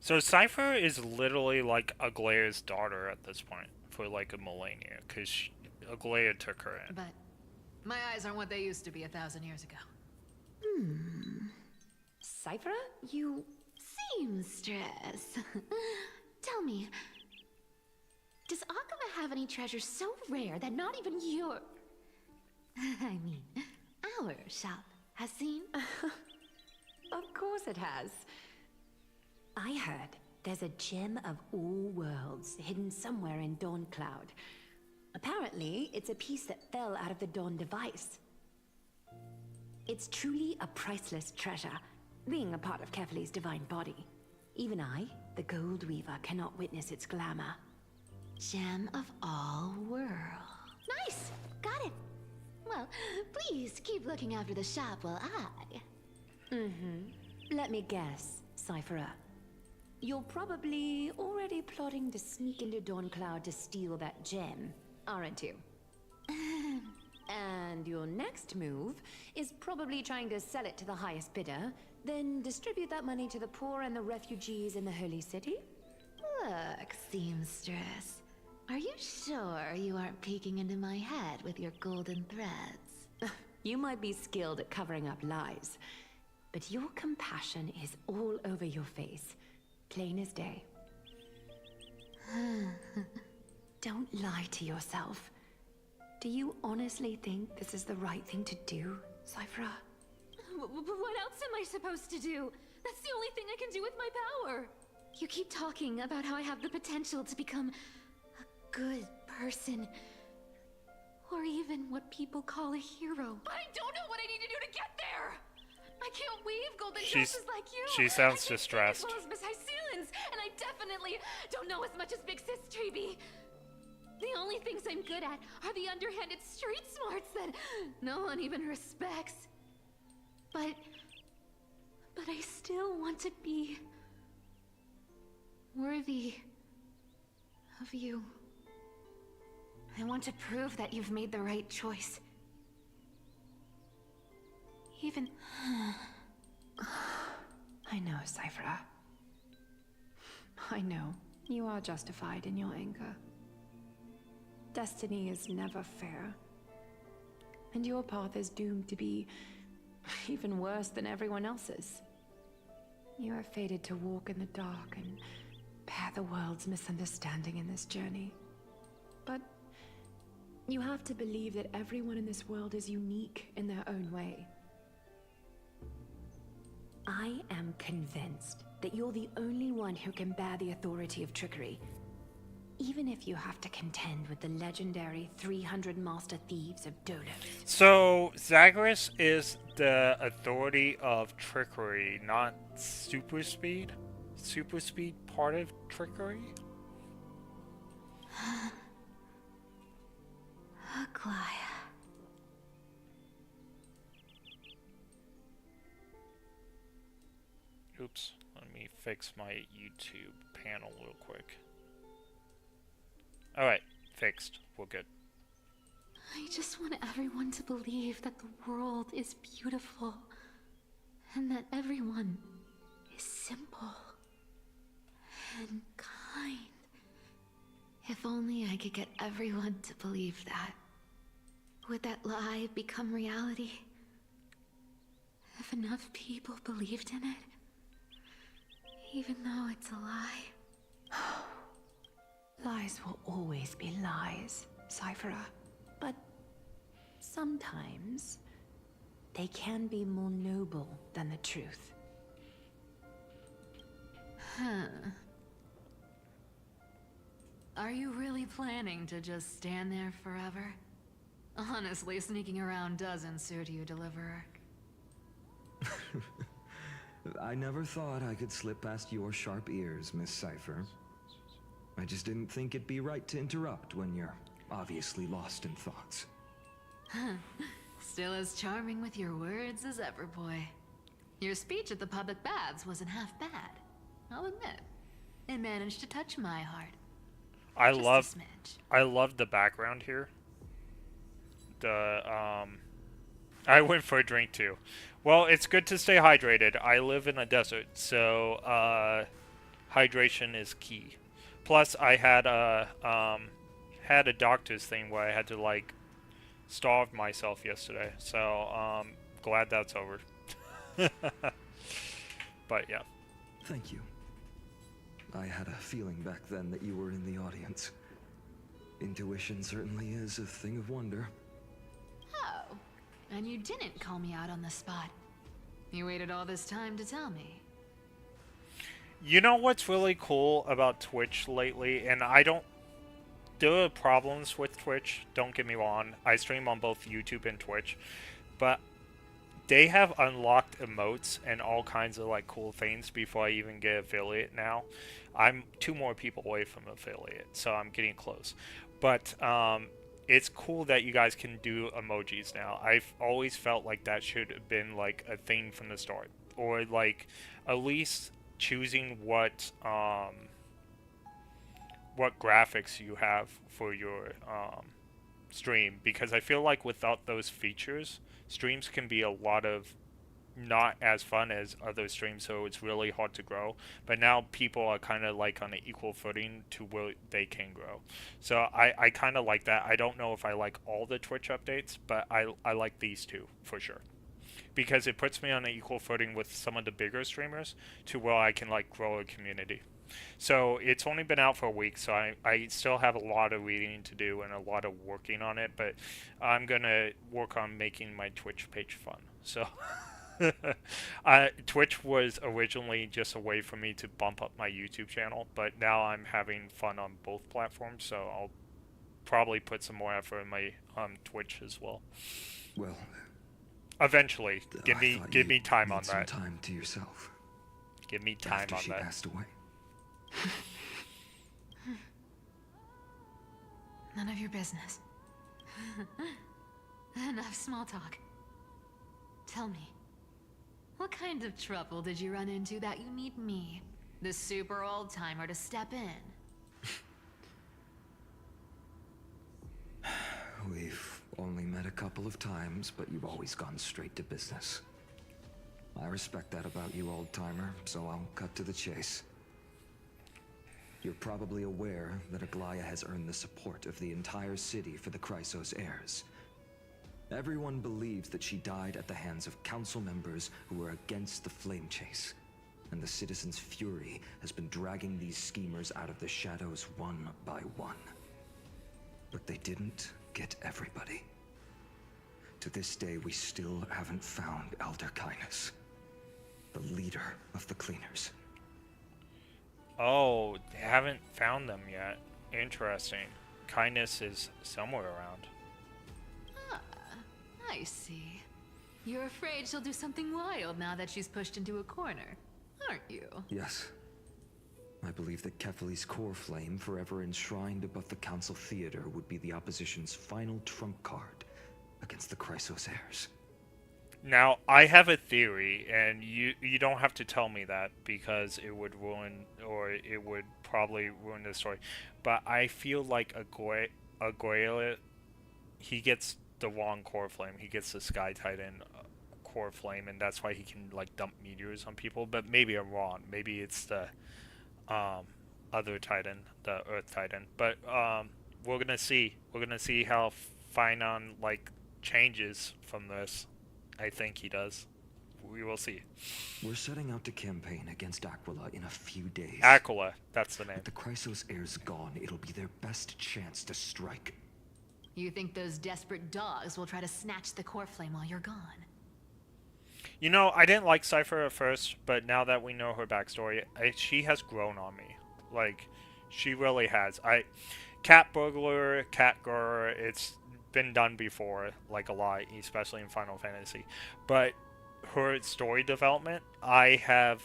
So Cypher is literally like Aglaya's daughter at this point for like a millennia, because Aglaya took her in. But my eyes aren't what they used to be 1,000 years ago. Cypher, you... Seamstress. Tell me, does Akama have any treasures so rare that not even your... I mean, our shop has seen? Of course it has. I heard there's a gem of all worlds hidden somewhere in Dawncloud. Apparently, it's a piece that fell out of the Dawn device. It's truly a priceless treasure, being a part of Kefali's divine body. Even I, the Gold Weaver, cannot witness its glamour. Gem of all worlds. Nice! Got it! Well, please keep looking after the shop while I... Let me guess, Cypher. You're probably already plotting to sneak into Dawncloud to steal that gem, aren't you? And your next move is probably trying to sell it to the highest bidder, then distribute that money to the poor and the refugees in the Holy City? Look, seamstress. Are you sure you aren't peeking into my head with your golden threads? You might be skilled at covering up lies, but your compassion is all over your face, plain as day. Don't lie to yourself. Do you honestly think this is the right thing to do, Cypher? What else am I supposed to do? That's the only thing I can do with my power. You keep talking about how I have the potential to become a good person. Or even what people call a hero. But I don't know what I need to do to get there! I can't weave golden dresses like you! She sounds distressed. As well as Miss Hycelians, and I definitely don't know as much as Big Sis Treeby. The only things I'm good at are the underhanded street smarts that no one even respects. But I still want to be worthy of you. I want to prove that you've made the right choice. Even... I know, Cypher. I know. You are justified in your anger. Destiny is never fair. And your path is doomed to be even worse than everyone else's. You are fated to walk in the dark and bear the world's misunderstanding in this journey. But you have to believe that everyone in this world is unique in their own way. I am convinced that you're the only one who can bear the authority of trickery. Even if you have to contend with the legendary 300 master thieves of Dolos. So, Zagreus is the authority of trickery, not super speed? Super speed part of trickery? Aglaya. Oops, let me fix my YouTube panel real quick. Alright, fixed. We're good. I just want everyone to believe that the world is beautiful. And that everyone is simple. And kind. If only I could get everyone to believe that. Would that lie become reality? If enough people believed in it, even though it's a lie. Lies will always be lies, Cyphera. But sometimes they can be more noble than the truth. Huh. Are you really planning to just stand there forever? Honestly, sneaking around doesn't suit you, Deliverer. I never thought I could slip past your sharp ears, Miss Cypher. I just didn't think it'd be right to interrupt when you're obviously lost in thoughts. Still as charming with your words as ever, boy. Your speech at the public baths wasn't half bad. I'll admit. It managed to touch my heart. I love the background here. I went for a drink too. Well, it's good to stay hydrated. I live in a desert, so hydration is key. Plus, I had a doctor's thing where I had to like starve myself yesterday. So glad that's over. But yeah. Thank you. I had a feeling back then that you were in the audience. Intuition certainly is a thing of wonder. Oh, and you didn't call me out on the spot. You waited all this time to tell me. You know what's really cool about Twitch lately, and there are problems with Twitch, don't get me wrong. I stream on both YouTube and Twitch, but they have unlocked emotes and all kinds of like cool things before I even get affiliate now. I'm 2 more people away from affiliate, so I'm getting close. But it's cool that you guys can do emojis now. I've always felt like that should have been like a thing from the start, or like at least choosing what graphics you have for your stream, because I feel like without those features, streams can be a lot of not as fun as other streams, so it's really hard to grow. But now people are kind of like on an equal footing to where they can grow. So I kind of like that. I don't know if I like all the Twitch updates, but I like these 2 for sure, because it puts me on an equal footing with some of the bigger streamers to where I can like grow a community. So it's only been out for a week, so I still have a lot of reading to do and a lot of working on it, but I'm gonna work on making my Twitch page fun. So Twitch was originally just a way for me to bump up my YouTube channel, but now I'm having fun on both platforms, so I'll probably put some more effort in my Twitch as well. Well, eventually, give me time on some that. Time to yourself. Give me time after on she that. Passed away. None of your business. Enough small talk. Tell me, what kind of trouble did you run into that you need me, the super old-timer, to step in? We've only met a couple of times, but you've always gone straight to business. I respect that about you, old-timer, so I'll cut to the chase. You're probably aware that Aglaya has earned the support of the entire city for the Chrysos heirs. Everyone believes that she died at the hands of council members who were against the flame chase, and the citizens' fury has been dragging these schemers out of the shadows one by one. But they didn't get everybody. To this day, we still haven't found Elder Kindness, the leader of the cleaners. Oh, they haven't found them yet. Interesting. Kindness is somewhere around. Ah, I see. You're afraid she'll do something wild now that she's pushed into a corner, aren't you? Yes. I believe that Kefali's core flame, forever enshrined above the Council Theater, would be the opposition's final trump card against the Chrysos heirs. Now, I have a theory, and you don't have to tell me that because it would ruin, or it would probably ruin the story. But I feel like Aguila, he gets the wrong core flame. He gets the Sky Titan core flame, and that's why he can like dump meteors on people. But maybe I'm wrong. Maybe it's the other Titan, the Earth Titan. But we're gonna see. We're gonna see how Finon like changes from this. I think he does. we will see. We're setting out to campaign against Aquila in a few days. Aquila, that's the name. With the Chrysos heirs gone, it'll be their best chance to strike. You think those desperate dogs will try to snatch the core flame while you're gone? You know, I didn't like Cypher at first, but now that we know her backstory, she has grown on me. Like, she really has. Cat Burglar, Cat Girl, it's been done before, like a lot, especially in Final Fantasy. But her story development, I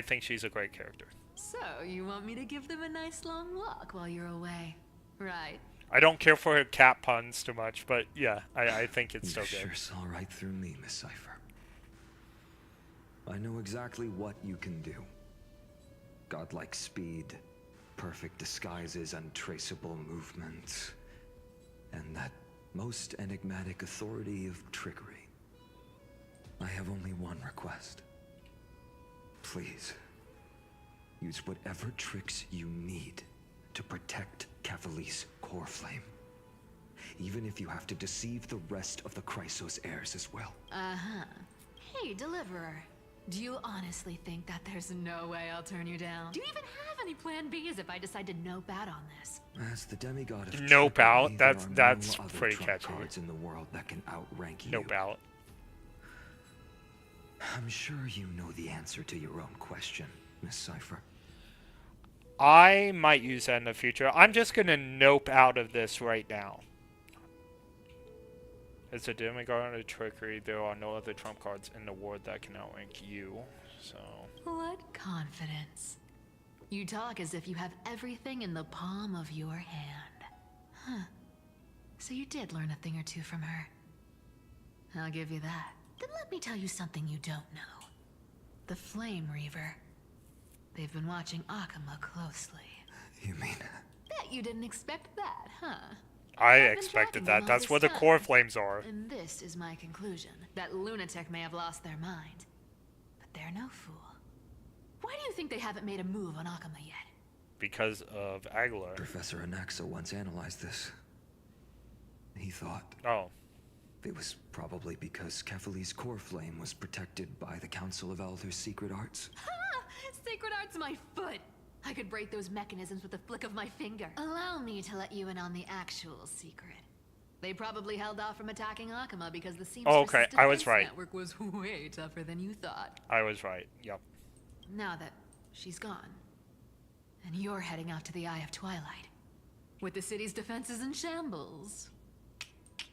think she's a great character. So, you want me to give them a nice long walk while you're away, right? I don't care for her cat puns too much, but yeah, I think it's still good. You sure saw right through me, Miss Cypher. I know exactly what you can do. Godlike speed, perfect disguises, untraceable movements, and that most enigmatic authority of trickery. I have only one request. Please, use whatever tricks you need to protect Kefali's core flame. Even if you have to deceive the rest of the Chrysos heirs as well. Uh-huh. Hey, Deliverer. Do you honestly think that there's no way I'll turn you down? Do you even have any plan Bs if I decide to nope out on this? As the demigod of nope out? That's no pretty catchy. Cards in the world that can outrank you. Nope out. I'm sure you know the answer to your own question, Miss Cypher. I might use that in the future. I'm just gonna nope out of this right now. As a demigod of trickery, there are no other trump cards in the world that can outrank you, so... What confidence. You talk as if you have everything in the palm of your hand. Huh. So you did learn a thing or two from her. I'll give you that. Then let me tell you something you don't know. The Flame Reaver. They've been watching Akama closely. You mean... Bet you didn't expect that, huh? I expected that. That's where the core flames are. And this is my conclusion. That lunatic may have lost their mind. But they're no fool. Why do you think they haven't made a move on Akama yet? Because of Aguilar. Professor Anaxa once analyzed this. He thought... Oh. It was probably because Kefali's core flame was protected by the Council of Elders' secret arts. Ha! Sacred art's my foot! I could break those mechanisms with a flick of my finger. Allow me to let you in on the actual secret. They probably held off from attacking Akama because the Seamstress network was way tougher than you thought. I was right, yep. Now that she's gone, and you're heading out to the Eye of Twilight, with the city's defenses in shambles.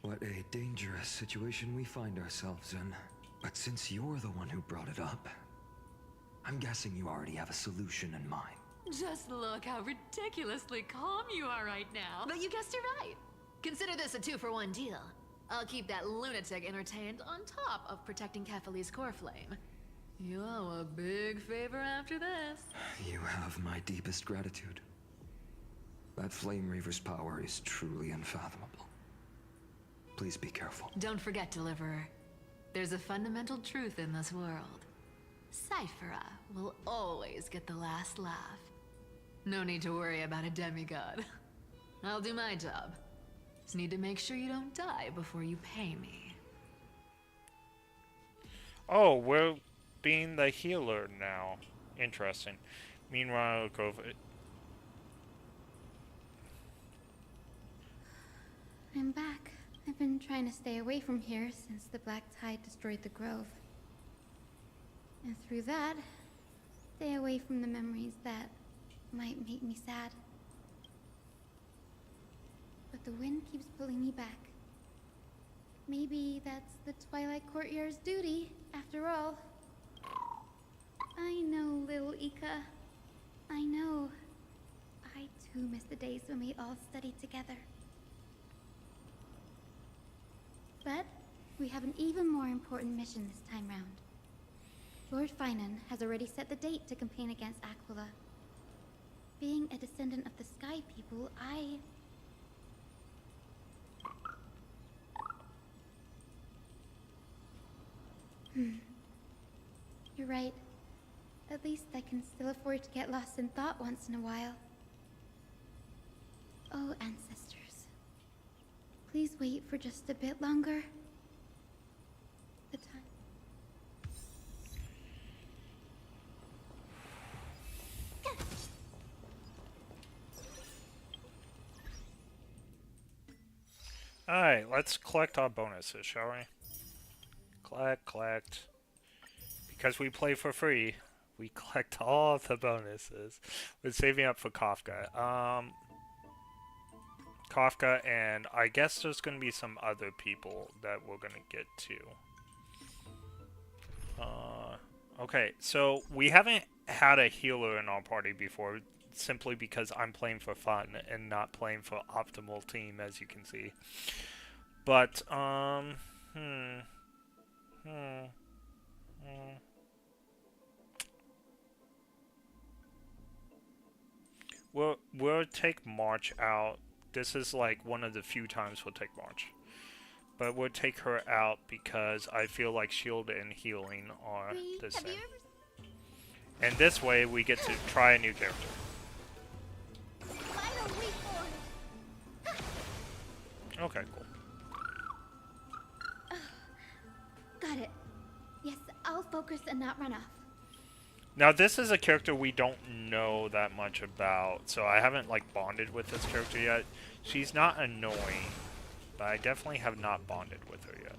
What a dangerous situation we find ourselves in. But since you're the one who brought it up, I'm guessing you already have a solution in mind. Just look how ridiculously calm you are right now. But you guessed it right. Consider this a 2-for-1 deal. I'll keep that lunatic entertained on top of protecting Kefali's core flame. You owe a big favor after this. You have my deepest gratitude. That Flame Reaver's power is truly unfathomable. Please be careful. Don't forget, Deliverer. There's a fundamental truth in this world. Cyphera will always get the last laugh. No need to worry about a demigod. I'll do my job. Just need to make sure you don't die before you pay me. Oh, we're being the healer now. Interesting. Meanwhile, I'm back. I've been trying to stay away from here since the Black Tide destroyed the grove. And through that, stay away from the memories that might make me sad. But the wind keeps pulling me back. Maybe that's the Twilight Courtyard's duty, after all. I know, little Ika. I know. I too miss the days when we all studied together. But we have an even more important mission this time round. Lord Finan has already set the date to campaign against Aquila. Being a descendant of the Sky People, You're right. At least I can still afford to get lost in thought once in a while. Oh, ancestors. Please wait for just a bit longer. time. Alright, let's collect our bonuses, shall we? Collect. Because we play for free, we collect all the bonuses. We're saving up for Kafka. Kafka, and I guess there's going to be some other people that we're going to get to. Okay, so we haven't had a healer in our party before, simply because I'm playing for fun and not playing for optimal team, as you can see. But, We'll take March out. This is like one of the few times we'll take March. But we'll take her out because I feel like shield and healing are the same. And this way we get to try a new character. Okay, cool. Got it. Yes, I'll focus and not run off. Now this is a character we don't know that much about, so I haven't like bonded with this character yet. She's not annoying, but I definitely have not bonded with her yet.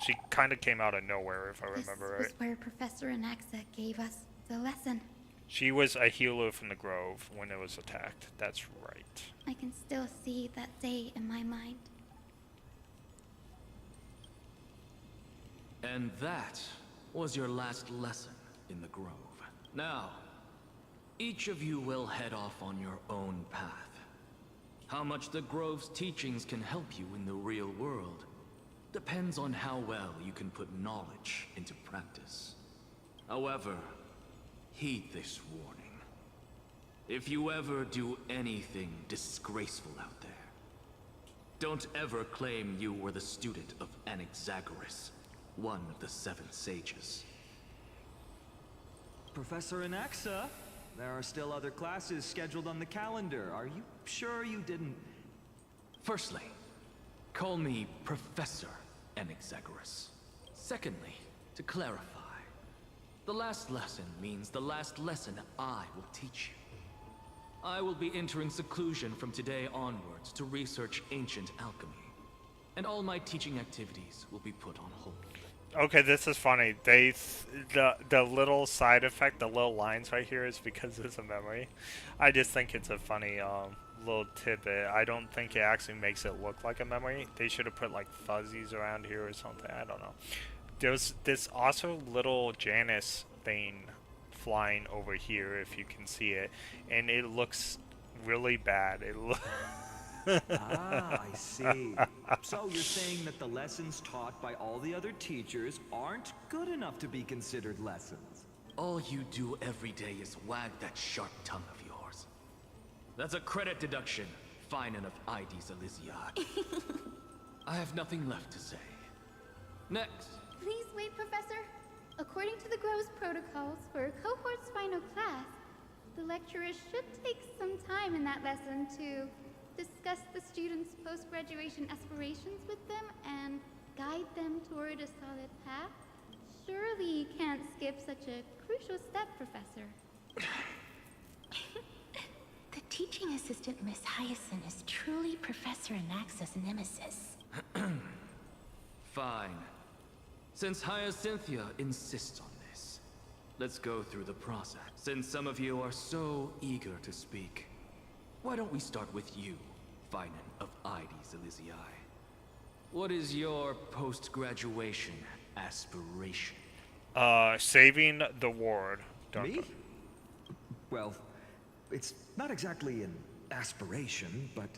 She kind of came out of nowhere, if I remember right. This was where Professor Anaxa gave us the lesson. She was a healer from the Grove when it was attacked. That's right. I can still see that day in my mind. And that was your last lesson in the Grove. Now, each of you will head off on your own path. How much the Grove's teachings can help you in the real world depends on how well you can put knowledge into practice. However, heed this warning. If you ever do anything disgraceful out there, don't ever claim you were the student of Anaxagoras, one of the 7 sages. Professor Anaxa, there are still other classes scheduled on the calendar. Are you sure you didn't... Firstly, call me Professor Anaxagoras. Secondly, to clarify, the last lesson means the last lesson I will teach you. I will be entering seclusion from today onwards to research ancient alchemy, and all my teaching activities will be put on hold. Okay, this is funny. The little side effect, the little lines right here is because it's a memory. I just think it's a funny little tidbit. I don't think it actually makes it look like a memory. They should have put like fuzzies around here or something. I don't know. There's this also little Janus thing flying over here, if you can see it, and it looks really bad. It Ah, I see. So you're saying that the lessons taught by all the other teachers aren't good enough to be considered lessons? All you do every day is wag that sharp tongue of yours. That's a credit deduction, fine enough IDs Elysiad. I have nothing left to say. Next. Please wait, Professor. According to the Grove's protocols for a cohort's final class, the lecturer should take some time in that lesson to discuss the students' post-graduation aspirations with them and guide them toward a solid path. Surely you can't skip such a crucial step, Professor. The teaching assistant, Miss Hyacinth, is truly Professor Anaxa's nemesis. Fine. Since Hyacinthia insists on this, let's go through the process. Since some of you are so eager to speak, why don't we start with you, Finan of IDs Elysiae? What is your post-graduation aspiration? Saving the ward. Me? Well, it's not exactly an aspiration, but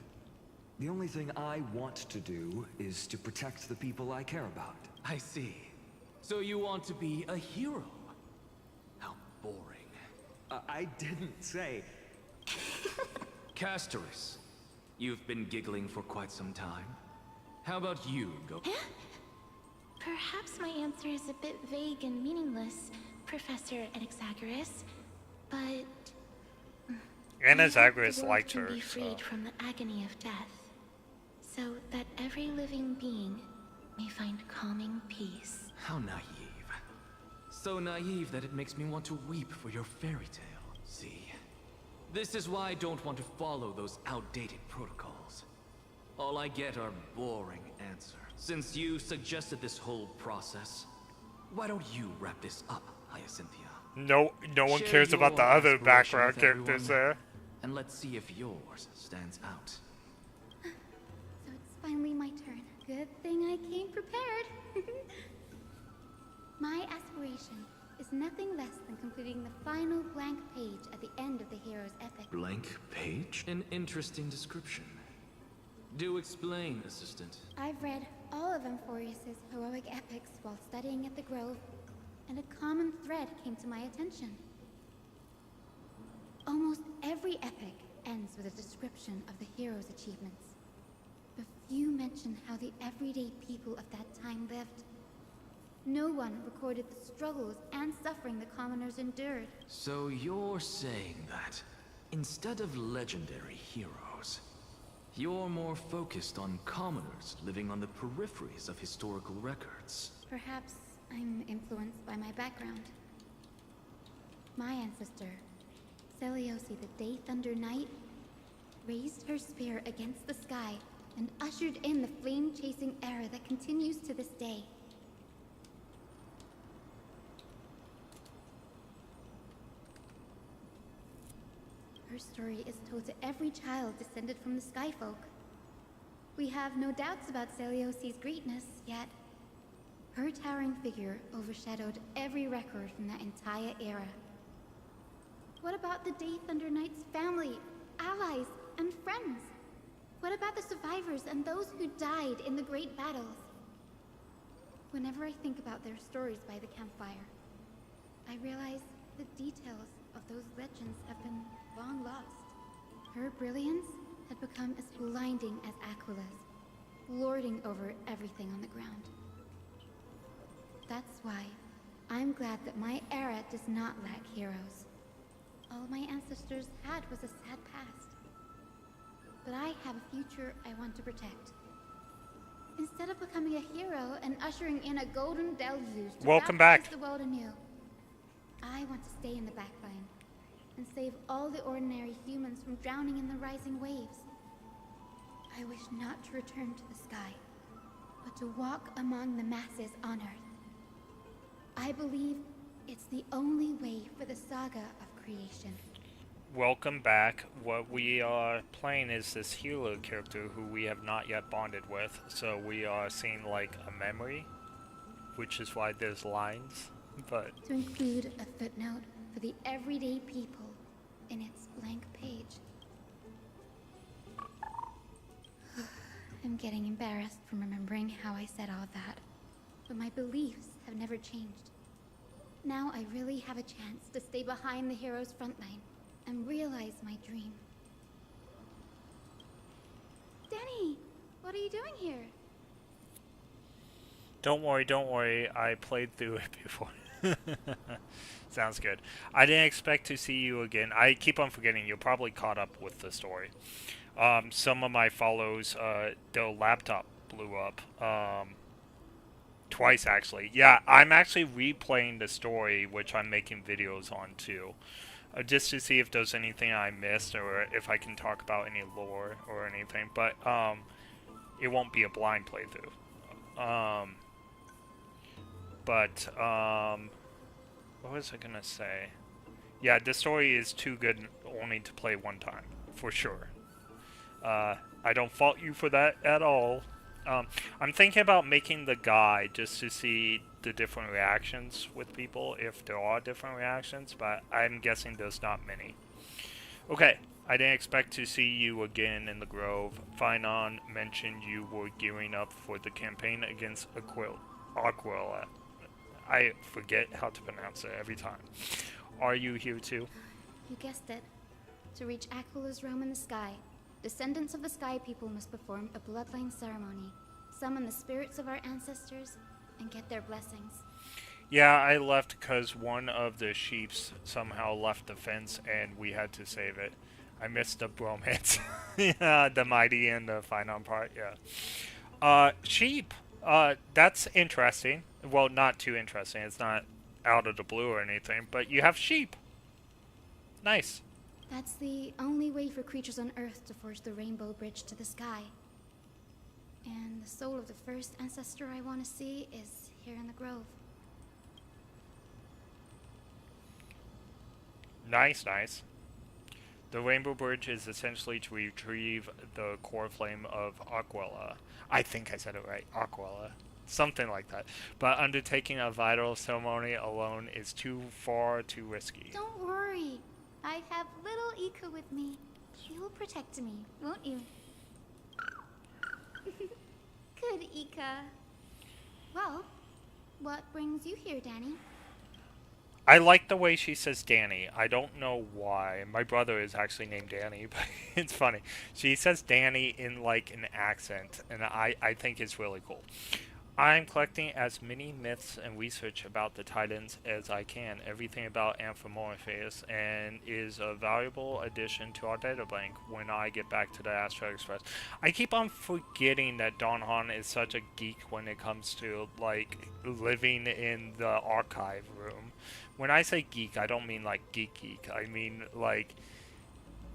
the only thing I want to do is to protect the people I care about. I see. So you want to be a hero? How boring. I didn't say... Castoris, you've been giggling for quite some time. How about you, go? Perhaps my answer is a bit vague and meaningless, Professor Anaxagoras, but... Anaxagoras liked her, be freed from the agony of death, so that every living being may find calming peace. How naive. So naive that it makes me want to weep for your fairy tale. See? This is why I don't want to follow those outdated protocols. All I get are boring answers. Since you suggested this whole process, why don't you wrap this up, Hyacinthia? No one Share cares about the your other aspiration background with characters everyone, there. And let's see if yours stands out. So it's finally my turn. Good thing I came prepared. My aspiration is nothing less than completing the final blank page at the end of the hero's epic. Blank page? An interesting description. Do explain, assistant. I've read all of Amphorius's heroic epics while studying at the Grove, and a common thread came to my attention. Almost every epic ends with a description of the hero's achievements. But few mention how the everyday people of that time lived. No one recorded the struggles and suffering the commoners endured. So you're saying that, instead of legendary heroes, you're more focused on commoners living on the peripheries of historical records. Perhaps I'm influenced by my background. My ancestor, Seliosi the Day Thunder Knight, raised her spear against the sky and ushered in the flame-chasing era that continues to this day. Her story is told to every child descended from the Skyfolk. We have no doubts about Seliosi's greatness, yet her towering figure overshadowed every record from that entire era. What about the Day Thunder Knight's family, allies, and friends? What about the survivors and those who died in the great battles? Whenever I think about their stories by the campfire, I realize the details of those legends have been long lost. Her brilliance had become as blinding as Aquila's, lording over everything on the ground. That's why I'm glad that my era does not lack heroes. All my ancestors had was a sad past. But I have a future I want to protect. Instead of becoming a hero and ushering in a golden deluge to Welcome baptize back. the world anew, I want to stay in the backline and save all the ordinary humans from drowning in the rising waves. I wish not to return to the sky, but to walk among the masses on Earth. I believe it's the only way for the saga of creation. Welcome back. What we are playing is this hero character who we have not yet bonded with, so we are seeing like a memory, which is why there's lines, but... To include a footnote for the everyday people in its blank page. I'm getting embarrassed from remembering how I said all that, but my beliefs have never changed. Now I really have a chance to stay behind the hero's front line and realize my dream. Denny, what are you doing here? Don't worry, I played through it before. Sounds good. I didn't expect to see you again. I keep on forgetting you're probably caught up with the story. Some of my follows, their laptop blew up. Twice, actually. Yeah, I'm actually replaying the story, which I'm making videos on, too. Just to see if there's anything I missed, or if I can talk about any lore or anything. But, it won't be a blind playthrough. What was I gonna say? Yeah, the story is too good only to play one time, for sure. I don't fault you for that at all. I'm thinking about making the guide just to see the different reactions with people, if there are different reactions, but I'm guessing there's not many. Okay, I didn't expect to see you again in the Grove. Finon mentioned you were gearing up for the campaign against Aquila. I forget how to pronounce it every time. Are you here too? You guessed it. To reach Aquila's realm in the sky, descendants of the Sky People must perform a bloodline ceremony, summon the spirits of our ancestors, and get their blessings. Yeah, I left because one of the sheeps somehow left the fence and we had to save it. I missed the bromance. Yeah, the mighty and the Finon part, yeah. Sheep! That's interesting. Well, not too interesting. It's not out of the blue or anything, but you have sheep. Nice. That's the only way for creatures on Earth to forge the rainbow bridge to the sky. And the soul of the first ancestor I want to see is here in the grove. Nice, nice. The Rainbow Bridge is essentially to retrieve the core flame of Aquila. I think I said it right. Aquila. Something like that. But undertaking a vital ceremony alone is too risky. Don't worry. I have little Ika with me. She will protect me, won't you? Good, Ika. Well, what brings you here, Danny? I like the way she says Danny. I don't know why. My brother is actually named Danny, but it's funny. She says Danny in like an accent, and I think it's really cool. I'm collecting as many myths and research about the Titans as I can. Everything about Anthropomorphius and is a valuable addition to our data bank when I get back to the Astro Express. I keep on forgetting that Don Han is such a geek when it comes to like living in the archive room. When I say geek, I don't mean like geek. I mean like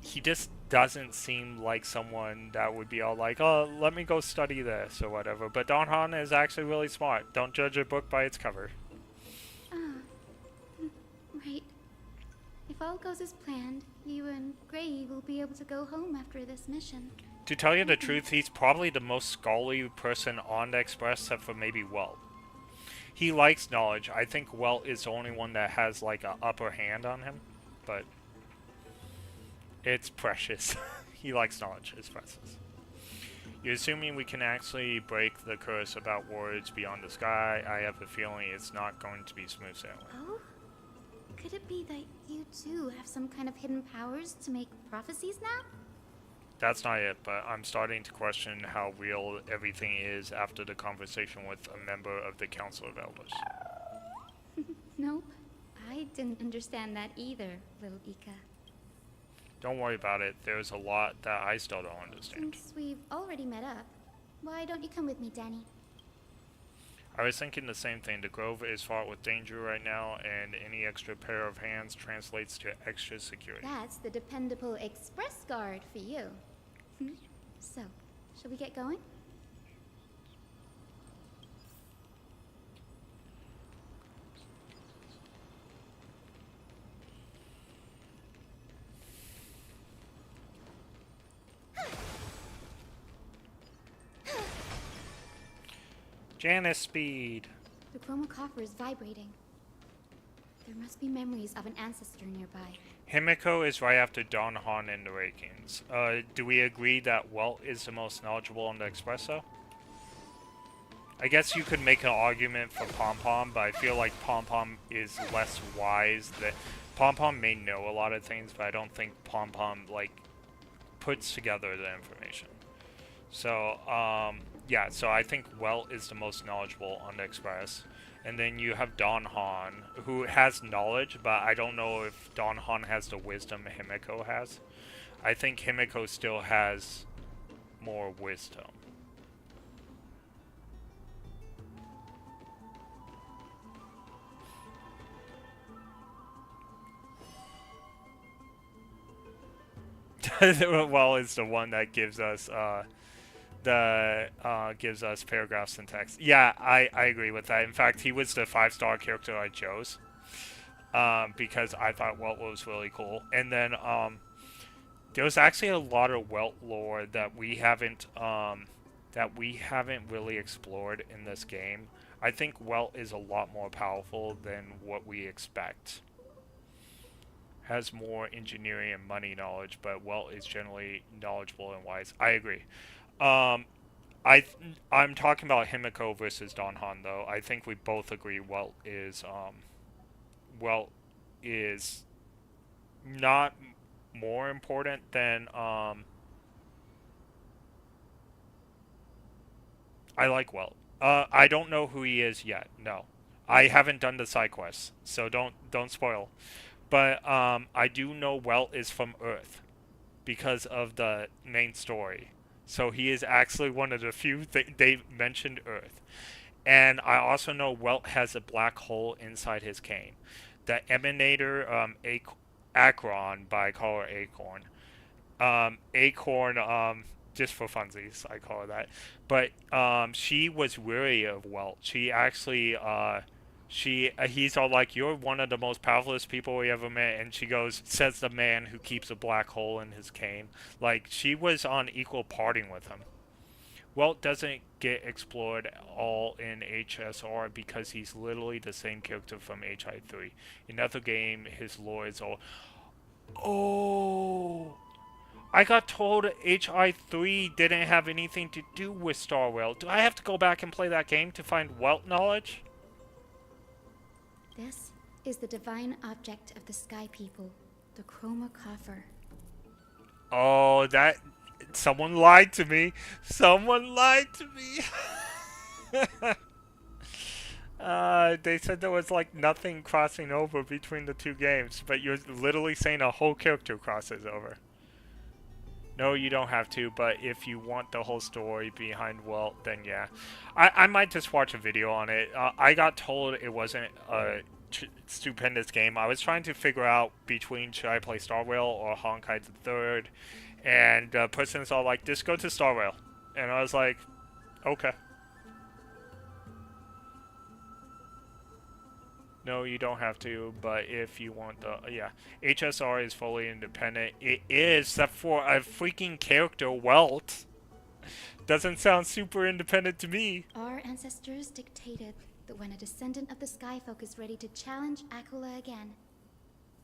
he just doesn't seem like someone that would be all like, oh, let me go study this or whatever. But Don Han is actually really smart. Don't judge a book by its cover. Right. If all goes as planned, you and Gray will be able to go home after this mission. To tell you the truth, he's probably the most scholarly person on the Express, except for maybe Welt. He likes knowledge. I think Welt is the only one that has like an upper hand on him, but it's precious. He likes knowledge. It's precious. You're assuming we can actually break the curse about words beyond the sky. I have a feeling it's not going to be smooth sailing. Oh? Could it be that you too have some kind of hidden powers to make prophecies now? That's not it, but I'm starting to question how real everything is after the conversation with a member of the Council of Elders. Nope. I didn't understand that either, little Ika. Don't worry about it. There's a lot that I still don't understand. Since we've already met up, why don't you come with me, Danny? I was thinking the same thing. The Grove is fraught with danger right now, and any extra pair of hands translates to extra security. That's the dependable express guard for you. So, shall we get going? Janice speed. The chroma coffer is vibrating. There must be memories of an ancestor nearby. Himiko is right after Don Han and the Rakings. Do we agree that Welt is the most knowledgeable on the Expresso? I guess you could make an argument for Pom Pom, but I feel like Pom Pom is less wise. That Pom Pom may know a lot of things, but I don't think Pom Pom like puts together the information. So yeah, so I think Welt is the most knowledgeable on the Express. And then you have Don Han, who has knowledge, but I don't know if Don Han has the wisdom Himiko has. I think Himiko still has more wisdom. Well, it's the one that gives us gives us paragraphs and text. Yeah, I agree with that. In fact, he was the 5-star character I chose because I thought Welt was really cool. And then there's actually a lot of Welt lore that we haven't really explored in this game. I think Welt is a lot more powerful than what we expect. Has more engineering and money knowledge, but Welt is generally knowledgeable and wise. I agree. I'm talking about Himiko versus Don Han, though. I think we both agree Welt is not more important than I like Welt. I don't know who he is yet. No, I haven't done the side quests, so don't spoil. But I do know Welt is from Earth because of the main story. So he is actually one of the few they mentioned Earth. And I also know Welt has a black hole inside his cane. The Emanator, Akron, but I call her Acorn. Acorn, just for funsies, I call her that. But she was weary of Welt. She actually, he's all like, "You're one of the most powerful people we ever met," and she goes, "Says the man who keeps a black hole in his cane." Like, she was on equal parting with him. Welt doesn't get explored all in HSR because he's literally the same character from HI3. In another game, his lore is all... Oh! I got told HI3 didn't have anything to do with Starrail. Do I have to go back and play that game to find Welt knowledge? This is the divine object of the Sky People, the Chroma Coffer. Oh, that... Someone lied to me. Someone lied to me. They said there was like nothing crossing over between the two games, but you're literally saying a whole character crosses over. No, you don't have to, but if you want the whole story behind Welt, then yeah. I might just watch a video on it. I got told it wasn't a stupendous game. I was trying to figure out between should I play Starrail or Honkai the Third, and the person's all like, just go to Starrail. And I was like, okay. No, you don't have to, but if you want the... Yeah. HSR is fully independent. It is, except for a freaking character, Welt. Doesn't sound super independent to me. Our ancestors dictated that when a descendant of the Skyfolk is ready to challenge Aquila again,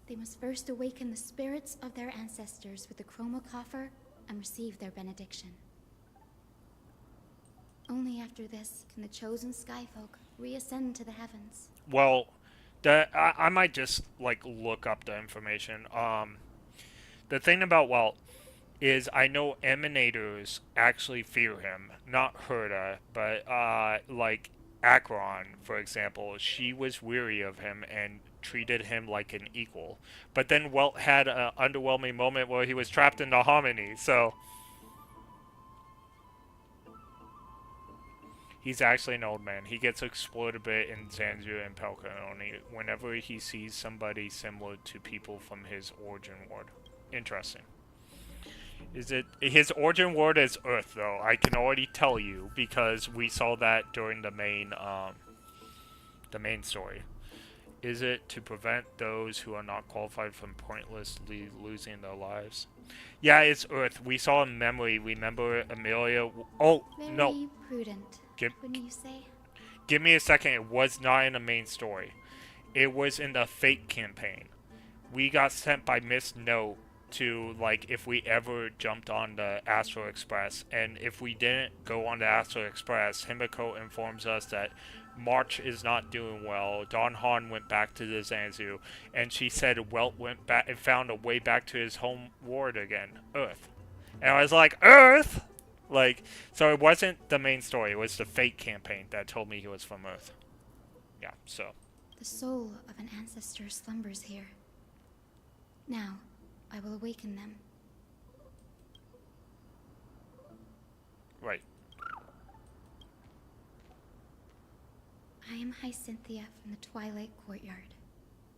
they must first awaken the spirits of their ancestors with the Chroma Coffer and receive their benediction. Only after this can the chosen Skyfolk reascend to the heavens. Well, I might just like look up the information. The thing about Welt is I know Emanators actually fear him, not Herta, but like Akron, for example, she was weary of him and treated him like an equal. But then Welt had an underwhelming moment where he was trapped in the Hominy, so... He's actually an old man. He gets explored a bit in Zanzu and Pelkaoni whenever he sees somebody similar to people from his origin ward. Interesting. Is it... His origin ward is Earth, though. I can already tell you, because we saw that during the main story. Is it to prevent those who are not qualified from pointlessly losing their lives? Yeah, it's Earth. We saw a memory. Remember Amelia? Oh, no. Very prudent, wouldn't you say? Give me a second. It was not in the main story. It was in the Fate campaign. We got sent by Miss Note to, like, if we ever jumped on the Astro Express. And if we didn't go on the Astro Express, Himiko informs us that March is not doing well. Don Han went back to the Zanzu, and she said Welt went back and found a way back to his home ward again, Earth. And I was like, Earth? Like, so it wasn't the main story. It was the Fate campaign that told me he was from Earth. Yeah, so. The soul of an ancestor slumbers here. Now, I will awaken them. Right. I am Hyacinthia from the Twilight Courtyard,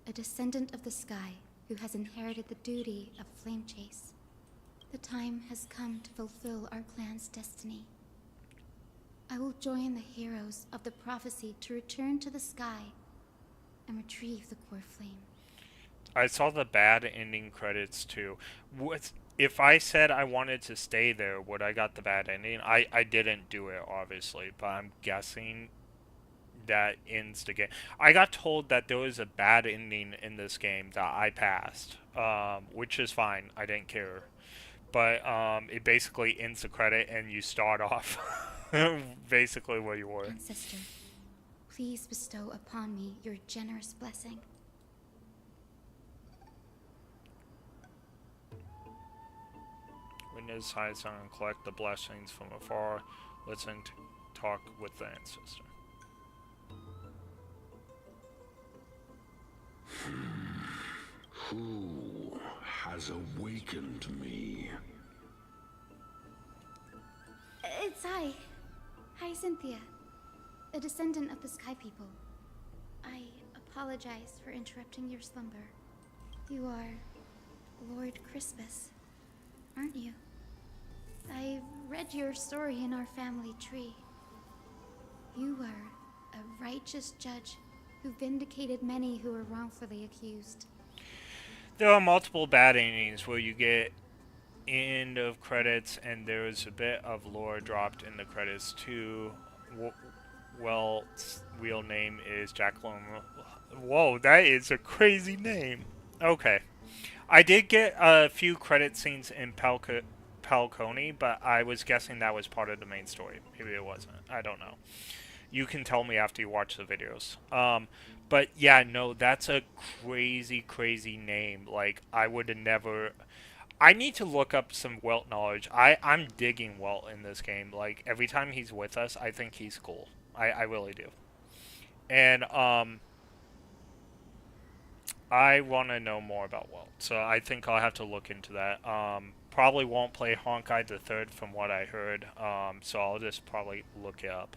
a descendant of the sky who has inherited the duty of flame chase. The time has come to fulfill our clan's destiny. I will join the heroes of the prophecy to return to the sky and retrieve the core flame. I saw the bad ending credits too. If I said I wanted to stay there, would I got the bad ending? I didn't do it, obviously, but I'm guessing that ends the game. I got told that there was a bad ending in this game that I passed, which is fine. I didn't care. But it basically ends the credit and you start off basically where you were. Ancestor, please bestow upon me your generous blessing. Witness high song and collect the blessings from afar. Listen to talk with the ancestor. Who has awakened me? It's I. Hi, Cynthia. A descendant of the Sky People. I apologize for interrupting your slumber. You are Lord Crispus, aren't you? I've read your story in our family tree. You were a righteous judge who vindicated many who were wrongfully accused. There are multiple bad endings where you get end of credits, and there's a bit of lore dropped in the credits too. Welt's real name is Jacqueline. Whoa, that is a crazy name. Okay. I did get a few credit scenes in Falcone, but I was guessing that was part of the main story. Maybe it wasn't. I don't know. You can tell me after you watch the videos. But yeah, no, that's a crazy, crazy name. Like, I would have never... I need to look up some Welt knowledge. I'm digging Welt in this game. Like, every time he's with us, I think he's cool. I really do. And, I want to know more about Welt. So I think I'll have to look into that. Probably won't play Honkai the Third from what I heard. So I'll just probably look it up.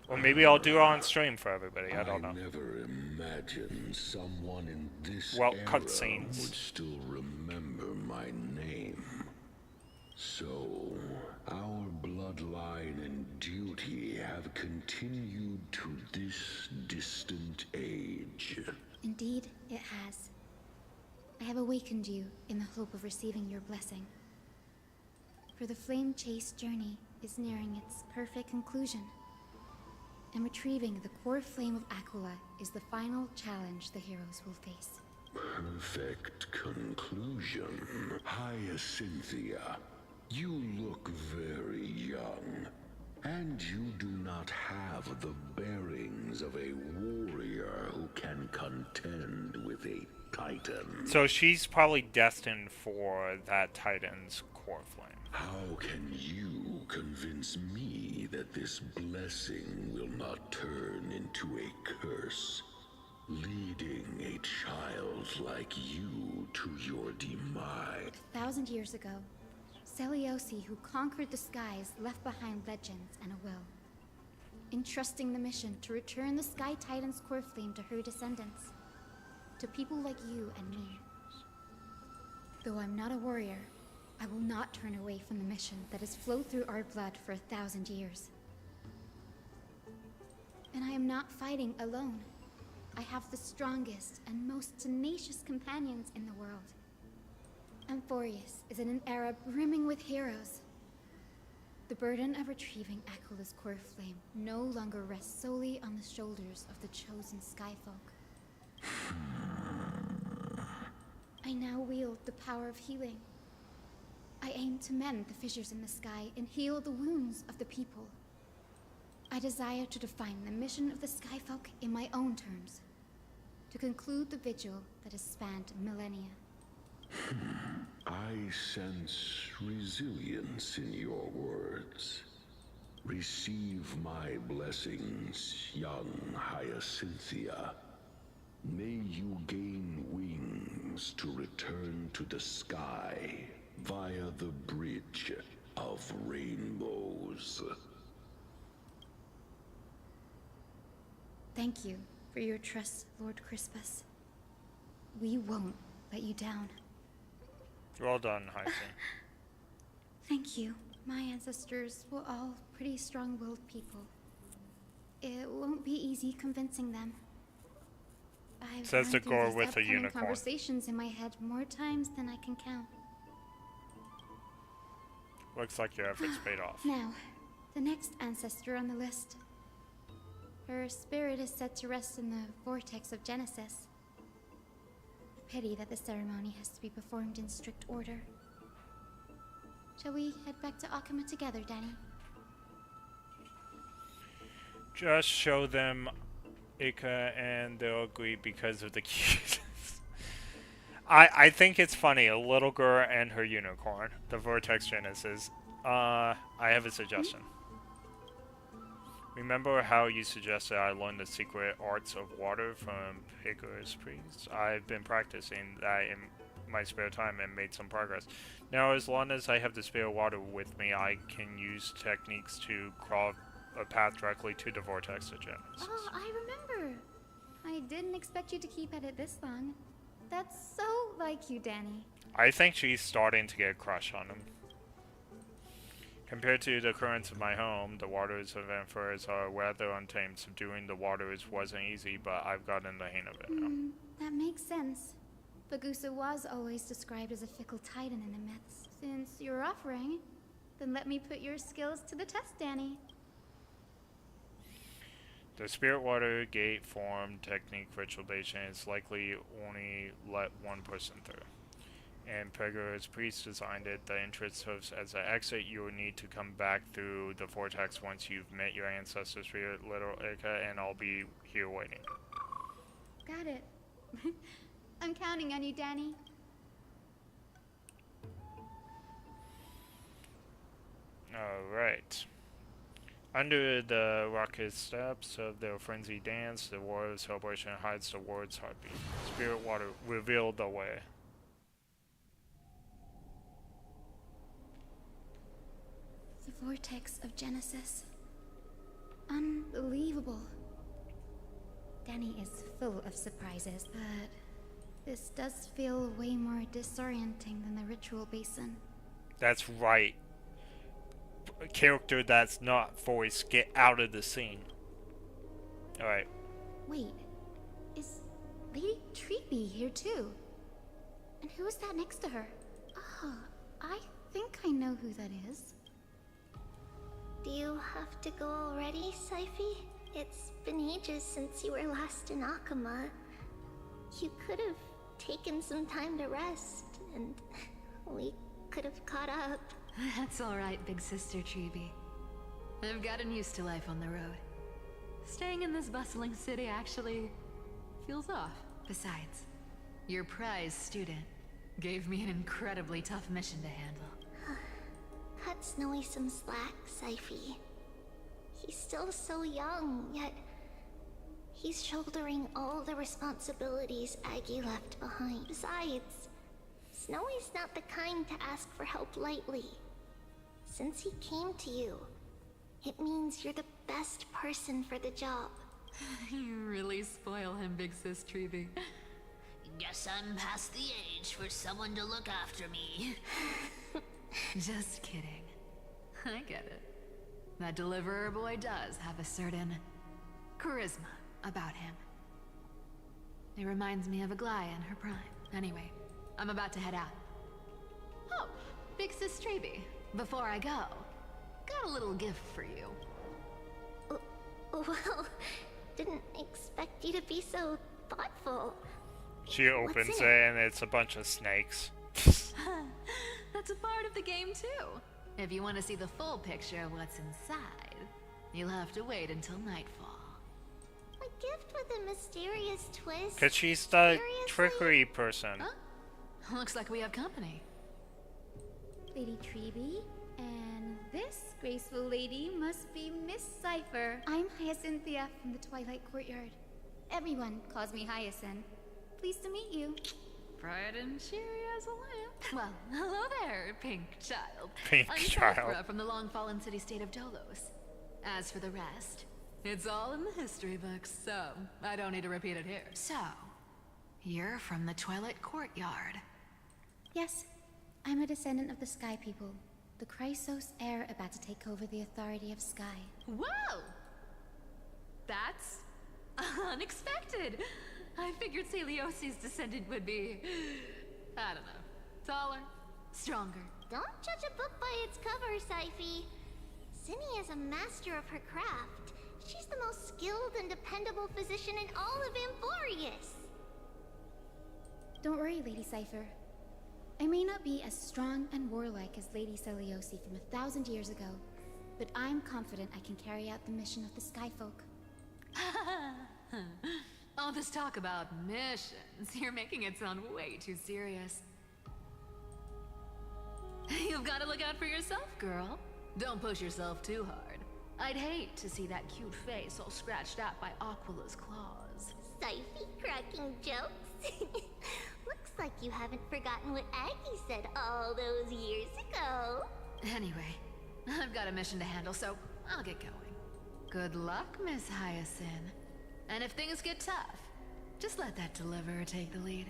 Or maybe I'll do it on stream for everybody. I don't know. I never imagined someone in this Well, era cutscenes. would still remember my name. So, our bloodline and duty have continued to this distant age. Indeed, it has. I have awakened you in the hope of receiving your blessing. For the flame chase journey is nearing its perfect conclusion. And retrieving the core flame of Aquila is the final challenge the heroes will face. Perfect conclusion. Hyacinthia, you look very young. And you do not have the bearings of a warrior who can contend with a titan. So she's probably destined for that titan's core flame. How can you convince me that this blessing will not turn into a curse, leading a child like you to your demise? 1,000 years ago, Seliosi, who conquered the skies, left behind legends and a will, entrusting the mission to return the Sky Titan's core flame to her descendants, to people like you and me. Though I'm not a warrior, I will not turn away from the mission that has flowed through our blood for 1,000 years. And I am not fighting alone. I have the strongest and most tenacious companions in the world. Amphorius is in an era brimming with heroes. The burden of retrieving Aquila's core flame no longer rests solely on the shoulders of the chosen Skyfolk. I now wield the power of healing. I aim to mend the fissures in the sky and heal the wounds of the people. I desire to define the mission of the Skyfolk in my own terms, to conclude the vigil that has spanned millennia. I sense resilience in your words. Receive my blessings, young Hyacinthia. May you gain wings to return to the sky via the bridge of rainbows. Thank you for your trust, Lord Crispus. We won't let you down. Well done, Hyacinth. Thank you. My ancestors were all pretty strong-willed people. It won't be easy convincing them. I've Says the run through girl these with a upcoming unicorn. Conversations in my head more times than I can count. Looks like your efforts paid off. Now, the next ancestor on the list. Her spirit is said to rest in the vortex of Genesis. Pity that the ceremony has to be performed in strict order. Shall we head back to Akama together, Danny? Just show them Ika and they'll agree because of the cuteness. I think it's funny, a little girl and her unicorn. The Vortex Genesis. I have a suggestion. Remember how you suggested I learn the secret arts of water from Hikaru's priest? I've been practicing that in my spare time and made some progress. Now, as long as I have the spare water with me, I can use techniques to crawl a path directly to the vortex of Genesis. Oh, I remember. I didn't expect you to keep at it this long. That's so like you, Danny. I think she's starting to get a crush on him. Compared to the currents of my home, the waters of Amphoras are rather untamed. Subduing the waters wasn't easy, but I've gotten the hang of it now. That makes sense. Bagusa was always described as a fickle titan in the myths. Since you're offering, then let me put your skills to the test, Danny. The spirit water gate form technique ritualization is likely only let one person through. And Pega's priest designed it. The entrance serves as an exit. You will need to come back through the vortex once you've met your ancestor spirit, Little Ika, and I'll be here waiting. Got it. I'm counting on you, Danny. Alright. Under the rocket steps of the frenzied dance, the warrior celebration hides the word's heartbeat. Spirit water revealed the way. The vortex of Genesis. Unbelievable. Danny is full of surprises, but this does feel way more disorienting than the ritual basin. That's right. A character that's not voice, get out of the scene. Alright. Wait, is Lady Treeby here too? And who is that next to her? Oh, I think I know who that is. Do you have to go already, Syphi? It's been ages since you were last in Akama. You could have taken some time to rest, and we could have caught up. That's alright, big sister Treeby. I've gotten used to life on the road. Staying in this bustling city actually feels off. Besides, your prize student gave me an incredibly tough mission to handle. Cut Snowy some slack, Syphi. He's still so young, yet he's shouldering all the responsibilities Aggie left behind. Besides, Snowy's not the kind to ask for help lightly. Since he came to you, it means you're the best person for the job. You really spoil him, big sis Treeby. Guess I'm past the age for someone to look after me. Just kidding. I get it. That deliverer boy does have a certain charisma about him. It reminds me of Aglaya in her prime. Anyway, I'm about to head out. Oh, big sis Treeby. Before I go, got a little gift for you. Well, didn't expect you to be so thoughtful. She opens it and it's a bunch of snakes. That's a part of the game too. If you want to see the full picture of what's inside, you'll have to wait until nightfall. A gift with a mysterious twist. Cause she's the trickery person. Huh? Looks like we have company. Lady Treeby, and this graceful lady must be Miss Cypher. I'm Hyacinthia from the Twilight Courtyard. Everyone calls me Hyacinth. Pleased to meet you. Bright and cheery as a lamp. Well, hello there, pink child. Pink I'm child. Cyphra from the long-fallen city-state of Dolos. As for the rest, it's all in the history books, so I don't need to repeat it here. So, you're from the Twilight Courtyard. Yes, I'm a descendant of the Sky People, the Chrysos heir about to take over the authority of Sky. Whoa! That's unexpected. I figured Celiosi's descendant would be, I don't know, taller, stronger. Don't judge a book by its cover, Syphi. Zinni is a master of her craft. She's the most skilled and dependable physician in all of Amphorius. Don't worry, Lady Cypher. I may not be as strong and warlike as Lady Celiosi from 1,000 years ago, but I'm confident I can carry out the mission of the Skyfolk. All this talk about missions, you're making it sound way too serious. You've got to look out for yourself, girl. Don't push yourself too hard. I'd hate to see that cute face all scratched out by Aquala's claws. Syphi cracking jokes? Looks like you haven't forgotten what Aggie said all those years ago. Anyway, I've got a mission to handle, so I'll get going. Good luck, Miss Hyacinth. And if things get tough, just let that deliverer take the lead.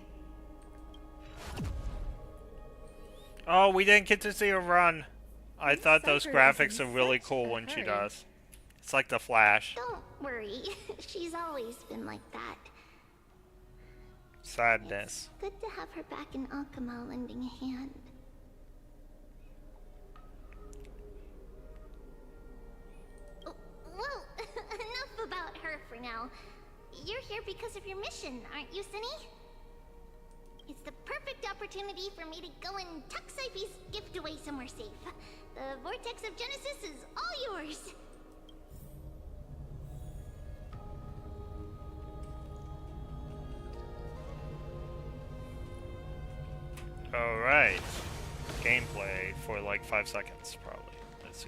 Oh, we didn't get to see her run. I thought those graphics are really cool when she does. It's like the Flash. Don't worry. She's always been like that. Sadness. Good to have her back in Akama lending a hand. Well, enough about her for now. You're here because of your mission, aren't you, Cinny? It's the perfect opportunity for me to go and tuck Sipey's gift away somewhere safe. The Vortex of Genesis is all yours. Alright. Gameplay for like 5 seconds, probably. Let's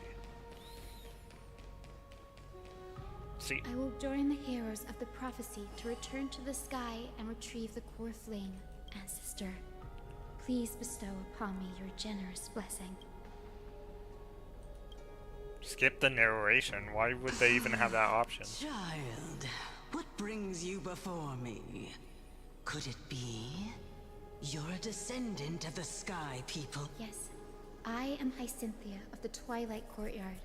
see. I will join the heroes of the prophecy to return to the sky and retrieve the core flame. Ancestor, please bestow upon me your generous blessing. Skip the narration. Why would they even have that option? Child, what brings you before me? Could it be you're a descendant of the Sky People? Yes, I am Hyacinthia of the Twilight Courtyard,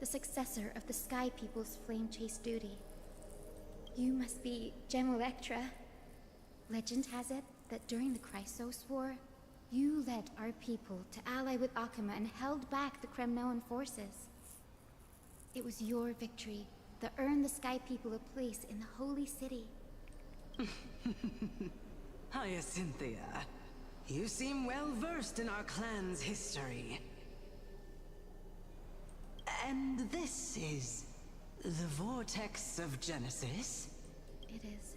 the successor of the Sky People's flame chase duty. You must be Gem Electra. Legend has it that during the Chrysos War, you led our people to ally with Akama and held back the Kremnoan forces. It was your victory that earned the Sky People a place in the Holy City. Hyacinthia, you seem well versed in our clan's history. And this is the Vortex of Genesis? It is.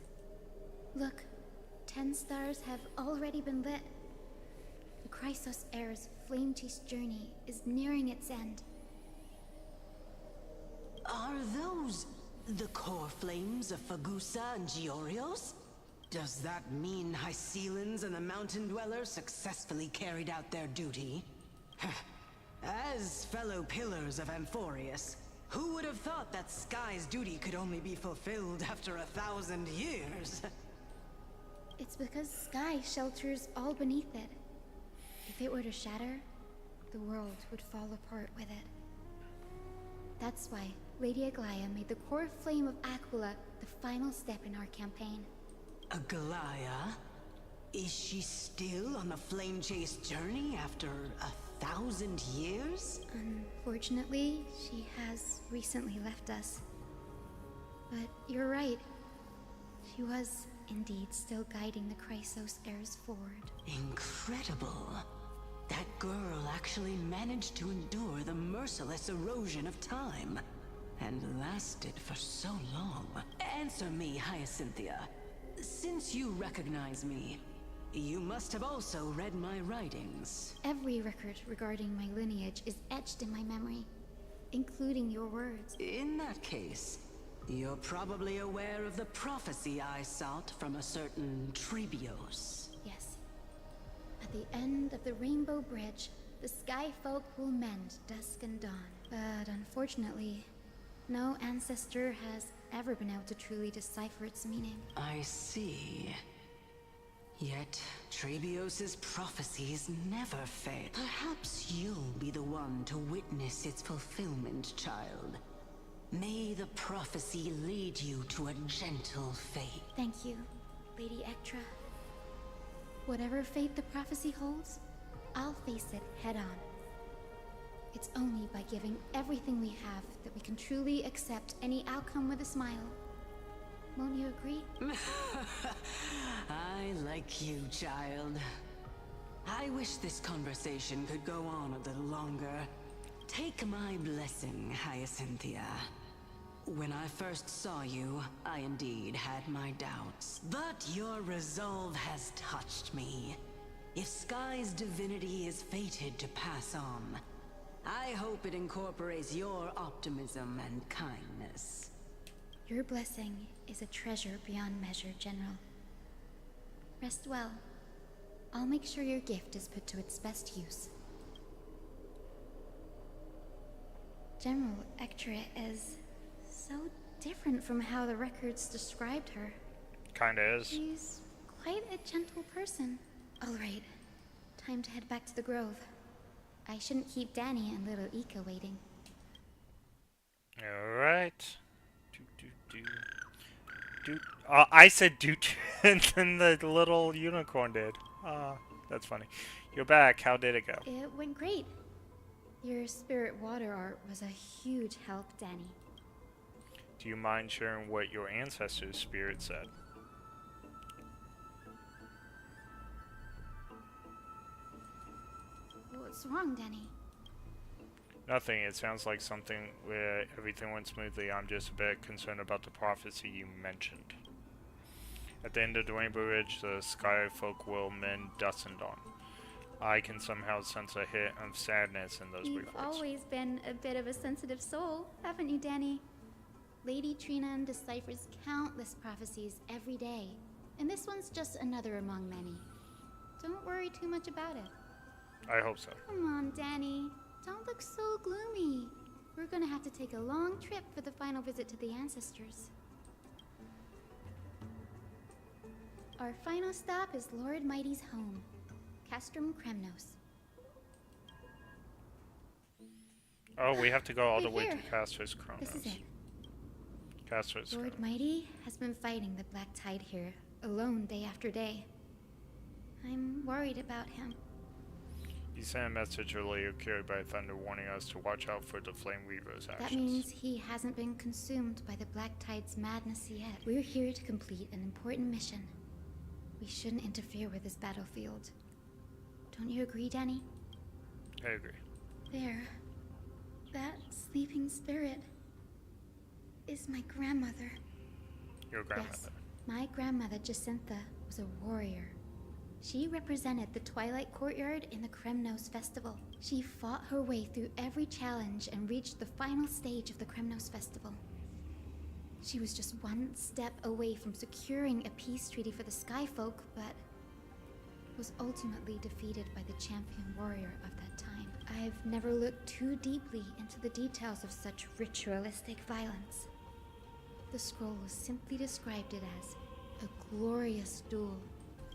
Look, 10 stars have already been lit. The Chrysos Heir's flame chase journey is nearing its end. Are those the core flames of Fagusa and Giorios? Does that mean Hycelans and the Mountain Dwellers successfully carried out their duty? As fellow pillars of Amphorius, who would have thought that Sky's duty could only be fulfilled after 1,000 years? It's because Sky shelters all beneath it. If it were to shatter, the world would fall apart with it. That's why Lady Aglaya made the core flame of Aquila the final step in our campaign. Aglaya? Is she still on the flame chase journey after 1,000 years? Unfortunately, she has recently left us. But you're right. She was indeed still guiding the Chrysos heirs forward. Incredible. That girl actually managed to endure the merciless erosion of time. And lasted for so long. Answer me, Hyacinthia. Since you recognize me, you must have also read my writings. Every record regarding my lineage is etched in my memory, including your words. In that case, you're probably aware of the prophecy I sought from a certain Trebios. Yes. At the end of the Rainbow Bridge, the Sky Folk will mend dusk and dawn. But unfortunately, no ancestor has ever been able to truly decipher its meaning. I see. Yet, Trebios's prophecies never fail. Perhaps you'll be the one to witness its fulfillment, child. May the prophecy lead you to a gentle fate. Thank you, Lady Ektra. Whatever fate the prophecy holds, I'll face it head on. It's only by giving everything we have that we can truly accept any outcome with a smile. Won't you agree? I like you, child. I wish this conversation could go on a little longer. Take my blessing, Hyacinthia. When I first saw you, I indeed had my doubts. But your resolve has touched me. If Sky's divinity is fated to pass on, I hope it incorporates your optimism and kindness. Your blessing is a treasure beyond measure, General. Rest well. I'll make sure your gift is put to its best use. General Ectra is so different from how the records described her. Kinda is. She's quite a gentle person. Alright, time to head back to the Grove. I shouldn't keep Danny and little Ika waiting. Alright. I said doot, and then the little unicorn did. That's funny. You're back. How did it go? It went great. Your spirit water art was a huge help, Danny. Do you mind sharing what your ancestors' spirit said? What's wrong, Danny? Nothing. It sounds like something where everything went smoothly. I'm just a bit concerned about the prophecy you mentioned. At the end of the Rainbow Ridge, the sky folk will mend dust and dawn. I can somehow sense a hit of sadness in those You've reports. always been a bit of a sensitive soul, haven't you, Danny? Lady Trina deciphers countless prophecies every day, and this one's just another among many. Don't worry too much about it. I hope so. Come on, Danny. Don't look so gloomy. We're gonna have to take a long trip for the final visit to the ancestors. Our final stop is Lord Mighty's home, Castrum Kremnos. Oh, we have to go all the Wait way here. to Castor's Kronos. This is it. Castor's Lord Kronos. Mighty has been fighting the Black Tide here, alone day after day. I'm worried about him. He sent a message earlier carried by thunder warning us to watch out for the Flame Weaver's actions. That means he hasn't been consumed by the Black Tide's madness yet. We're here to complete an important mission. We shouldn't interfere with his battlefield. Don't you agree, Danny? I agree. There. That sleeping spirit is my grandmother. Your grandmother. Yes, my grandmother Jacintha was a warrior. She represented the Twilight Courtyard in the Kremnos Festival. She fought her way through every challenge and reached the final stage of the Kremnos Festival. She was just one step away from securing a peace treaty for the Skyfolk, but was ultimately defeated by the champion warrior of that time. I've never looked too deeply into the details of such ritualistic violence. The scroll simply described it as a glorious duel.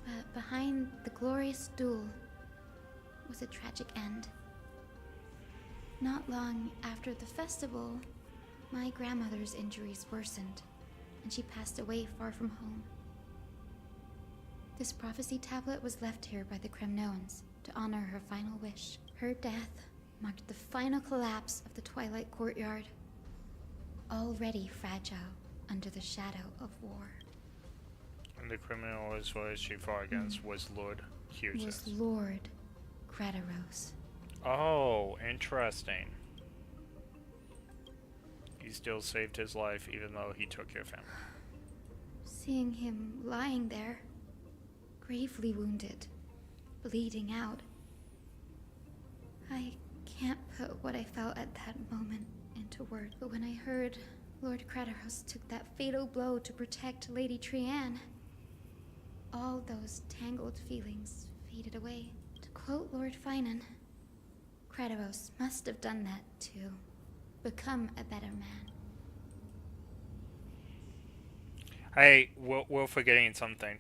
But behind the glorious duel was a tragic end. Not long after the festival, my grandmother's injuries worsened, and she passed away far from home. This prophecy tablet was left here by the Kremnoans to honor her final wish. Her death marked the final collapse of the Twilight Courtyard, already fragile under the shadow of war. And the criminal as well as she fought against was Lord Hughes. Was Lord Gradaros. Oh, interesting. He still saved his life even though he took your family. Seeing him lying there, gravely wounded, bleeding out, I can't put what I felt at that moment into words. But when I heard Lord Gradaros took that fatal blow to protect Lady Trianne, all those tangled feelings faded away. To quote Lord Finan, Gradaros must have done that to become a better man. Hey, we're forgetting something.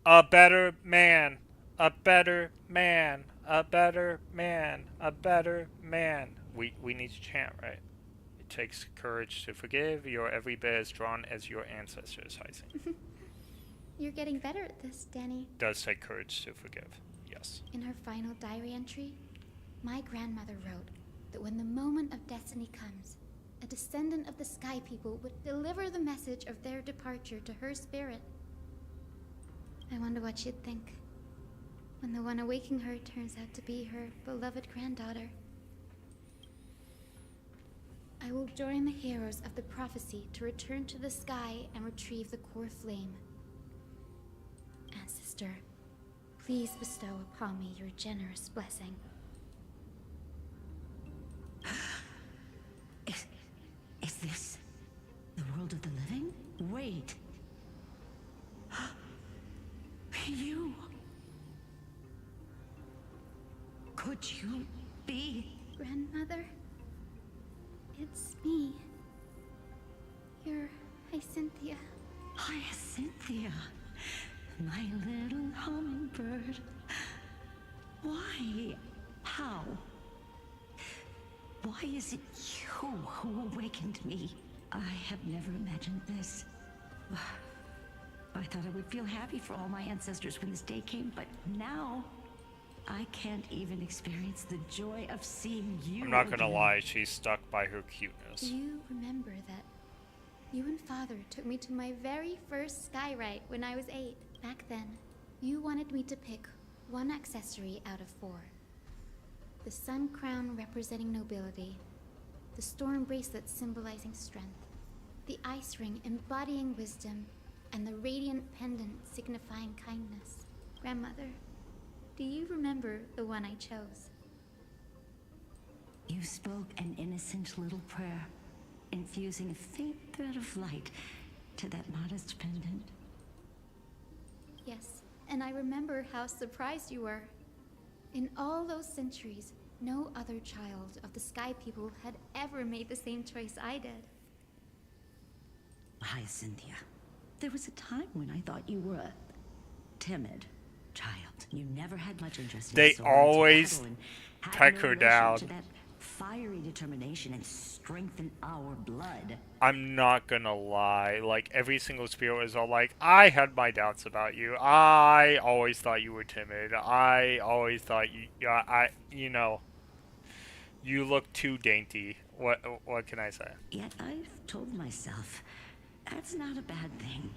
A better man. A better man. A better man. A better man. We need to chant, right? It takes courage to forgive. You're every bit as strong as your ancestors, Heising. You're getting better at this, Danny. Does take courage to forgive, yes. In her final diary entry, my grandmother wrote that when the moment of destiny comes, a descendant of the Sky People would deliver the message of their departure to her spirit. I wonder what she'd think when the one awaking her turns out to be her beloved granddaughter. I will join the heroes of the prophecy to return to the sky and retrieve the core flame. Ancestor, please bestow upon me your generous blessing. Is this the world of the living? Wait. You. could you be? Grandmother? It's me. You're Hyacinthia. Hyacinthia, my little hummingbird. Why? How? Why is it you who awakened me? I have never imagined this. I thought I would feel happy for all my ancestors when this day came, but now I can't even experience the joy of seeing you. I'm not gonna again. lie, she's stuck by her cuteness. Do you remember that you and Father took me to my very first sky ride when I was 8? Back then, you wanted me to pick one accessory out of 4. The sun crown representing nobility, the storm bracelet symbolizing strength, the ice ring embodying wisdom, and the radiant pendant signifying kindness. Grandmother, do you remember the one I chose? You spoke an innocent little prayer, infusing a faint thread of light to that modest pendant. Yes, and I remember how surprised you were. In all those centuries, no other child of the Sky People had ever made the same choice I did. Hyacinthia, there was a time when I thought you were a timid child. You never had much interest in They swords or always battle and had peck no her relation down. to that fiery determination and strength in our blood. I'm not gonna lie, like every single spirit was all like, I had my doubts about you. I always thought you were timid. I always thought you know, you look too dainty. What can I say? Yet I've told myself, that's not a bad thing.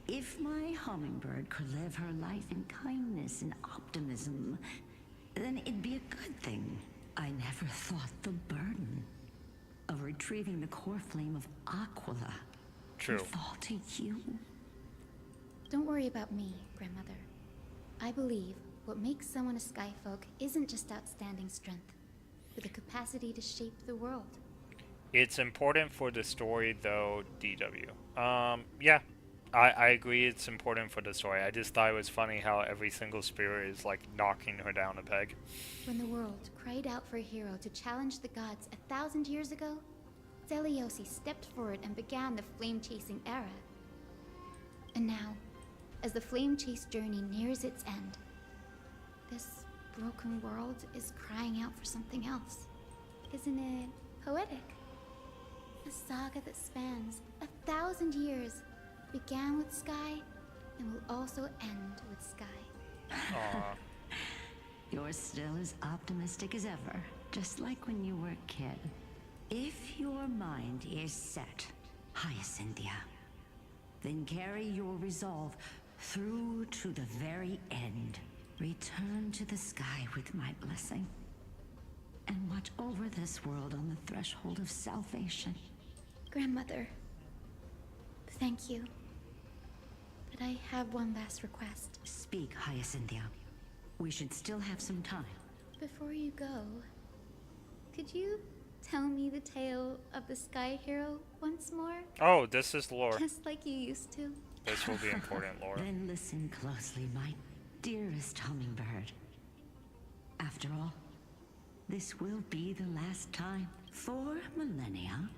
If my hummingbird could live her life in kindness and optimism, then it'd be a good thing. I never thought the burden of retrieving the core flame of Aquila True. would fall to you. Don't worry about me, Grandmother. I believe what makes someone a Skyfolk isn't just outstanding strength, but the capacity to shape the world. It's important for the story, though, DW. Yeah, I agree it's important for the story. I just thought it was funny how every single spirit is, like, knocking her down a peg. When the world cried out for a hero to challenge the gods 1,000 years ago, Zeliosi stepped forward and began the flame-chasing era. And now, as the flame chase journey nears its end, this broken world is crying out for something else. Isn't it poetic? A saga that spans 1,000 years began with Sky and will also end with Sky. Aww. You're still as optimistic as ever, just like when you were a kid. If your mind is set, Hyacinthia, then carry your resolve through to the very end. Return to the sky with my blessing, and watch over this world on the threshold of salvation. Grandmother, thank you. But I have one last request. Speak, Hyacinthia. We should still have some time. Before you go, could you tell me the tale of the Sky Hero once more? Oh, this is lore. Just like you used to. This will be important lore. Then listen closely, my dearest hummingbird. After all, this will be the last time. For millennia,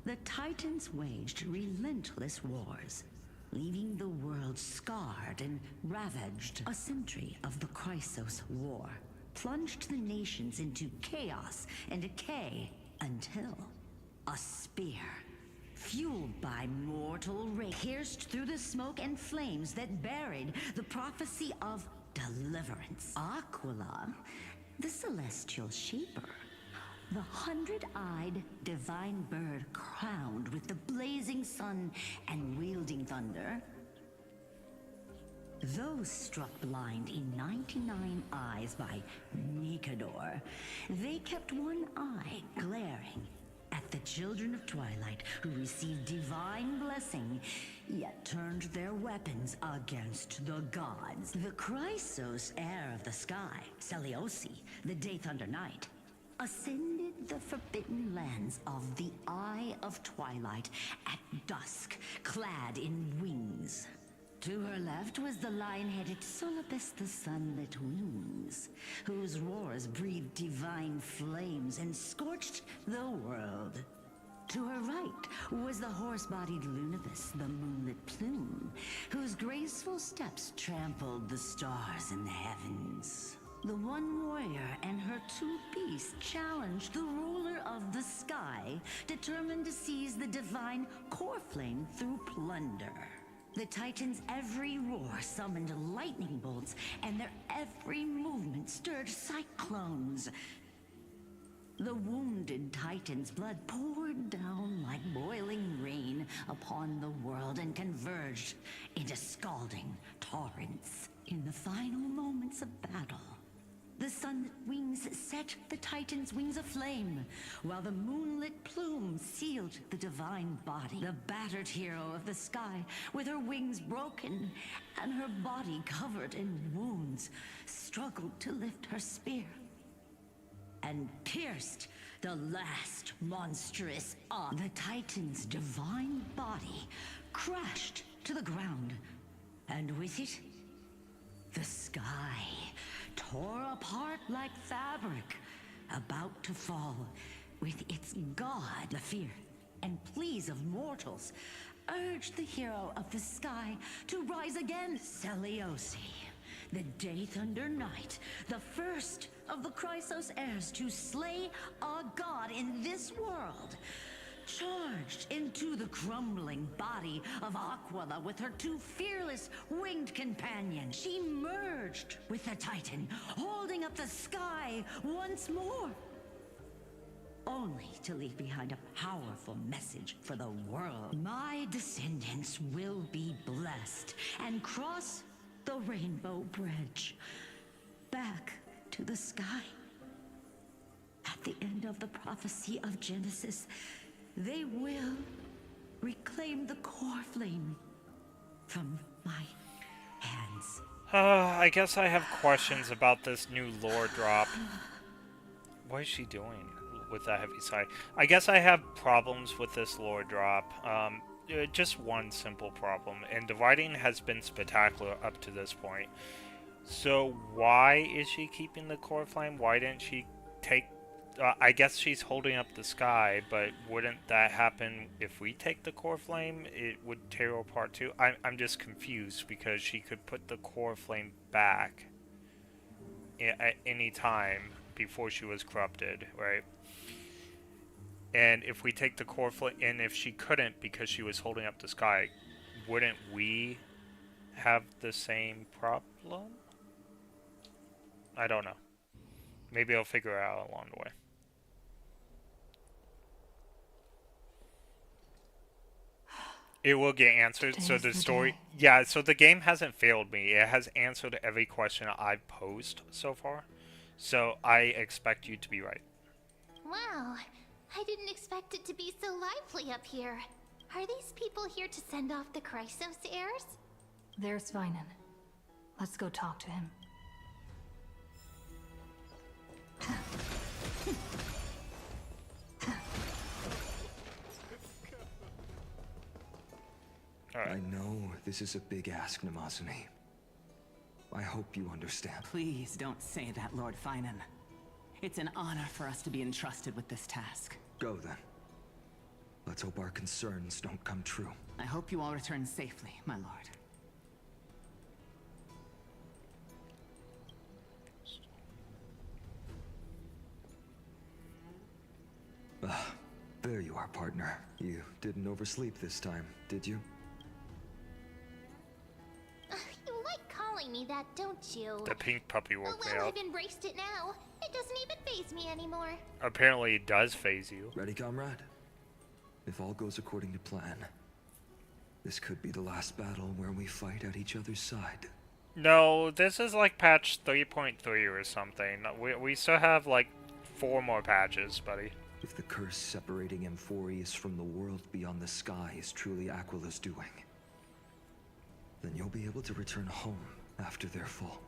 the Titans waged relentless wars, leaving the world scarred and ravaged. A century of the Chrysos War plunged the nations into chaos and decay until a spear, fueled by mortal rage, pierced through the smoke and flames that buried the prophecy of deliverance. Aquila, the celestial shaper, the 100-eyed divine bird crowned with the blazing sun and wielding thunder. Those struck blind in 99 eyes by Nikador, they kept one eye glaring at the children of Twilight who received divine blessing, yet turned their weapons against the gods. The Chrysos heir of the sky, Seliosi, the Day Thunder Knight, ascended the forbidden lands of the Eye of Twilight at dusk, clad in wings, To her left was the lion-headed Solibus the Sunlit Wings, whose roars breathed divine flames and scorched the world. To her right was the horse-bodied Lunibus, the Moonlit Plume, whose graceful steps trampled the stars in the heavens. The one warrior and her two beasts challenged the ruler of the sky, determined to seize the divine core flame through plunder. The Titans' every roar summoned lightning bolts, and their every movement stirred cyclones. The wounded Titan's blood poured down like boiling rain upon the world and converged into scalding torrents. In the final moments of battle, the Sunlit Wings set the Titan's wings aflame, while the Moonlit Plume sealed the divine body. The battered hero of the sky, with her wings broken and her body covered in wounds, struggled to lift her spear and pierced the last monstrous arm. The Titan's divine body crashed to the ground, and with it, the sky tore apart like fabric, about to fall, with its god. The fear and pleas of mortals urged the hero of the sky to rise again. Celiosi, the Day Thunder Knight, the first of the Chrysos heirs to slay a god in this world, charged into the crumbling body of Aquila with her two fearless winged companions. She merged with the Titan, holding up the sky once more, only to leave behind a powerful message for the world. My descendants will be blessed and cross the Rainbow Bridge back to the sky. At the end of the prophecy of Genesis, they will reclaim the core flame from my hands. I guess I have questions about this new lore drop. What is she doing with that heavy sigh? I guess I have problems with this lore drop. Just one simple problem, and the writing has been spectacular up to this point. So why is she keeping the core flame? Why didn't she take... I guess she's holding up the sky, but wouldn't that happen if we take the core flame? It would tear apart too. I'm just confused, because she could put the core flame back at any time before she was corrupted, right? And if we take the core flame, and if she couldn't because she was holding up the sky, wouldn't we have the same problem? I don't know. Maybe I'll figure it out along the way. It will get answered. So the story... Yeah, so the game hasn't failed me. It has answered every question I've posed so far. So I expect you to be right. Wow, I didn't expect it to be so lively up here. Are these people here to send off the Chrysos heirs? There's Svinen. Let's go talk to him. I know this is a big ask, Namazuni. I hope you understand. Please don't say that, Lord Finan. It's an honor for us to be entrusted with this task. Go then. Let's hope our concerns don't come true. I hope you all return safely, my lord. There you are, partner. You didn't oversleep this time, did you? You like calling me that, don't you? The pink puppy woke me Well, up. I've embraced it now. It doesn't even faze me anymore. Apparently it does phase you. Ready, comrade? If all goes according to plan, this could be the last battle where we fight at each other's side. No, this is like patch 3.3 or something. We still have like 4 more patches, buddy. If the curse separating Amphorius from the world beyond the sky is truly Aquila's doing, then you'll be able to return home after their fall.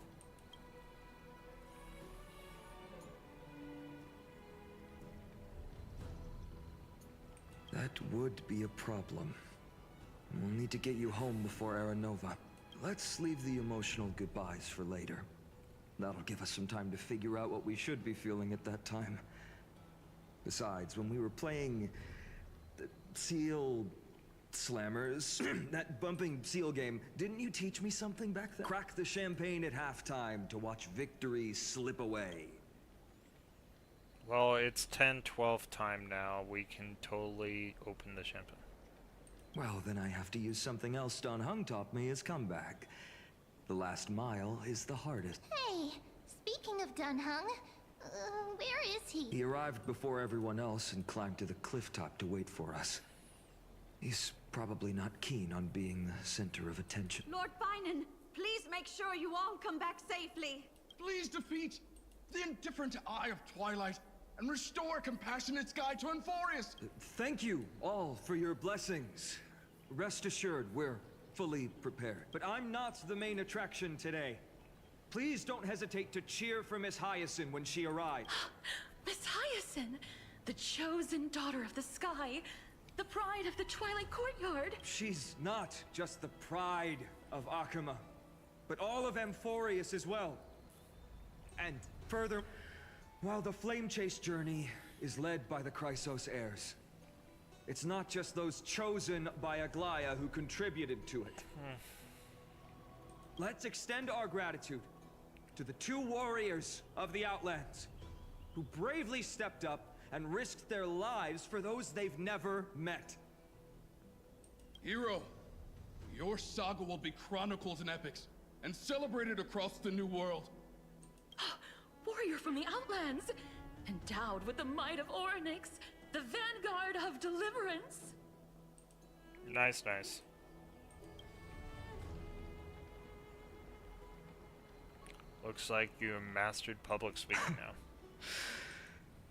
That would be a problem. We'll need to get you home before Aranova. let's leave the emotional goodbyes for later. That'll give us some time to figure out what we should be feeling at that time. Besides, when we were playing the Seal Slammers, that bumping seal game, didn't you teach me something back then? Crack the champagne at halftime to watch victory slip away. Well, it's 10-12 time now. We can totally open the champagne. Well, then I have to use something else Don Hung taught me as comeback. The last mile is the hardest. Hey, speaking of Dunhung, where is he? He arrived before everyone else and climbed to the cliff top to wait for us. He's probably not keen on being the center of attention. Lord Finan, please make sure you all come back safely. Please defeat the indifferent eye of Twilight and restore a compassionate sky to Enforius. Thank you all for your blessings. Rest assured, we're fully prepared. But I'm not the main attraction today. Please don't hesitate to cheer for Miss Hyacinth when she arrives. Miss Hyacinth, the chosen daughter of the sky, the pride of the Twilight Courtyard. She's not just the pride of Akuma, but all of Amphorius as well. And further, while the Flame Chase journey is led by the Chrysos heirs, it's not just those chosen by Aglaya who contributed to it. Let's extend our gratitude to the 2 warriors of the Outlands who bravely stepped up and risked their lives for those they've never met. Hero, your saga will be chronicled in epics and celebrated across the New World. Warrior from the Outlands, endowed with the might of Orynyx, the vanguard of deliverance. Nice, nice. Looks like you mastered public speaking now.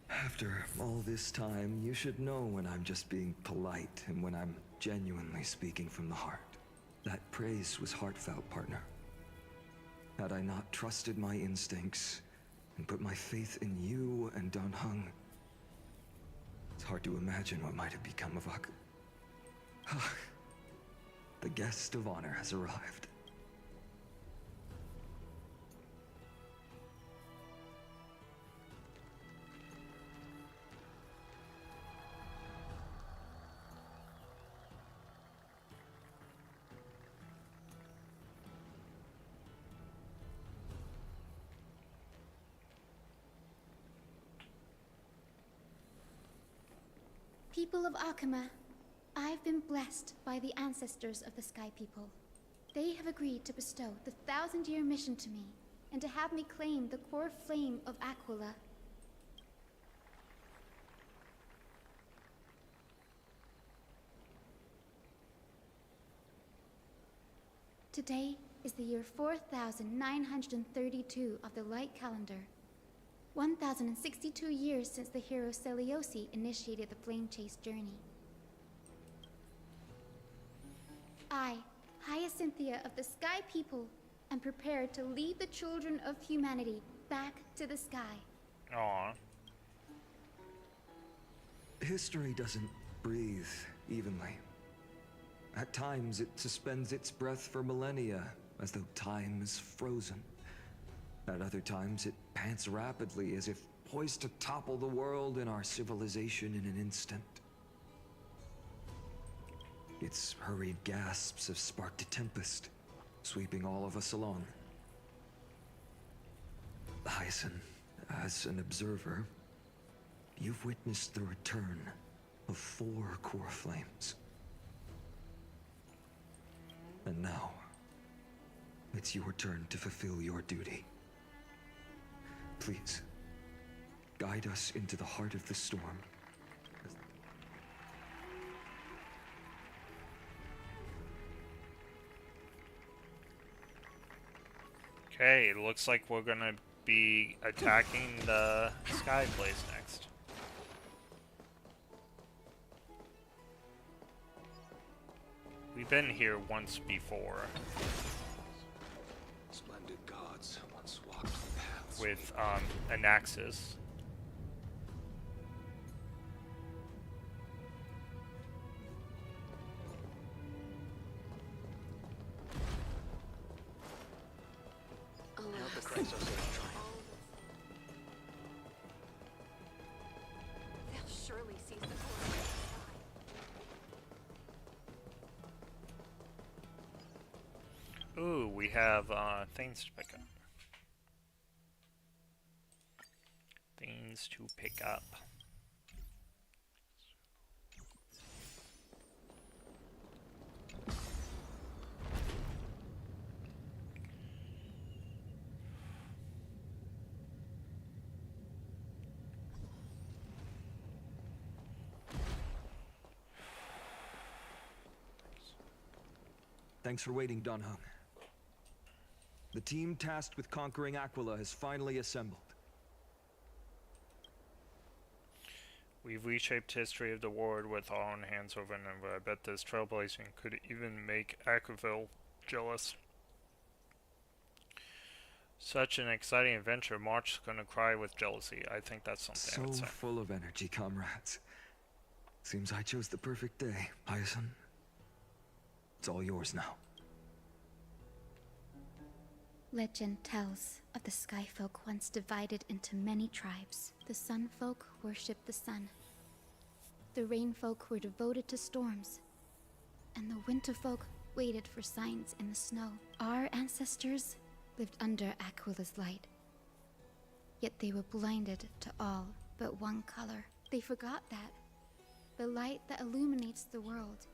After all this time, you should know when I'm just being polite and when I'm genuinely speaking from the heart. That praise was heartfelt, partner. Had I not trusted my instincts and put my faith in you and Don Hung, it's hard to imagine what might have become of Ak. The guest of honor has arrived. People of Akuma, I've been blessed by the ancestors of the Sky People. They have agreed to bestow the 1,000-year mission to me, and to have me claim the core flame of Aquila. Today is the year 4932 of the Light Calendar. 1,062 years since the hero Seliosi initiated the Flame Chase journey. I, Hyacinthia of the Sky People, am prepared to lead the children of humanity back to the sky. Aww. History doesn't breathe evenly. At times, it suspends its breath for millennia, as though time is frozen. At other times, it pants rapidly, as if poised to topple the world and our civilization in an instant. Its hurried gasps have sparked a tempest, sweeping all of us along. Hyacinth, as an observer, you've witnessed the return of 4 core flames. And now, it's your turn to fulfill your duty. Please, guide us into the heart of the storm. Okay, it looks like we're gonna be attacking the Sky Place next. We've been here once before. Splendid gods once walked the paths with Anaxis. Chrysos heirs triumph. They'll surely seize the core. Ooh, we have things to pick up. Things to pick up. Thanks for waiting, Don Hung. The team tasked with conquering Aquila has finally assembled. We've reshaped history of the world with our own hands over and over. I bet this trailblazing could even make Aquaville jealous. Such an exciting adventure. March's gonna cry with jealousy. I think that's something I would So say. full of energy, comrades. Seems I chose the perfect day, Hyacinth. It's all yours now. Legend tells of the Sky Folk once divided into many tribes. The Sun Folk worshipped the sun. The Rain Folk were devoted to storms. And the Winter Folk waited for signs in the snow. Our ancestors lived under Aquila's light. Yet they were blinded to all but one color. They forgot that the light that illuminates the world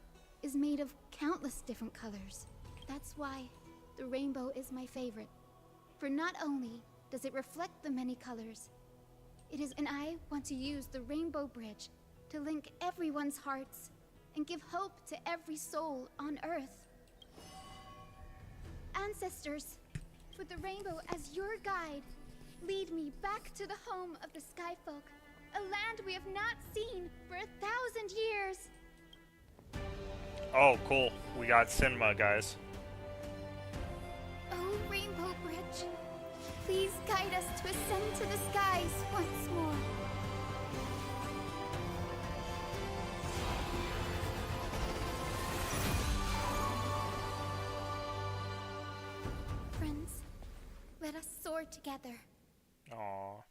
is made of countless different colors. That's why the rainbow is my favorite. For not only does it reflect the many colors, and I want to use the Rainbow Bridge to link everyone's hearts and give hope to every soul on Earth. Ancestors, with the rainbow as your guide, lead me back to the home of the Sky Folk, a land we have not seen for 1,000 years. Oh, cool. We got cinema, guys. Oh, Rainbow Bridge, please guide us to ascend to the skies once more. Friends, let us soar together. Aww.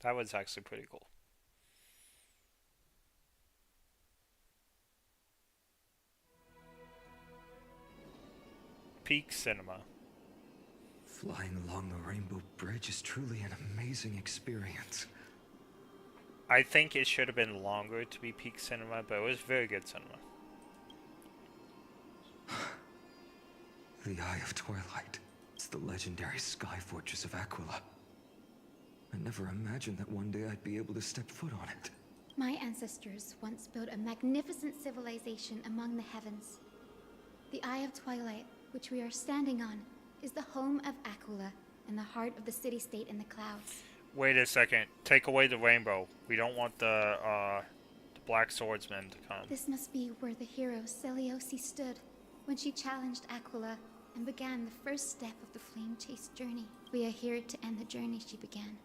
That was actually pretty cool. Peak cinema. Flying along the Rainbow Bridge is truly an amazing experience. I think it should have been longer to be peak cinema, but it was very good cinema. The Eye of Twilight. It's the legendary sky fortress of Aquila. I never imagined that one day I'd be able to step foot on it. My ancestors once built a magnificent civilization among the heavens. The Eye of Twilight, which we are standing on, is the home of Aquila and the heart of the city-state in the clouds. Wait a second. Take away the rainbow. We don't want the Black Swordsman to come. This must be where the hero Seleucus stood when she challenged Aquila and began the first step of the flame chase journey. We are here to end the journey she began.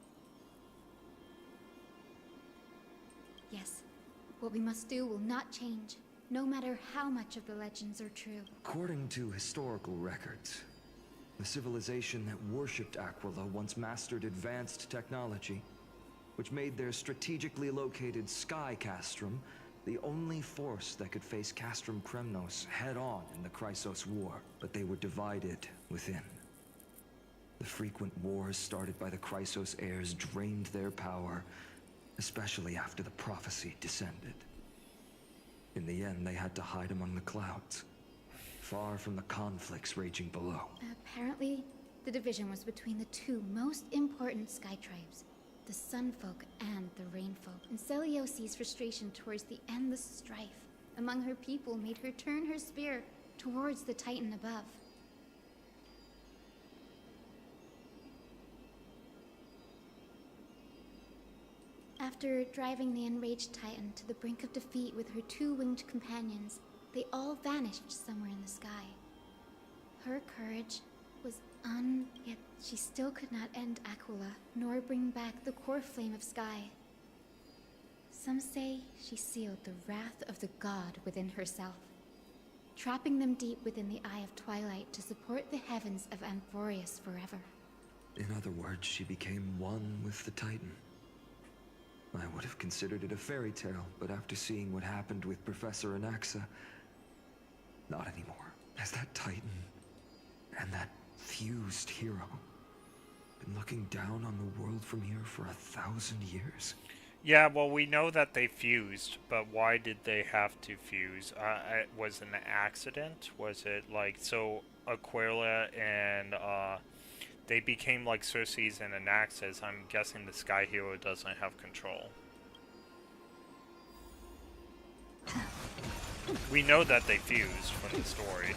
Yes, what we must do will not change, no matter how much of the legends are true. According to historical records, the civilization that worshipped Aquila once mastered advanced technology, which made their strategically located Sky Castrum the only force that could face Castrum Kremnos head-on in the Chrysos War. But they were divided within. The frequent wars started by the Chrysos heirs drained their power, especially after the prophecy descended. In the end, they had to hide among the clouds, far from the conflicts raging below. Apparently, the division was between the two most important sky tribes, the Sun Folk and the Rain Folk. And Seleucus' frustration towards the endless strife among her people made her turn her spear towards the Titan above. After driving the enraged Titan to the brink of defeat with her two winged companions, they all vanished somewhere in the sky. Her courage was yet she still could not end Aquila, nor bring back the core flame of sky. Some say she sealed the wrath of the god within herself, trapping them deep within the Eye of Twilight to support the heavens of Amphorius forever. In other words, she became one with the Titan. I would have considered it a fairy tale, but after seeing what happened with Professor Anaxa, not anymore. As that Titan and that fused hero been looking down on the world from here for 1,000 years? Yeah, well, we know that they fused, but why did they have to fuse? Was it an accident? Was it like, so Aquila and they became like Circe's and Anaxes? I'm guessing the Sky Hero doesn't have control. We know that they fused from the story.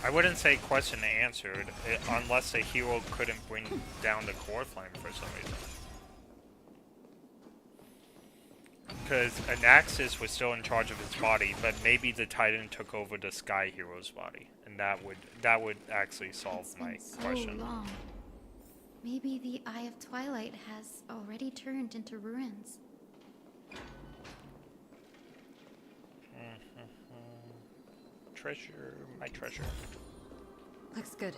I wouldn't say question answered, unless the hero couldn't bring down the core flame for some reason. Because Anaxis was still in charge of his body, but maybe the Titan took over the Sky Hero's body, and that would actually solve my question. So long. Maybe the Eye of Twilight has already turned into ruins. Treasure, my treasure. Looks good.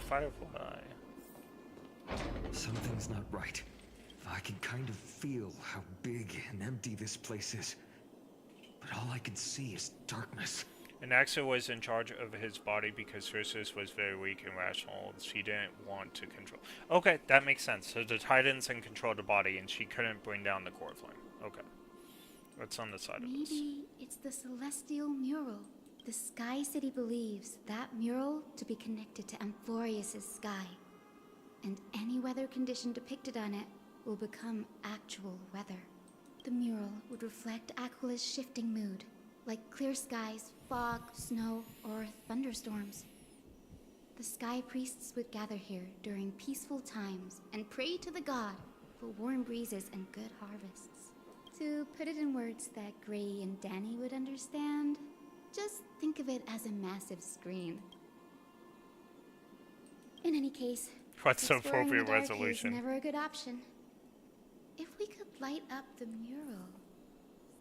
Firefly. Something's not right. I can kind of feel how big and empty this place is. But all I can see is darkness. Anaxa was in charge of his body because Circe was very weak and rational. She didn't want to control. Okay, that makes sense. So the Titans in control of the body, and she couldn't bring down the core flame. Okay. What's on the side of this? Maybe it's the celestial mural. The Sky City believes that mural to be connected to Amphorius' sky. And any weather condition depicted on it will become actual weather. The mural would reflect Aquila's shifting mood, like clear skies, fog, snow, or thunderstorms. The sky priests would gather here during peaceful times and pray to the god for warm breezes and good harvests. To put it in words that Gray and Danny would understand, just think of it as a massive screen. In any case, what's the exploring appropriate the dark resolution? is never a good option. If we could light up the mural,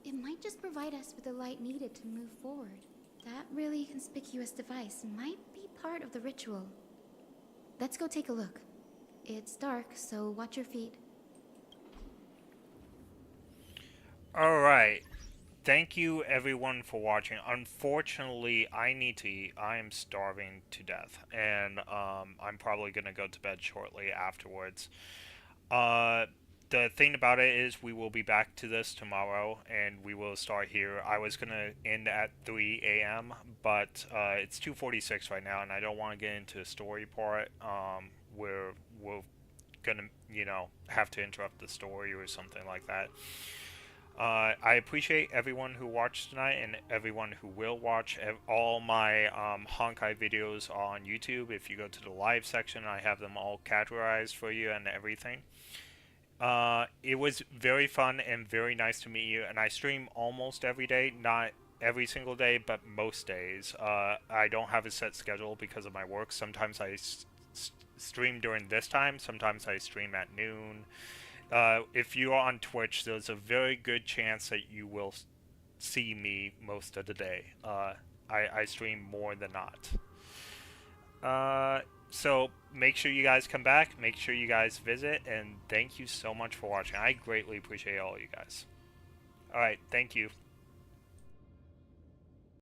it might just provide us with the light needed to move forward. That really conspicuous device might be part of the ritual. Let's go take a look. It's dark, so watch your feet. Alright. Thank you everyone for watching. Unfortunately, I need to eat. I am starving to death. And I'm probably going to go to bed shortly afterwards. The thing about it is we will be back to this tomorrow, and we will start here. I was going to end at 3 a.m., but it's 2:46 right now, and I don't want to get into the story part where we're going to, you know, have to interrupt the story or something like that. I appreciate everyone who watched tonight and everyone who will watch. All my Honkai videos are on YouTube. If you go to the live section, I have them all categorized for you and everything. It was very fun and very nice to meet you, and I stream almost every day, not every single day, but most days. I don't have a set schedule because of my work. Sometimes I stream during this time, sometimes I stream at noon. If you are on Twitch, there's a very good chance that you will see me most of the day. I stream more than not. So make sure you guys come back, make sure you guys visit, and thank you so much for watching. I greatly appreciate all you guys. Alright, thank you.